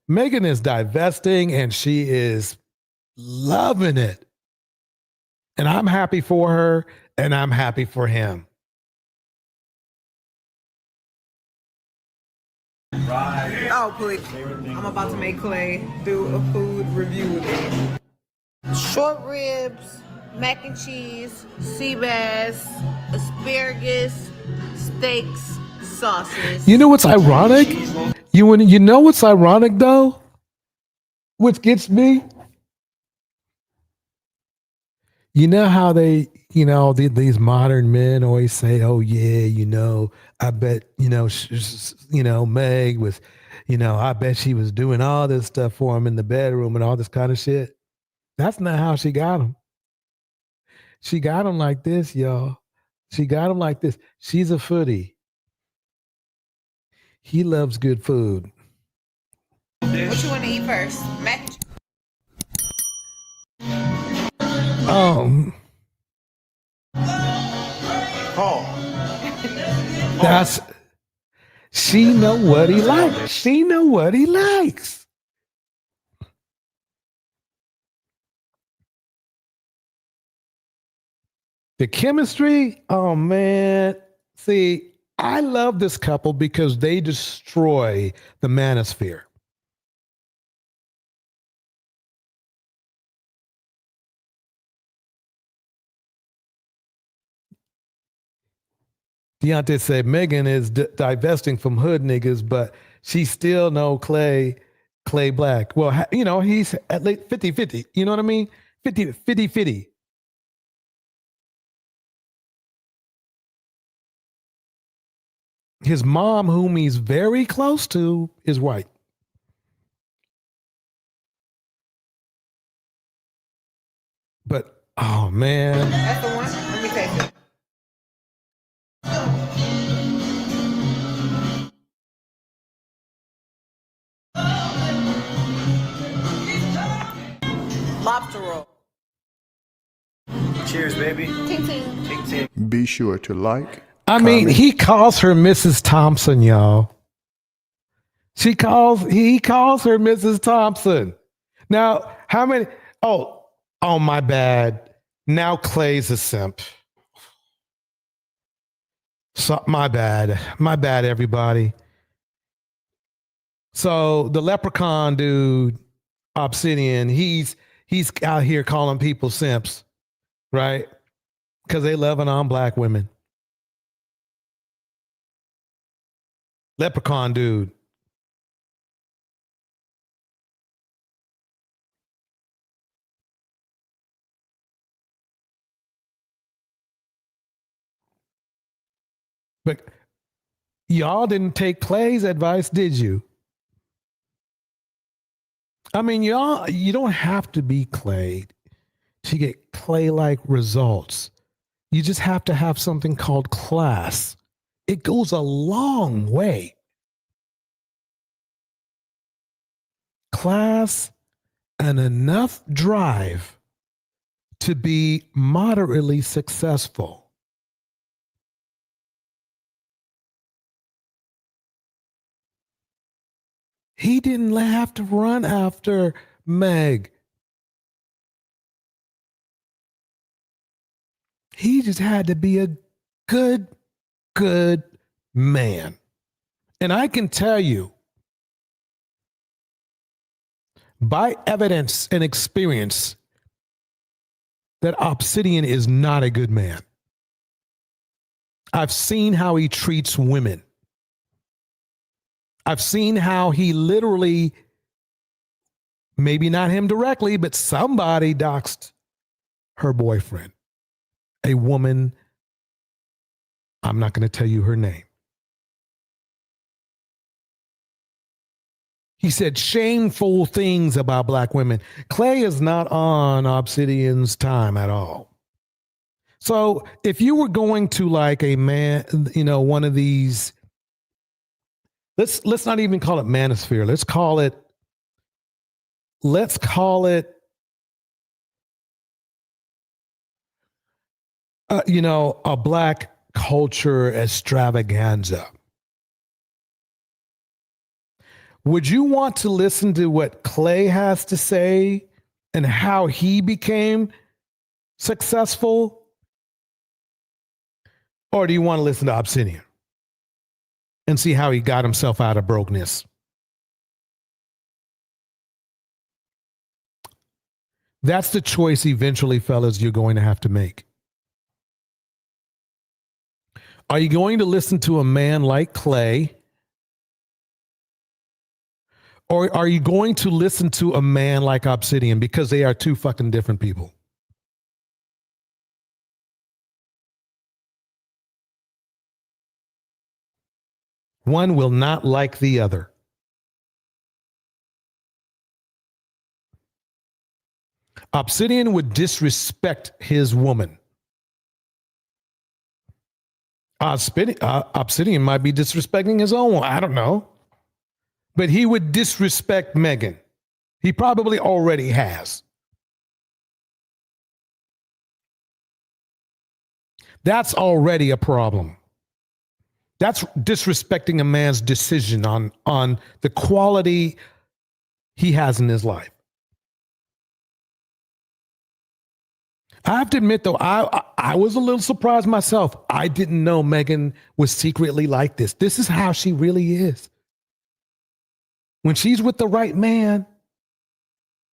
Megan is divesting and she is loving it. And I'm happy for her and I'm happy for him. Oh, please. I'm about to make Clay do a food review with me. Short ribs, mac and cheese, sea bass, asparagus, steaks, sauces. You know what's ironic? You know what's ironic though? What gets me? You know how they, these modern men always say, "Oh yeah, I bet, Meg was, I bet she was doing all this stuff for him in the bedroom and all this kind of shit." That's not how she got him. She got him like this, y'all. She got him like this. She's a foodie. He loves good food. What you want to eat first? Mac? She know what he likes. She know what he likes. The chemistry, oh man. See, I love this couple because they destroy the Manosphere. Deontay said Megan is divesting from hood niggas, but she still know Clay Black. Well, he's at least 50-50. You know what I mean? 50. His mom, whom he's very close to, is white. But, oh man. That's the one? Let me take it. Lobster roll. Cheers, baby. Ting ting. Ting ting. Be sure to like. I mean, comment. he calls her Mrs. Thompson, y'all. He calls her Mrs. Thompson. Now, how many? Oh, my bad. Now Clay's a simp. So, my bad, everybody. So the leprechaun dude, Obsidian, he's out here calling people simps, right? Because they loving on black women. Leprechaun dude. But y'all didn't take Clay's advice, did you? I mean, y'all, you don't have to be Clay to get Clay-like results. You just have to have something called class. It goes a long way. Class and enough drive to be moderately successful. He didn't have to run after Meg. He just had to be a good man. And I can tell you, by evidence and experience, that Obsidian is not a good man. I've seen how he treats women. I've seen how he literally, maybe not him directly, but somebody doxed her boyfriend. A woman, I'm not going to tell you her name. He said shameful things about black women. Clay is not on Obsidian's time at all. So if you were going to like a man, one of these, let's not even call it Manosphere. Let's call it a black culture extravaganza. Would you want to listen to what Clay has to say and how he became successful? Or do you want to listen to Obsidian and see how he got himself out of brokenness? That's the choice eventually, fellas, you're going to have to make. Are you going to listen to a man like Clay? Or are you going to listen to a man like Obsidian? Because they are two fucking different people. One will not like the other. Obsidian would disrespect his woman. Obsidian might be disrespecting his own one. I don't know. But he would disrespect Megan. He probably already has. That's already a problem. That's disrespecting a man's decision on the quality he has in his life. I have to admit, though, I was a little surprised myself. I didn't know Megan was secretly like this. This is how she really is. When she's with the right man,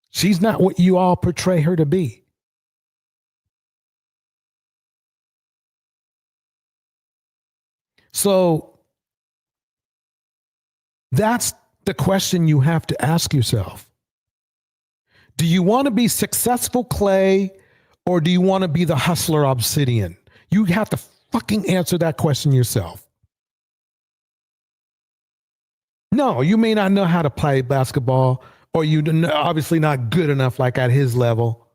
she's not what you all portray her to be. So that's the question you have to ask yourself. Do you want to be successful, Clay, or do you want to be the hustler, Obsidian? You have to fucking answer that question yourself. No, you may not know how to play basketball, or you're obviously not good enough like at his level.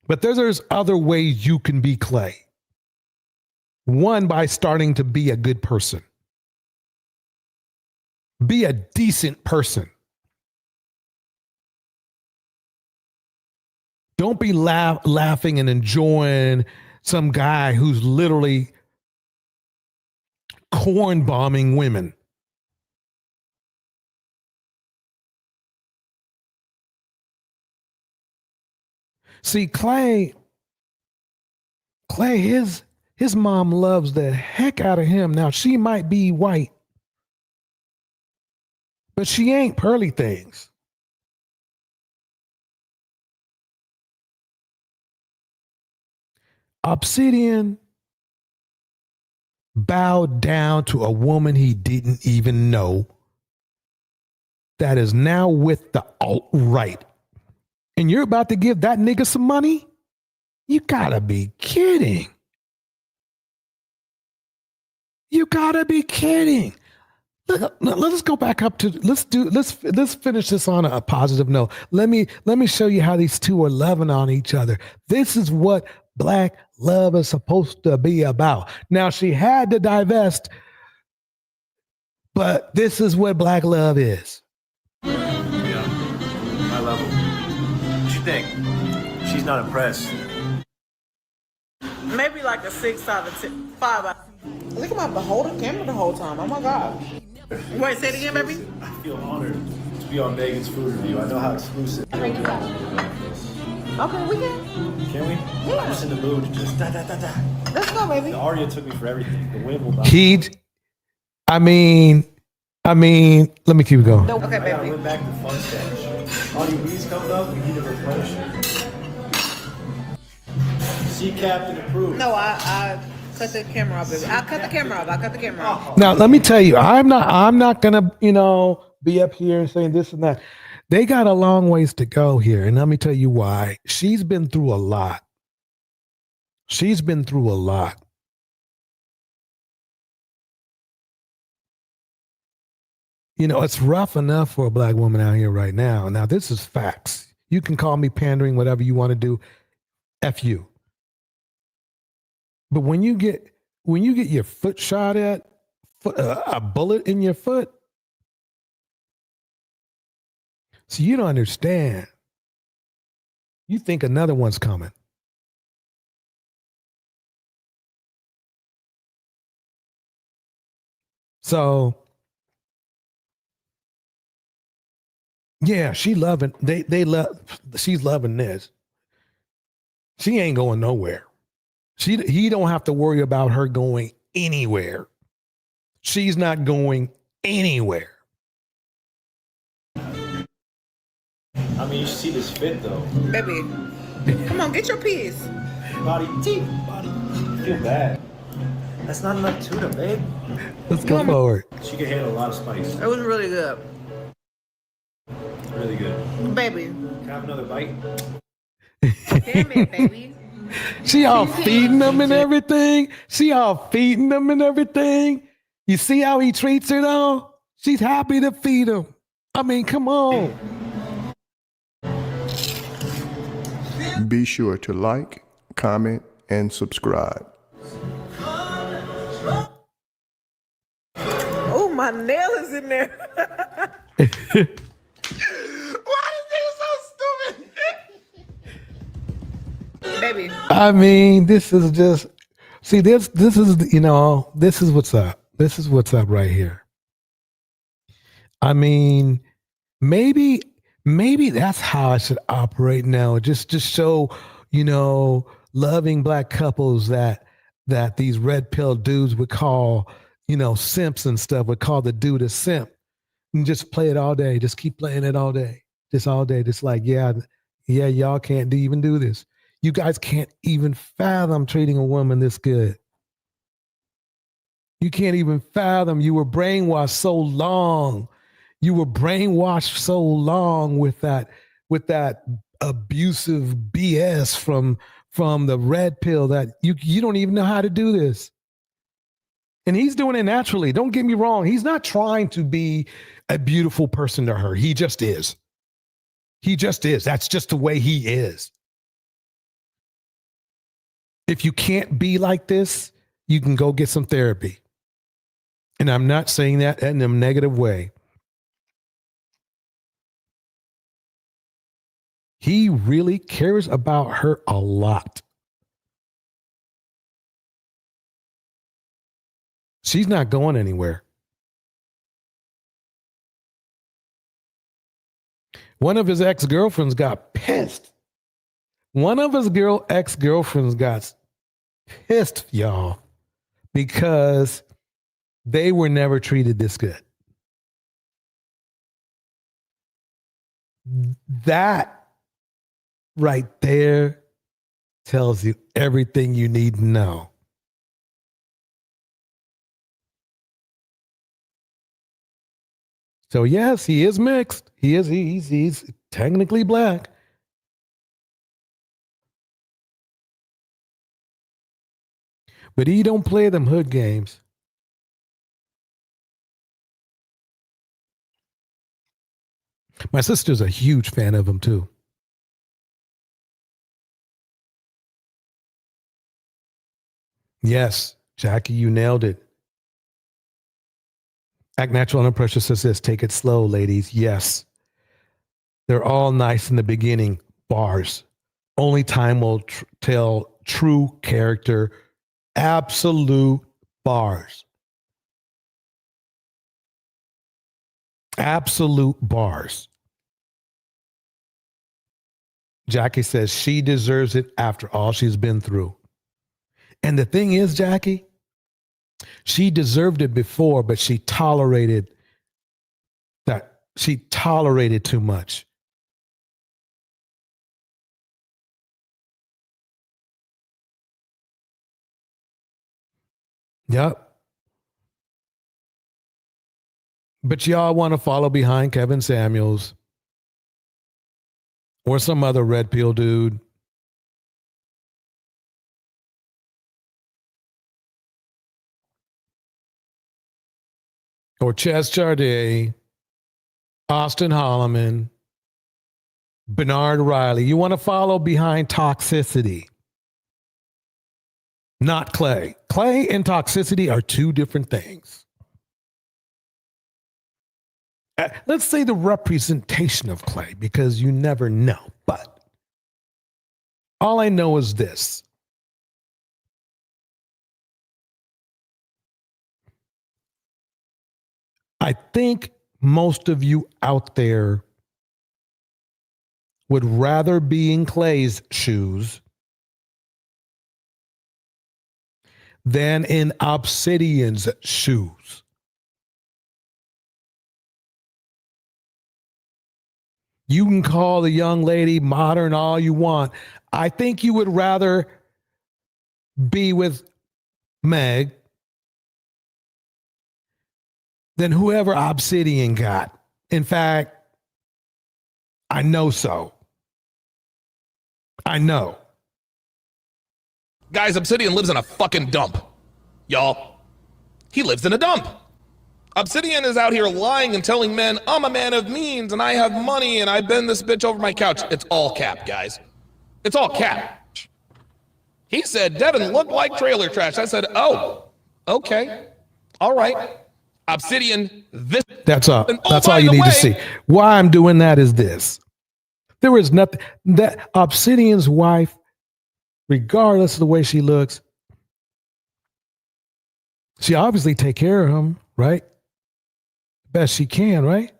But there's other ways you can be Clay. One, by starting to be a good person. Be a decent person. Don't be laughing and enjoying some guy who's literally corn bombing women. See, Clay, his mom loves the heck out of him. Now, she might be white, but she ain't pearly things. Obsidian bowed down to a woman he didn't even know that is now with the alt-right. And you're about to give that nigga some money? You gotta be kidding. You gotta be kidding. Let's go back up to let's finish this on a positive note. Let me show you how these two are loving on each other. This is what black love is supposed to be about. Now, she had to divest, but this is what black love is. Yeah, my level. What you think? She's not impressed. Maybe like a 6 out of 10, 5 out. Look at my hold the camera the whole time. Oh my God. Wait, say it again, baby. I feel honored to be on Megan's food review. I know how exclusive. Okay, we can. Can we? Yeah. I'm just in the mood to just da. Let's go, baby. The Aria took me for everything. The wind will I mean, let me keep going. Okay, I baby. went back to fun stash. All your bees coming up, we need to replenish it. Sea Captain approved. No, I cut the camera off, baby. I cut the camera off. Now, let me tell you, I'm not gonna, be up here and saying this and that. They got a long ways to go here, and let me tell you why. She's been through a lot. It's rough enough for a black woman out here right now. Now, this is facts. You can call me pandering, whatever you want to do. F you. But when you get your foot shot at, a bullet in your foot, so you don't understand. You think another one's coming. So, yeah, she's loving this. She ain't going nowhere. He don't have to worry about her going anywhere. She's not going anywhere. I mean, you should see this fit though. Baby, come on, get your piece. Body. I feel bad. That's not enough tuna, babe. Let's go forward. She can handle a lot of spice. It was really good. Really good. Baby. Can I have another bite? Damn it, baby. She all feeding them and everything. You see how he treats her though? She's happy to feed him. I mean, come on. Be sure to like, comment, and subscribe. Oh, my nail is in there. Why is this so stupid? Baby. I mean, this is just, see, this is, this is what's up. This is what's up right here. I mean, maybe that's how I should operate now. Just show, loving black couples that these red pill dudes would call, simps and stuff, would call the dude a simp. And just play it all day. Just keep playing it all day. Just all day. Just like, yeah, y'all can't even do this. You guys can't even fathom treating a woman this good. You can't even fathom. You were brainwashed so long. You were brainwashed so long with that abusive BS from the red pill that you don't even know how to do this. And he's doing it naturally. Don't get me wrong. He's not trying to be a beautiful person to her. He just is. He just is. That's just the way he is. If you can't be like this, you can go get some therapy. And I'm not saying that in a negative way. He really cares about her a lot. She's not going anywhere. One of his ex-girlfriends got pissed. One of his ex-girlfriends got pissed, y'all, because they were never treated this good. That right there tells you everything you need to know. So yes, he is mixed. He's technically black. But he don't play them hood games. My sister's a huge fan of him too. Yes, Jackie, you nailed it. Act Natural and Precious says this, take it slow, ladies. Yes. They're all nice in the beginning. Bars. Only time will tell true character. Absolute bars. Absolute bars. Jackie says she deserves it after all she's been through. And the thing is, Jackie, she deserved it before, but she tolerated that. She tolerated too much. Yep. But y'all want to follow behind Kevin Samuels or some other red pill dude. Or Ches Charday, Austin Holloman, Bernard Riley. You want to follow behind toxicity, not Clay. Clay and toxicity are two different things. Let's say the representation of Clay, because you never know. But all I know is this. I think most of you out there would rather be in Clay's shoes than in Obsidian's shoes. You can call the young lady modern all you want. I think you would rather be with Meg than whoever Obsidian got. In fact, I know so. I know. Guys, Obsidian lives in a fucking dump. Y'all. He lives in a dump. Obsidian is out here lying and telling men, I'm a man of means and I have money and I bend this bitch over my couch. It's all cap, guys. It's all cap. He said Devin looked like trailer trash. I said, oh, okay. All right. Obsidian, this. That's all. That's all you need to see. Why I'm doing that is this. There is nothing that Obsidian's wife, regardless of the way she looks, she obviously take care of him, right? Best she can, right?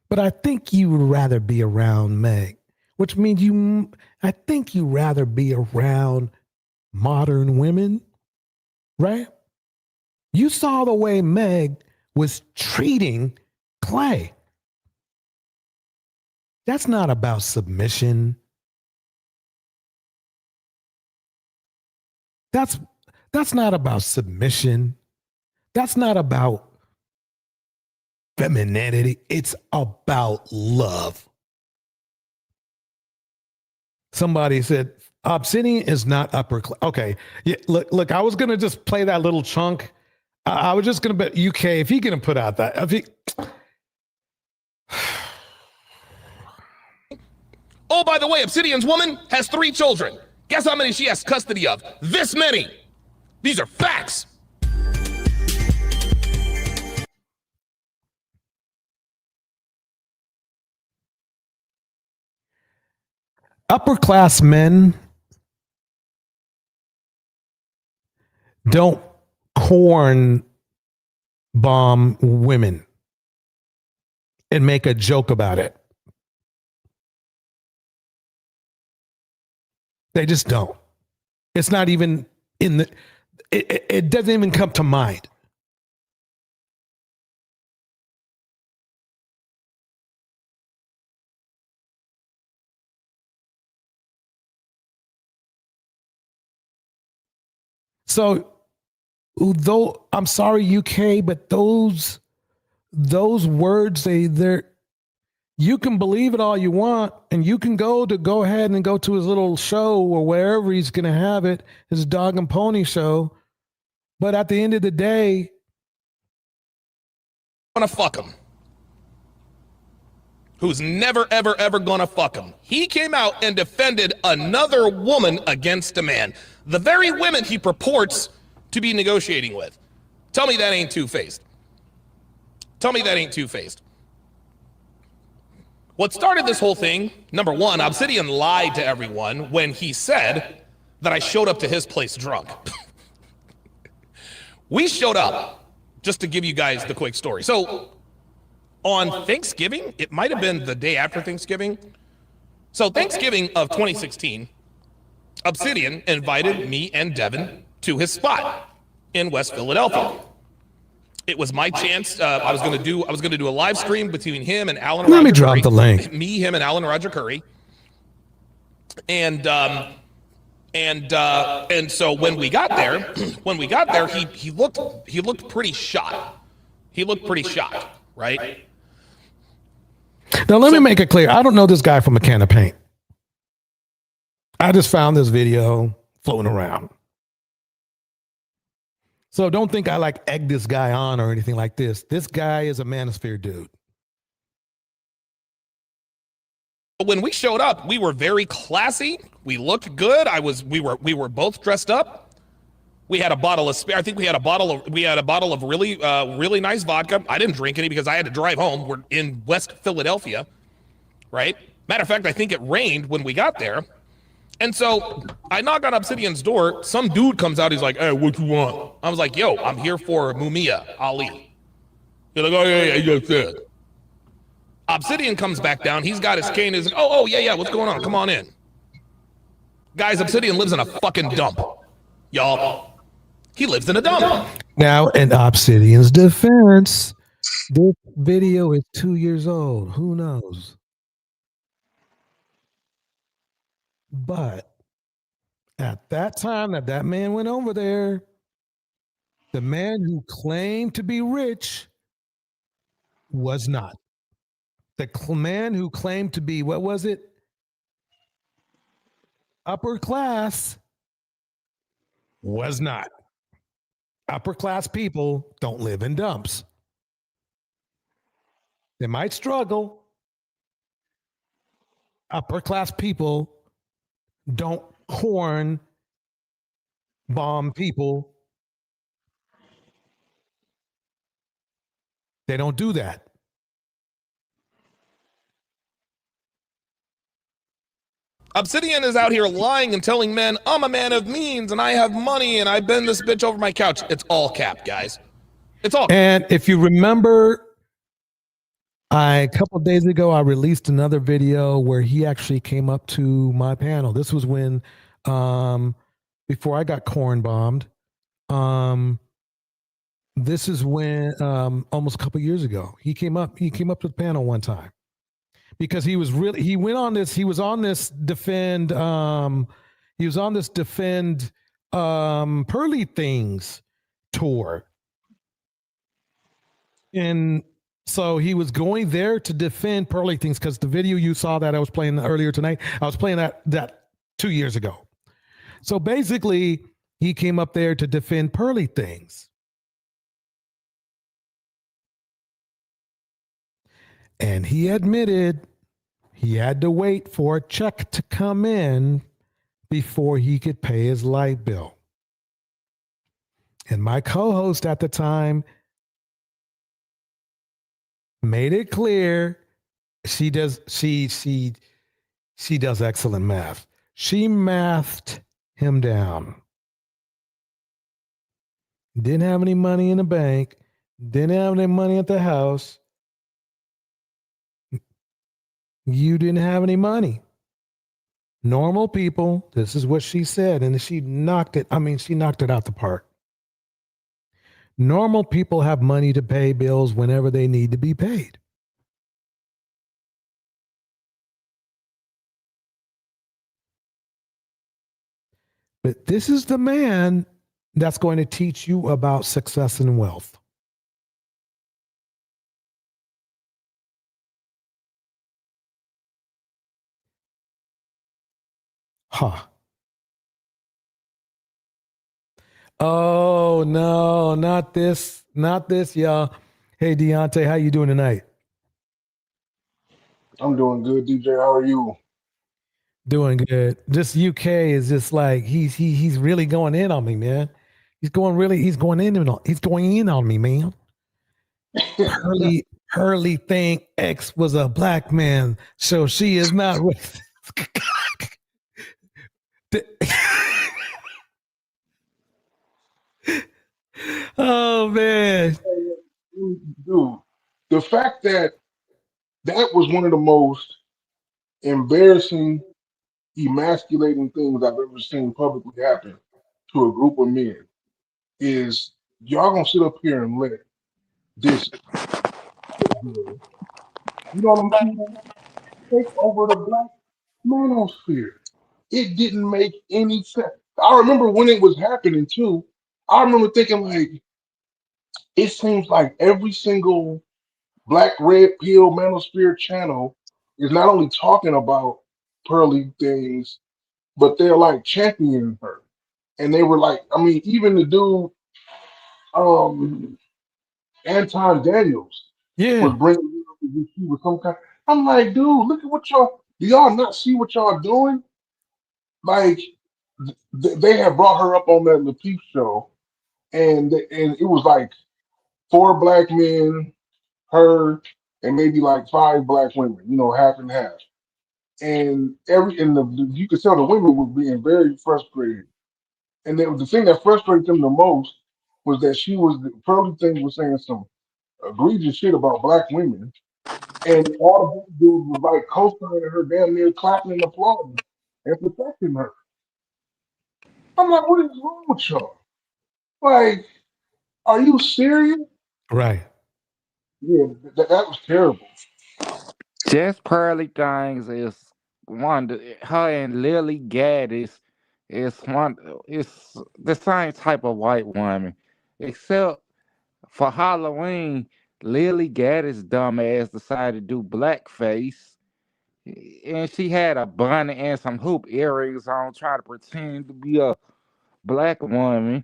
But I think you would rather be around Meg, which means I think you rather be around modern women, right? You saw the way Meg was treating Clay. That's not about submission. That's not about submission. That's not about femininity. It's about love. Somebody said Obsidian is not upper class. Okay. Yeah, look, I was going to just play that little chunk. I was just going to bet UK, if he going to put out that. If he... Oh, by the way, Obsidian's woman has 3 children. Guess how many she has custody of? This many. These are facts. Upper class men don't corn bomb women and make a joke about it. They just don't. It's not even in the, it doesn't even come to mind. So, though I'm sorry, UK, but those words, they're you can believe it all you want, and you can go ahead and go to his little show or wherever he's going to have it, his dog and pony show. But at the end of the day, Gonna fuck him. Who's never, ever, ever gonna fuck him. He came out and defended another woman against a man. The very women he purports to be negotiating with. Tell me that ain't two-faced. Tell me that ain't two-faced. What started this whole thing, number one, Obsidian lied to everyone when he said that I showed up to his place drunk. We showed up, just to give you guys the quick story. So on Thanksgiving, it might have been the day after Thanksgiving. So Thanksgiving of 2016, Obsidian invited me and Devin to his spot in West Philadelphia. It was my chance. I was going to do a live stream between him and Alan. Let me drop the link. Me, him, and Alan Roger Curry. And so when we got there, he looked pretty shocked. He looked pretty shocked, right? Now let me make it clear. I don't know this guy from a can of paint. I just found this video floating around. So don't think I like egg this guy on or anything like this. This guy is a Manosphere dude. When we showed up, we were very classy. We looked good. We were both dressed up. We had a bottle of spare. I think we had a bottle of really nice vodka. I didn't drink any because I had to drive home. We're in West Philadelphia, right? Matter of fact, I think it rained when we got there. And so I knock on Obsidian's door. Some dude comes out. He's like, "Hey, what you want?" I was like, "Yo, I'm here for Mumia Ali." He's like, "Oh yeah, you good." Obsidian comes back down. He's got his cane. He's like, oh yeah, what's going on? Come on in. Guys, Obsidian lives in a fucking dump. Y'all, he lives in a dump. Now, in Obsidian's defense, this video is 2 years old. Who knows? But at that time that man went over there, the man who claimed to be rich was not. The man who claimed to be, what was it? Upper class was not. Upper class people don't live in dumps. They might struggle. Upper class people don't corn bomb people. They don't do that. Obsidian is out here lying and telling men, I'm a man of means and I have money and I bend this bitch over my couch. It's all cap, guys. It's all. And if you remember, a couple of days ago, I released another video where he actually came up to my panel. This was when, before I got corn bombed. This is when, almost a couple of years ago, he came up to the panel one time. Because he was on this defend Pearly Things tour. And So he was going there to defend Pearly Things, because the video you saw that I was playing earlier tonight, I was playing that 2 years ago. So basically, he came up there to defend Pearly Things. And he admitted he had to wait for a check to come in before he could pay his light bill. And my co-host at the time made it clear she does excellent math. She mathed him down. Didn't have any money in the bank, didn't have any money at the house. You didn't have any money. Normal people, this is what she said, and she knocked it out the park. Normal people have money to pay bills whenever they need to be paid. But this is the man that's going to teach you about success and wealth. Huh. Oh, no, not this, y'all. Hey, Deontay, how you doing tonight? I'm doing good, DJ. How are you? Doing good. This UK is just like, he's really going in on me, man. He's going in on me, man. Hurley think X was a black man, so she is not with. Oh man, dude, the fact that was one of the most embarrassing, emasculating things I've ever seen publicly happen to a group of men is y'all gonna sit up here and let this, you know what I'm saying, take over the black manosphere. It didn't make any sense. I remember when it was happening too. I remember thinking like, it seems like every single Black Red Pill Manosphere channel is not only talking about Pearly Things, but they're like championing her. And they were like, I mean, even the dude, Anton Daniels, was bringing it up as if he was some kind. I'm like, dude, look at what y'all. Do y'all not see what y'all doing? Like, they had brought her up on that Latif show, and it was like 4 black men, her, and maybe like 5 black women. You know, half and half. And you could tell the women were being very frustrated. And the thing that frustrated them the most was that Pearly Thing was saying some egregious shit about black women, and all the dudes was like co-signing her, damn near clapping and applauding and protecting her. I'm like, what is wrong with y'all? Like, are you serious? Right. Yeah, that was terrible. Just Pearly Things is her and Lily Gaddis is the same type of white woman. Except for Halloween, Lily Gaddis dumbass decided to do blackface. And she had a bunny and some hoop earrings on, trying to pretend to be a black woman.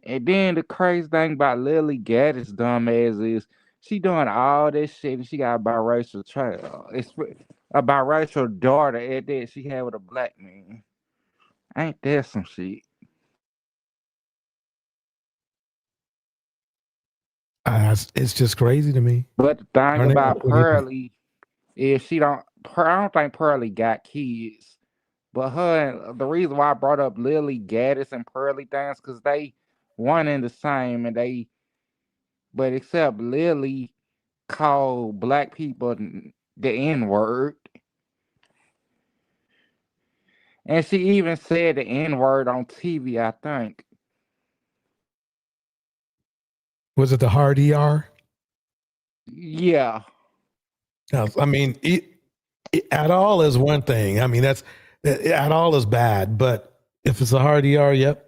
And then the crazy thing about Lily Gaddis dumbass is she doing all this shit and she got a biracial child. It's a biracial daughter at that she had with a black man. Ain't that some shit? It's just crazy to me. But the thing about Pearly is I don't think Pearly got kids. But the reason why I brought up Lily Gaddis and Pearly Things, because they one and the same, but except Lily called black people the N-word. And she even said the N-word on TV, I think. Was it the hard ER? Yeah. I mean, at all is one thing. I mean, at all is bad, but if it's a hard ER, yep.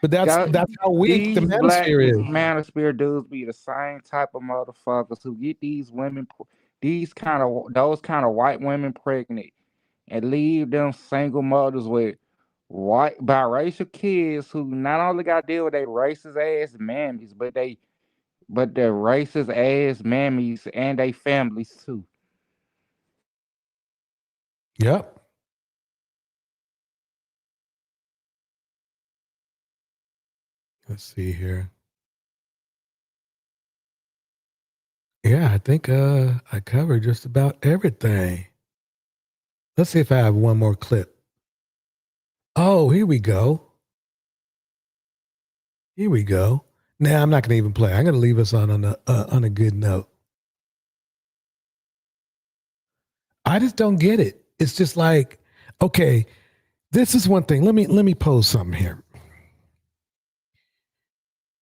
But that's how weak the These black Manosphere is. Manosphere dudes be the same type of motherfuckers who get these women, those kind of white women pregnant and leave them single mothers with white biracial kids who not only got to deal with their racist ass mammies, but their racist ass mammies and their families too. Yep. Let's see here. Yeah, I think I covered just about everything. Let's see if I have one more clip. Oh, here we go. Here we go. Now I'm not going to even play. I'm going to leave us on a good note. I just don't get it. It's just like, okay, this is one thing. Let me pose something here.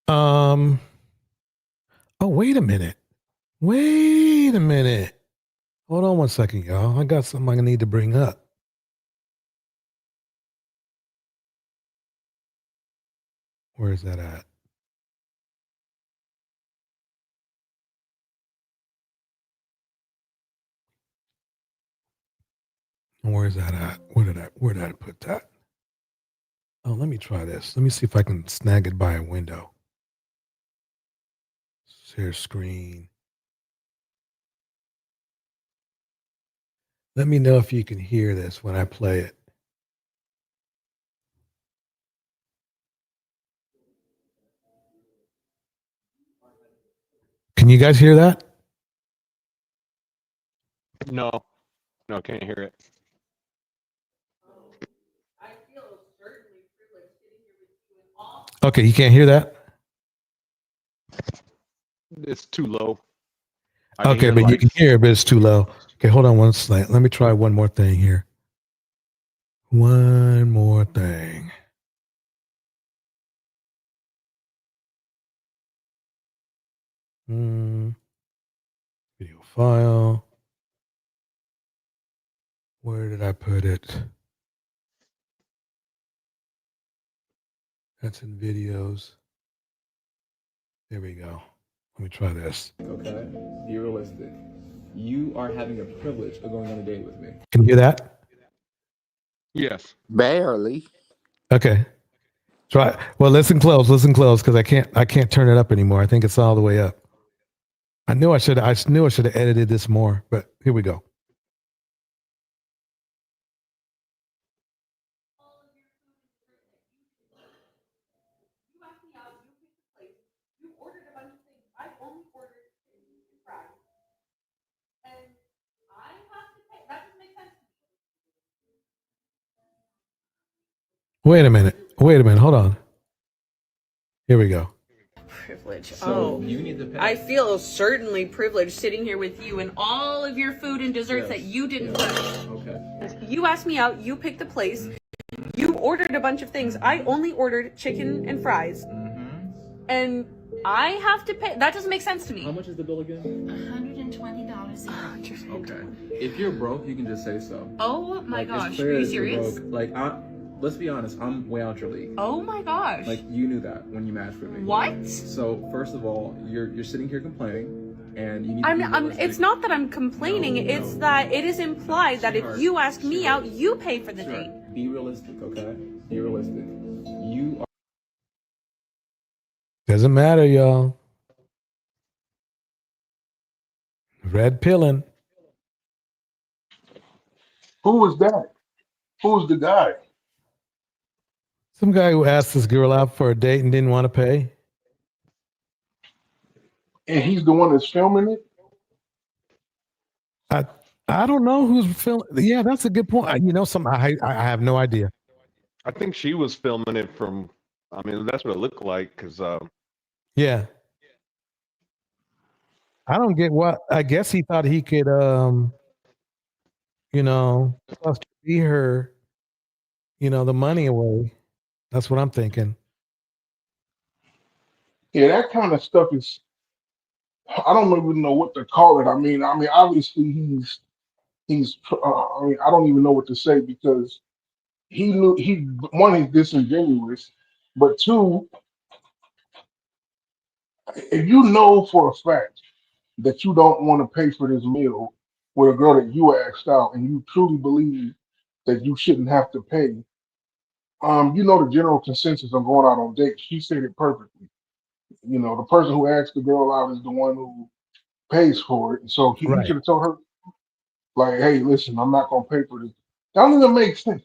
Oh, wait a minute. Wait a minute. Hold on one second, y'all. I got something I need to bring up. Where is that at? Where is that at? Where did I put that? Oh, let me try this. Let me see if I can snag it by a window. Share screen. Let me know if you can hear this when I play it. Can you guys hear that? No, can't hear it. Okay, you can't hear that? It's too low. Okay, but you can hear it, but it's too low. Okay, hold on one second. Let me try one more thing here. One more thing. Video file. Where did I put it? That's in videos. There we go. Let me try this. Okay, be realistic. You are having a privilege of going on a date with me. Can you hear that? Yes. Barely. Okay. Try. Well, listen close, because I can't turn it up anymore. I think it's all the way up. I knew I should have edited this more, but here we go. Wait a minute. Hold on. Here we go. Privilege. So you need to pay. I feel certainly privileged sitting here with you and all of your food and desserts that you didn't touch. Okay. You asked me out, you picked the place, you ordered a bunch of things. I only ordered chicken and fries. And I have to pay. That doesn't make sense to me. How much is the bill again? $120. Okay. If you're broke, you can just say so. Oh my Like, it's gosh, clear are you that you're serious? broke. Like, let's be honest, I'm way out your league. Oh my gosh. Like, you knew that when you matched with me. What? So first of all, you're sitting here complaining, and you need to be I'm realistic. it's not that I'm complaining, it's that it is implied that if you ask me out, you pay for the date. Be realistic, okay? Be realistic. You are. Doesn't matter, y'all. Red pilling. Who was that? Who's the guy? Some guy who asked this girl out for a date and didn't want to pay. And he's the one that's filming it? I don't know who's filming. Yeah, that's a good point. I have no idea. I think she was filming it from. I mean, that's what it looked like. Because Yeah. I don't get what. I guess he thought he could, supposed to be her, the money away. That's what I'm thinking. Yeah, that kind of stuff is. I don't even know what to call it. I mean, obviously he's. I don't even know what to say because he's disingenuous But two, if you know for a fact that you don't want to pay for this meal with a girl that you asked out, and you truly believe that you shouldn't have to pay, you know the general consensus on going out on dates. She said it perfectly. You know, the person who asked the girl out is the one who pays for it. And so he Right. should have told her, like, hey, listen, I'm not gonna pay for this. That doesn't even make sense.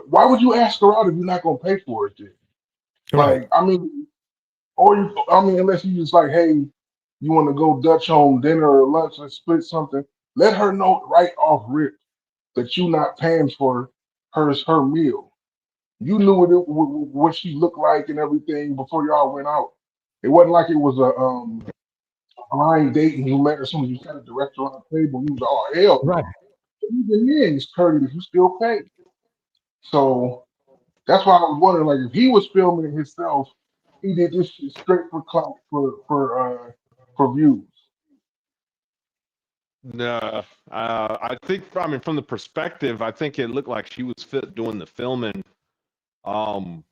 Why would you ask her out if you're not gonna pay for it then? Right. Like, I mean, unless you just like, hey, you want to go Dutch on dinner or lunch and split something, let her know right off rip that you're not paying for her meal. You knew what she looked like and everything before y'all went out. It wasn't like it was a blind date and you met her as soon as you sat at the restaurant table. You was like, oh hell Right. no. Even then, it's courteous. You still pay. So that's why I was wondering, like, if he was filming it himself, he did this shit straight for clout for views. No, I think, I mean, from the perspective, I think it looked like she was doing the filming. I'll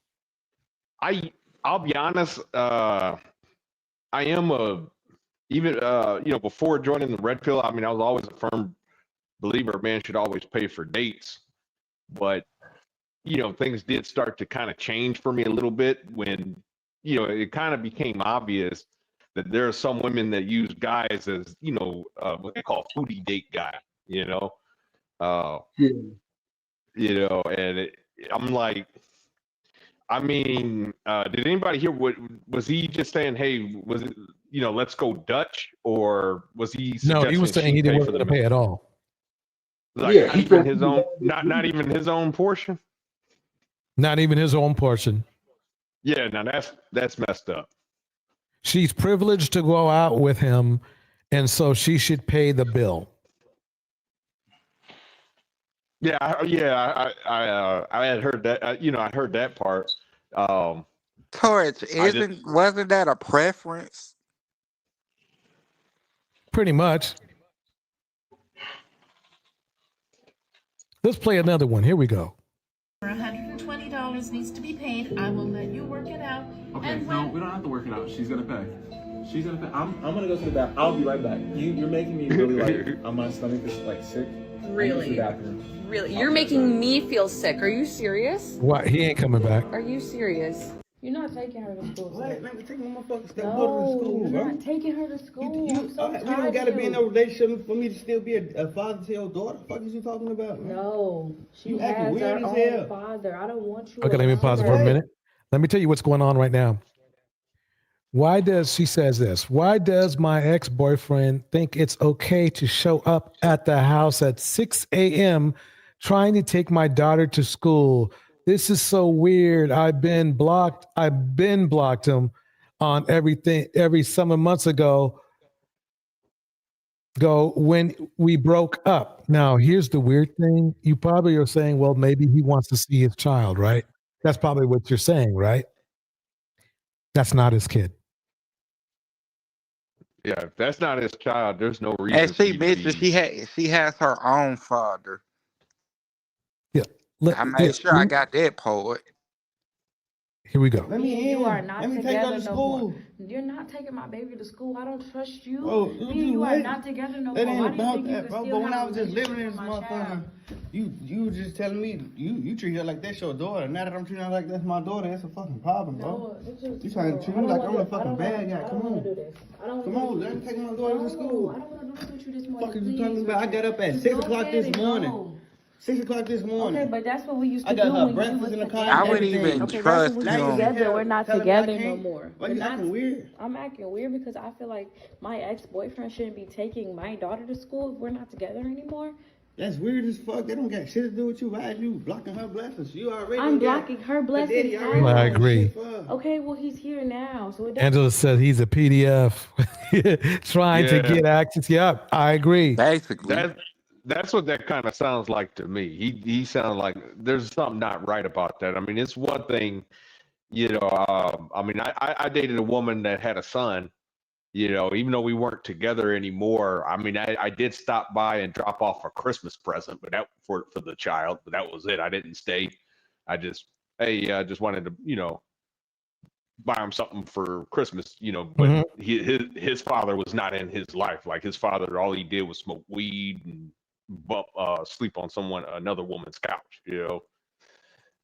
be honest, I am even, before joining the red pill, I mean, I was always a firm believer man should always pay for dates. But, things did start to kind of change for me a little bit when, it kind of became obvious that there are some women that use guys as, what they call foodie date guy, Yeah. And I'm like, I mean, did anybody hear what was he just saying? Hey, was it, let's go Dutch, or was he No, suggesting he was saying he didn't want to pay at all. Like, Yeah, not he even said his own, not even his own portion. Not even his own portion. Yeah, now that's messed up. She's privileged to go out with him, and so she should pay the bill. Yeah, I had heard that. I heard that part. Torch, wasn't that a preference? Pretty much. Let's play another one. Here we go. $120 needs to be paid. I will let you work it out. Okay, no, we don't have to work it out. She's gonna pay. She's gonna pay. I'm gonna go to the bathroom. I'll be right back. You're making me really like my stomach is like sick. Really? Really? You're making me feel sick. Are you serious? Why? He ain't coming back. Are you serious? You're not taking her to school. What? Let me take my motherfucking stepdaughter No, to school, you're bro. not taking her to school. I'm so We tired don't gotta of be in you. no relationship for me to still be a father to your daughter. The fuck is you talking about? Man? No, she You acting has weird her as hell. own father. I don't want you. Okay, let me pause it for a around her. minute. Let me tell you what's going on right now. She says this, why does my ex-boyfriend think it's okay to show up at the house at 6 a.m. trying to take my daughter to school? This is so weird. I've been blocked him on everything every summer months ago when we broke up. Now, here's the weird thing. You probably are saying, well, maybe he wants to see his child, right? That's probably what you're saying, right? That's not his kid. Yeah, if that's not his child, there's no reason. And she mentioned she has her own father. Yeah. I made sure I got that part. Here we go. Let me in. You are not Let me take together her to no school. more. You're not taking my baby to school. I don't trust you. Oh, You are not together no that more. ain't Why do you about think you that, can bro. still But when have I a was just living in this relationship with my motherfucker, child? you were just telling me you treat her like that's your daughter. Now that I'm treating her like that's my daughter, that's a fucking problem, bro. No, You trying to treat me like I'm the fucking bad guy. Come on. Come on, let me take my daughter to school. I don't want to do this with you this What morning. the fuck is you talking about? I got up at 6 o'clock this morning. 6 o'clock this morning. Okay, but that's what we used to I got do her when breakfast you was in the car. together. I wouldn't even Okay, trust that's when we him. together. We're not Tell me I together no can't. more. Why you acting weird? I'm acting weird because I feel like my ex-boyfriend shouldn't be taking my daughter to school if we're not together anymore. That's weird as fuck. That don't got shit to do with you. Why are you blocking her blessings? You already I'm got- blocking her the daddy blessings. already I got agree. shit for her. Okay, well he's here now, so it doesn't. Angela said he's a PDF trying to Yeah. get access. Yep, I agree. Basically. That's what that kind of sounds like to me. He sounds like there's something not right about that. I mean, it's one thing, I mean, I dated a woman that had a son, even though we weren't together anymore. I mean, I did stop by and drop off a Christmas present, but that for the child, but that was it. I didn't stay. I just, hey, I just wanted to, buy him something for Christmas, but his father was not in his life. Like his father, all he did was smoke weed and sleep on another woman's couch,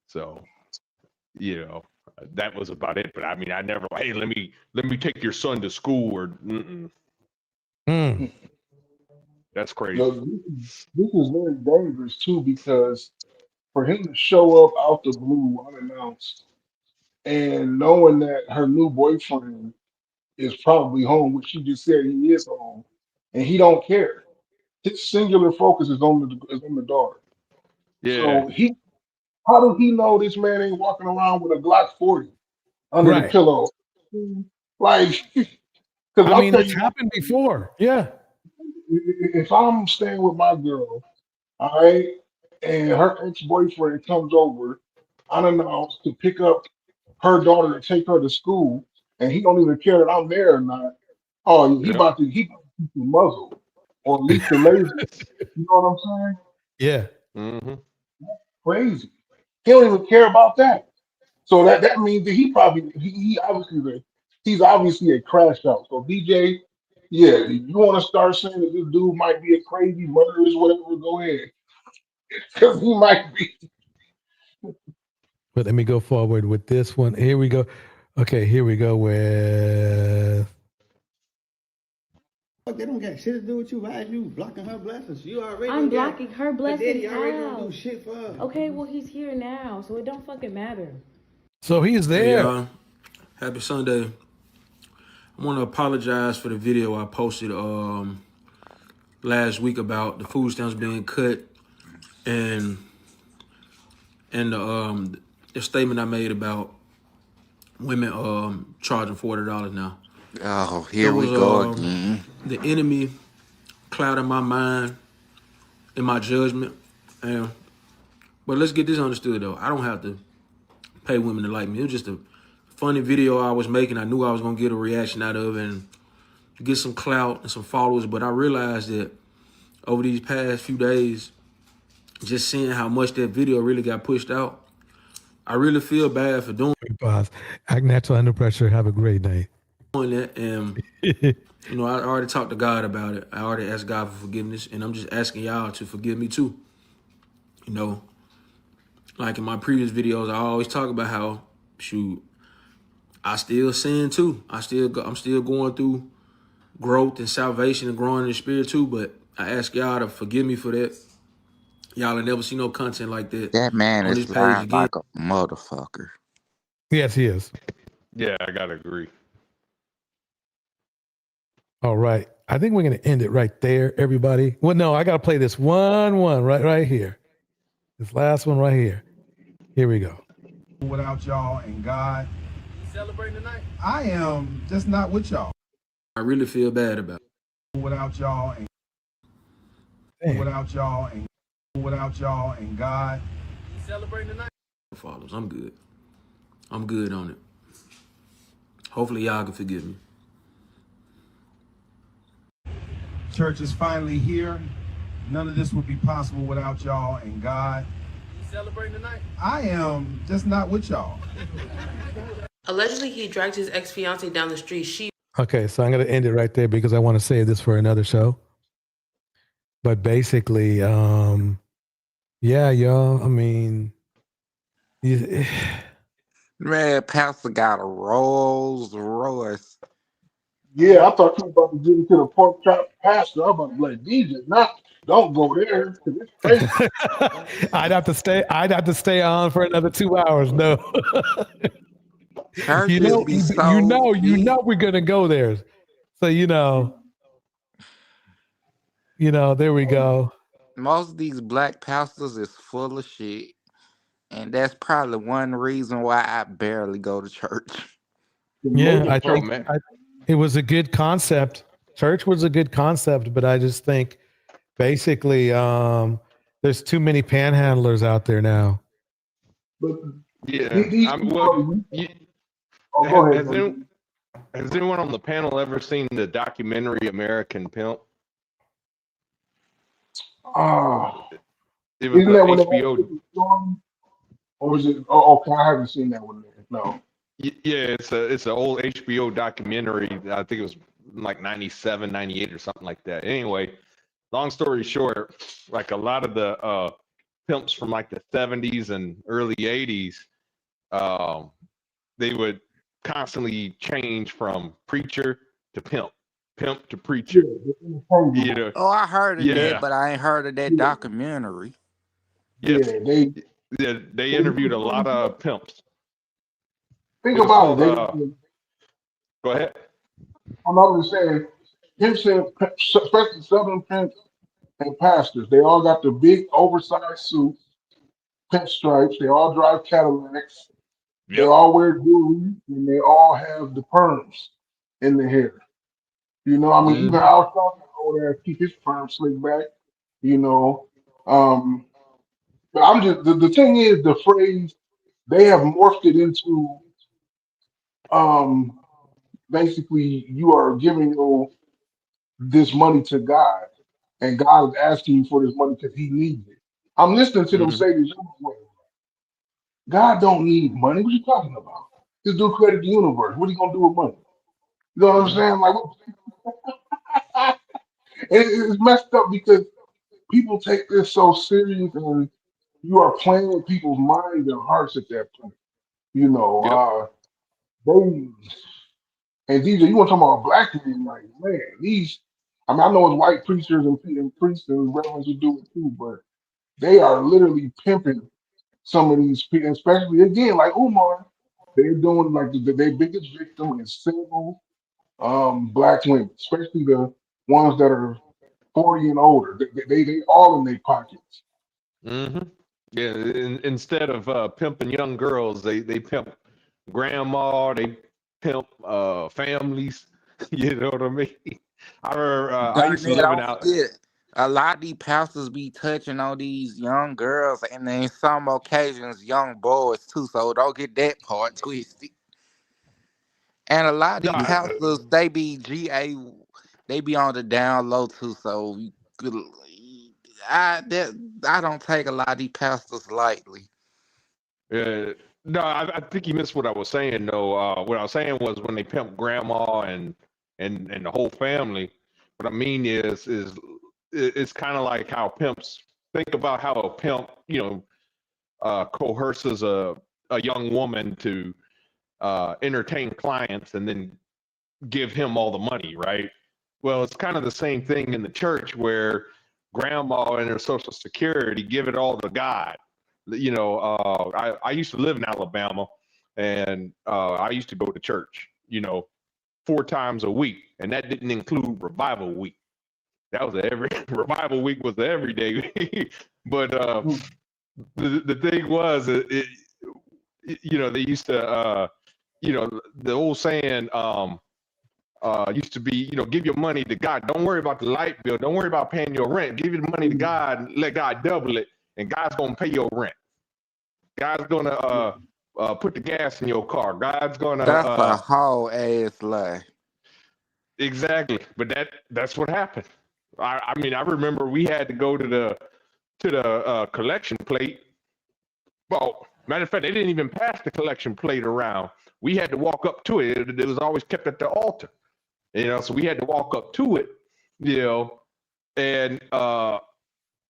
So, that was about it. But I mean, I never, hey, let me take your son to school or. That's crazy. This is very dangerous too, because for him to show up out the blue unannounced and knowing that her new boyfriend is probably home, which she just said he is home, and he don't care. His singular focus is on the daughter. Yeah. So how does he know this man ain't walking around with a Glock 40 under the pillow? Like, because I mean, I'll tell it's you, happened before. Yeah. if I'm staying with my girl, all right, and her ex-boyfriend comes over unannounced to pick up her daughter to take her to school, and he don't even care that I'm there or not. Oh, he about to keep the muzzle or at least the laser. You know what I'm saying? Yeah. Mm-hmm. Crazy. He don't even care about that. So that means that he's obviously a crash out. So DJ, yeah, if you want to start saying that this dude might be a crazy murderous, whatever, go ahead. Because he might be. But let me go forward with this one. Here we go. Okay, here we go with. Fuck, they don't got shit to do with you. Why are you blocking her blessings? You already I'm don't get- blocking her But blessings. Daddy already don't How? do shit for her. Okay, well he's here now, so it don't fucking matter. So he's Hey, there. y'all. Happy Sunday. I want to apologize for the video I posted last week about the food stamps being cut and the statement I made about women charging $40 now. Oh, here we go again. The enemy clouding my mind and my judgment. But let's get this understood though. I don't have to pay women to like me. It was just a funny video I was making. I knew I was gonna get a reaction out of and get some clout and some followers. But I realized that over these past few days, just seeing how much that video really got pushed out, I really feel bad for doing Pause. Act natural under pressure. Have a great night. that. And I already talked to God about it. I already asked God for forgiveness, and I'm just asking y'all to forgive me too. Like in my previous videos, I always talk about how, I still sin too. I'm still going through growth and salvation and growing in the spirit too. But I ask y'all to forgive me for that. Y'all will never see no content like that That man on this is page lying again. like a motherfucker. Yes, he is. Yeah, I gotta agree. All right. I think we're going to end it right there, everybody. Well, no, I got to play this one right here. This last one right here. Here we go. Without y'all and God, You celebrating tonight? I am just not with y'all. I really feel bad about it. Without y'all and without y'all and God. You celebrating tonight? Follows. I'm good. I'm good on it. Hopefully y'all can forgive me. Church is finally here. None of this would be possible without y'all and God. You celebrating tonight? I am just not with y'all. Allegedly, he dragged his ex-fiancée down the street. Okay, so I'm going to end it right there because I want to save this for another show. But basically, yeah, y'all, I mean, Man, Pastor got a Rolls Royce. Yeah, I thought you were about to get into the pork chop pastor. I'm about to be like, DJ, don't go there, because it's crazy. I'd have to stay on for another 2 hours. No. you know we're gonna go there. So there we go. Most of these black pastors is full of shit. And that's probably one reason why I barely go to church. Yeah, I think it was a good concept. Church was a good concept, but I just think basically there's too many panhandlers out there now. Yeah. Go ahead. Has anyone on the panel ever seen the documentary American Pimp? It was Isn't the that when HBO. or is it? Oh, okay, I haven't seen that one. No. Yeah, it's an old HBO documentary. I think it was like 97, 98 or something like that. Anyway, long story short, like a lot of the pimps from like the 70s and early 80s, they would constantly change from preacher to pimp, pimp to preacher. You know, Oh, I heard of that, yeah, but I ain't heard of that documentary. yes, Yeah, they interviewed a lot of pimps. think It was about called. it. Go ahead. I'm not just saying, pimps and especially Southern pimps and pastors, they all got the big oversized suits, pinstripes. They all drive Cadillacs. They Yep. all wear jewelry, and they all have the perms in the hair. You know, I mean, even Mm-hmm. Al Sharpton old ass keep his perm slicked back. You know, um, but I'm just the thing is the phrase they have morphed it into um basically you are giving this money to God, and God is asking you for this money because He needs it. I'm listening to them Mm-hmm. say this. God don't need money. What you talking about? This dude created the universe. What are you gonna do with money? You know what I'm Mm-hmm. saying? Like, it's messed up because people take this so serious, and you are playing with people's minds and hearts at that point. You know, Yep. they and DJ, you want to talk about black men? Like, man, these. I mean, I know it's white preachers and priests and reverends who do it too, but they are literally pimping some of these people, especially again, like Umar. They're doing like their biggest victim is single black women, especially the ones that are 40 and older. They all in their pockets. Mm-hmm. Yeah. Instead of pimping young girls, they pimp grandma. They pimp families. You know what I mean? I remember I used to Darnell, live in don't out. forget, a lot of these pastors be touching on these young girls, and then some occasions young boys too. So don't get that part twisted. And a lot of No, these pastors, they be on the down low too. So you could, I don't take a lot of these pastors lightly. uh, no, I think you missed what I was saying though. What I was saying was when they pimp grandma and the whole family. What I mean is it's kind of like how pimps think about how a pimp, coerces a young woman to entertain clients and then give him all the money, right? Well, it's kind of the same thing in the church where grandma and her social security give it all to God. I used to live in Alabama, and I used to go to church, 4 times a week, and that didn't include revival week. That was every revival week was the everyday week. But the thing was, they used to, the old saying used to be, give your money to God. Don't worry about the light bill. Don't worry about paying your rent. Give your money to God and let God double it, and God's gonna pay your rent. God's gonna put the gas in your car. God's gonna That's a whole ass lie. exactly. But that's what happened. I mean, I remember we had to go to the collection plate. Well, matter of fact, they didn't even pass the collection plate around. We had to walk up to it. It was always kept at the altar. So we had to walk up to it, and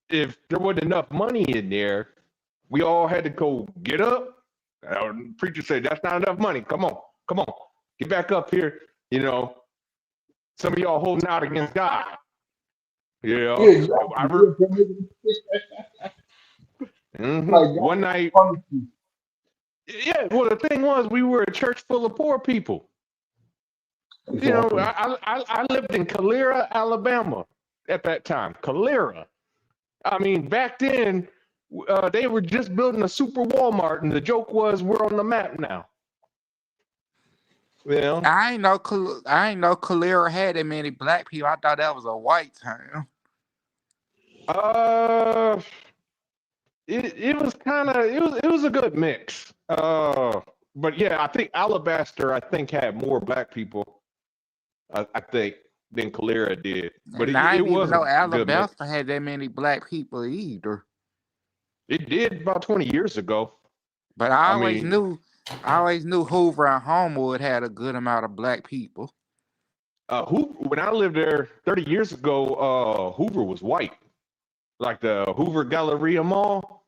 if there wasn't enough money in there, we all had to go get up. The preacher said, "That's not enough money. Come on, get back up here." Some of y'all holding out against God. Yeah, exactly. One night. Yeah, well, the thing was, we were a church full of poor people. Exactly. I lived in Calera, Alabama at that time. Calera. I mean, back then, they were just building a super Walmart, and the joke was, we're on the map now. I ain't know Calera had that many black people. I thought that was a white town. It was kind of it was a good mix. But yeah, I think Alabaster had more black people. I think than Calera did. But And I it didn't even was know a good mix. Alabama had that many black people either. It did about 20 years ago. But I always knew I always knew Hoover and Homewood had a good amount of black people. When I lived there 30 years ago, Hoover was white. Like the Hoover Galleria Mall.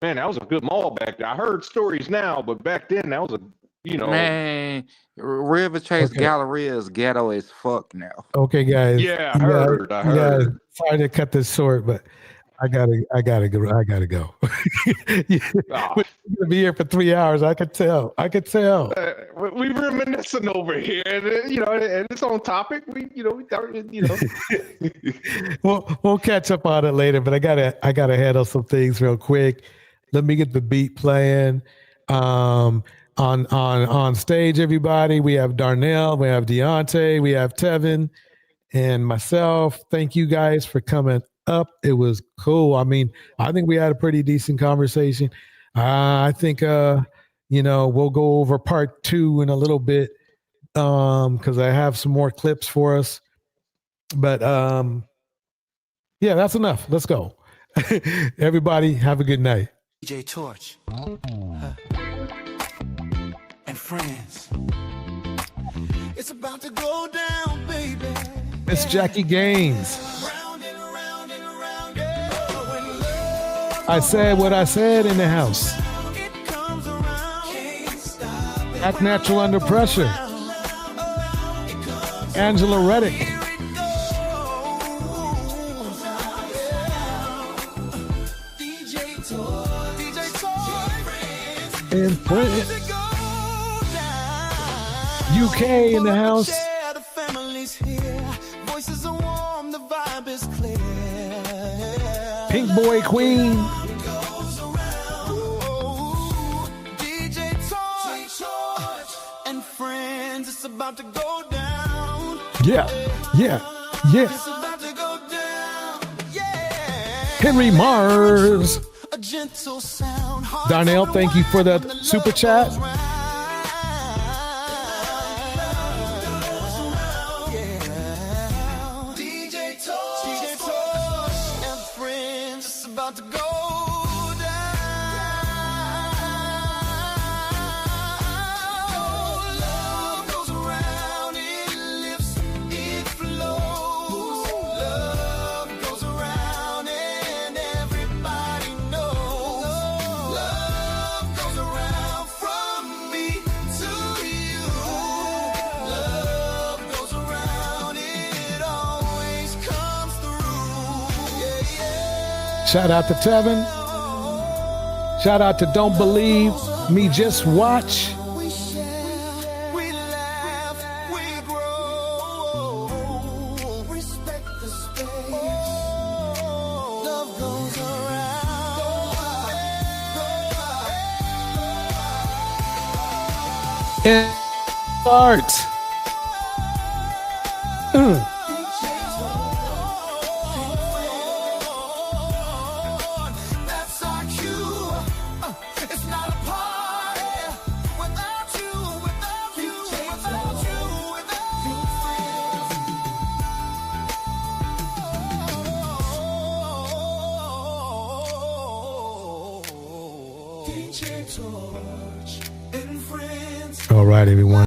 Man, that was a good mall back there. I heard stories now, but back then that was Man, River Chase Galleria is ghetto as fuck now. Okay, guys. Yeah, I heard. Guys, sorry to cut this short, but I gotta go. We're gonna be here for 3 hours. I could tell. We reminiscing over here, and and it's on topic. We'll catch up on it later, but I gotta handle some things real quick. Let me get the beat playing. On stage, everybody. We have Darnell, we have Deontay, we have Tevin, and myself. Thank you guys for coming up. It was cool. I mean, I think we had a pretty decent conversation. I think we'll go over part 2 in a little bit because I have some more clips for us. But yeah, that's enough. Let's go. Everybody, have a good night. DJ Torch and friends. It's about to go down, baby. Miss Jackie Gaines. I said what I said in the house. Act natural under pressure. Angela Reddick. And friends. UK in the house. Pink Boy Queen. And friends, it's about to go down. Yeah. It's about to go down. Henry Mars. A gentle sound. Darnell, thank you for the super chat. DJ Torch and friends, it's about to go down. Love goes around, it lifts, it flows. Love goes around and everybody knows. Love goes around from me to you. Love goes around, it always comes through. Shout out to Tevin. Shout out to Don't Believe Me, Just Watch. We share, we laugh, we grow. Respect the space. Love goes around. And art. That's our cue. It's not a party without you, without you, without you, without you. DJ Torch and friends. All right, everyone.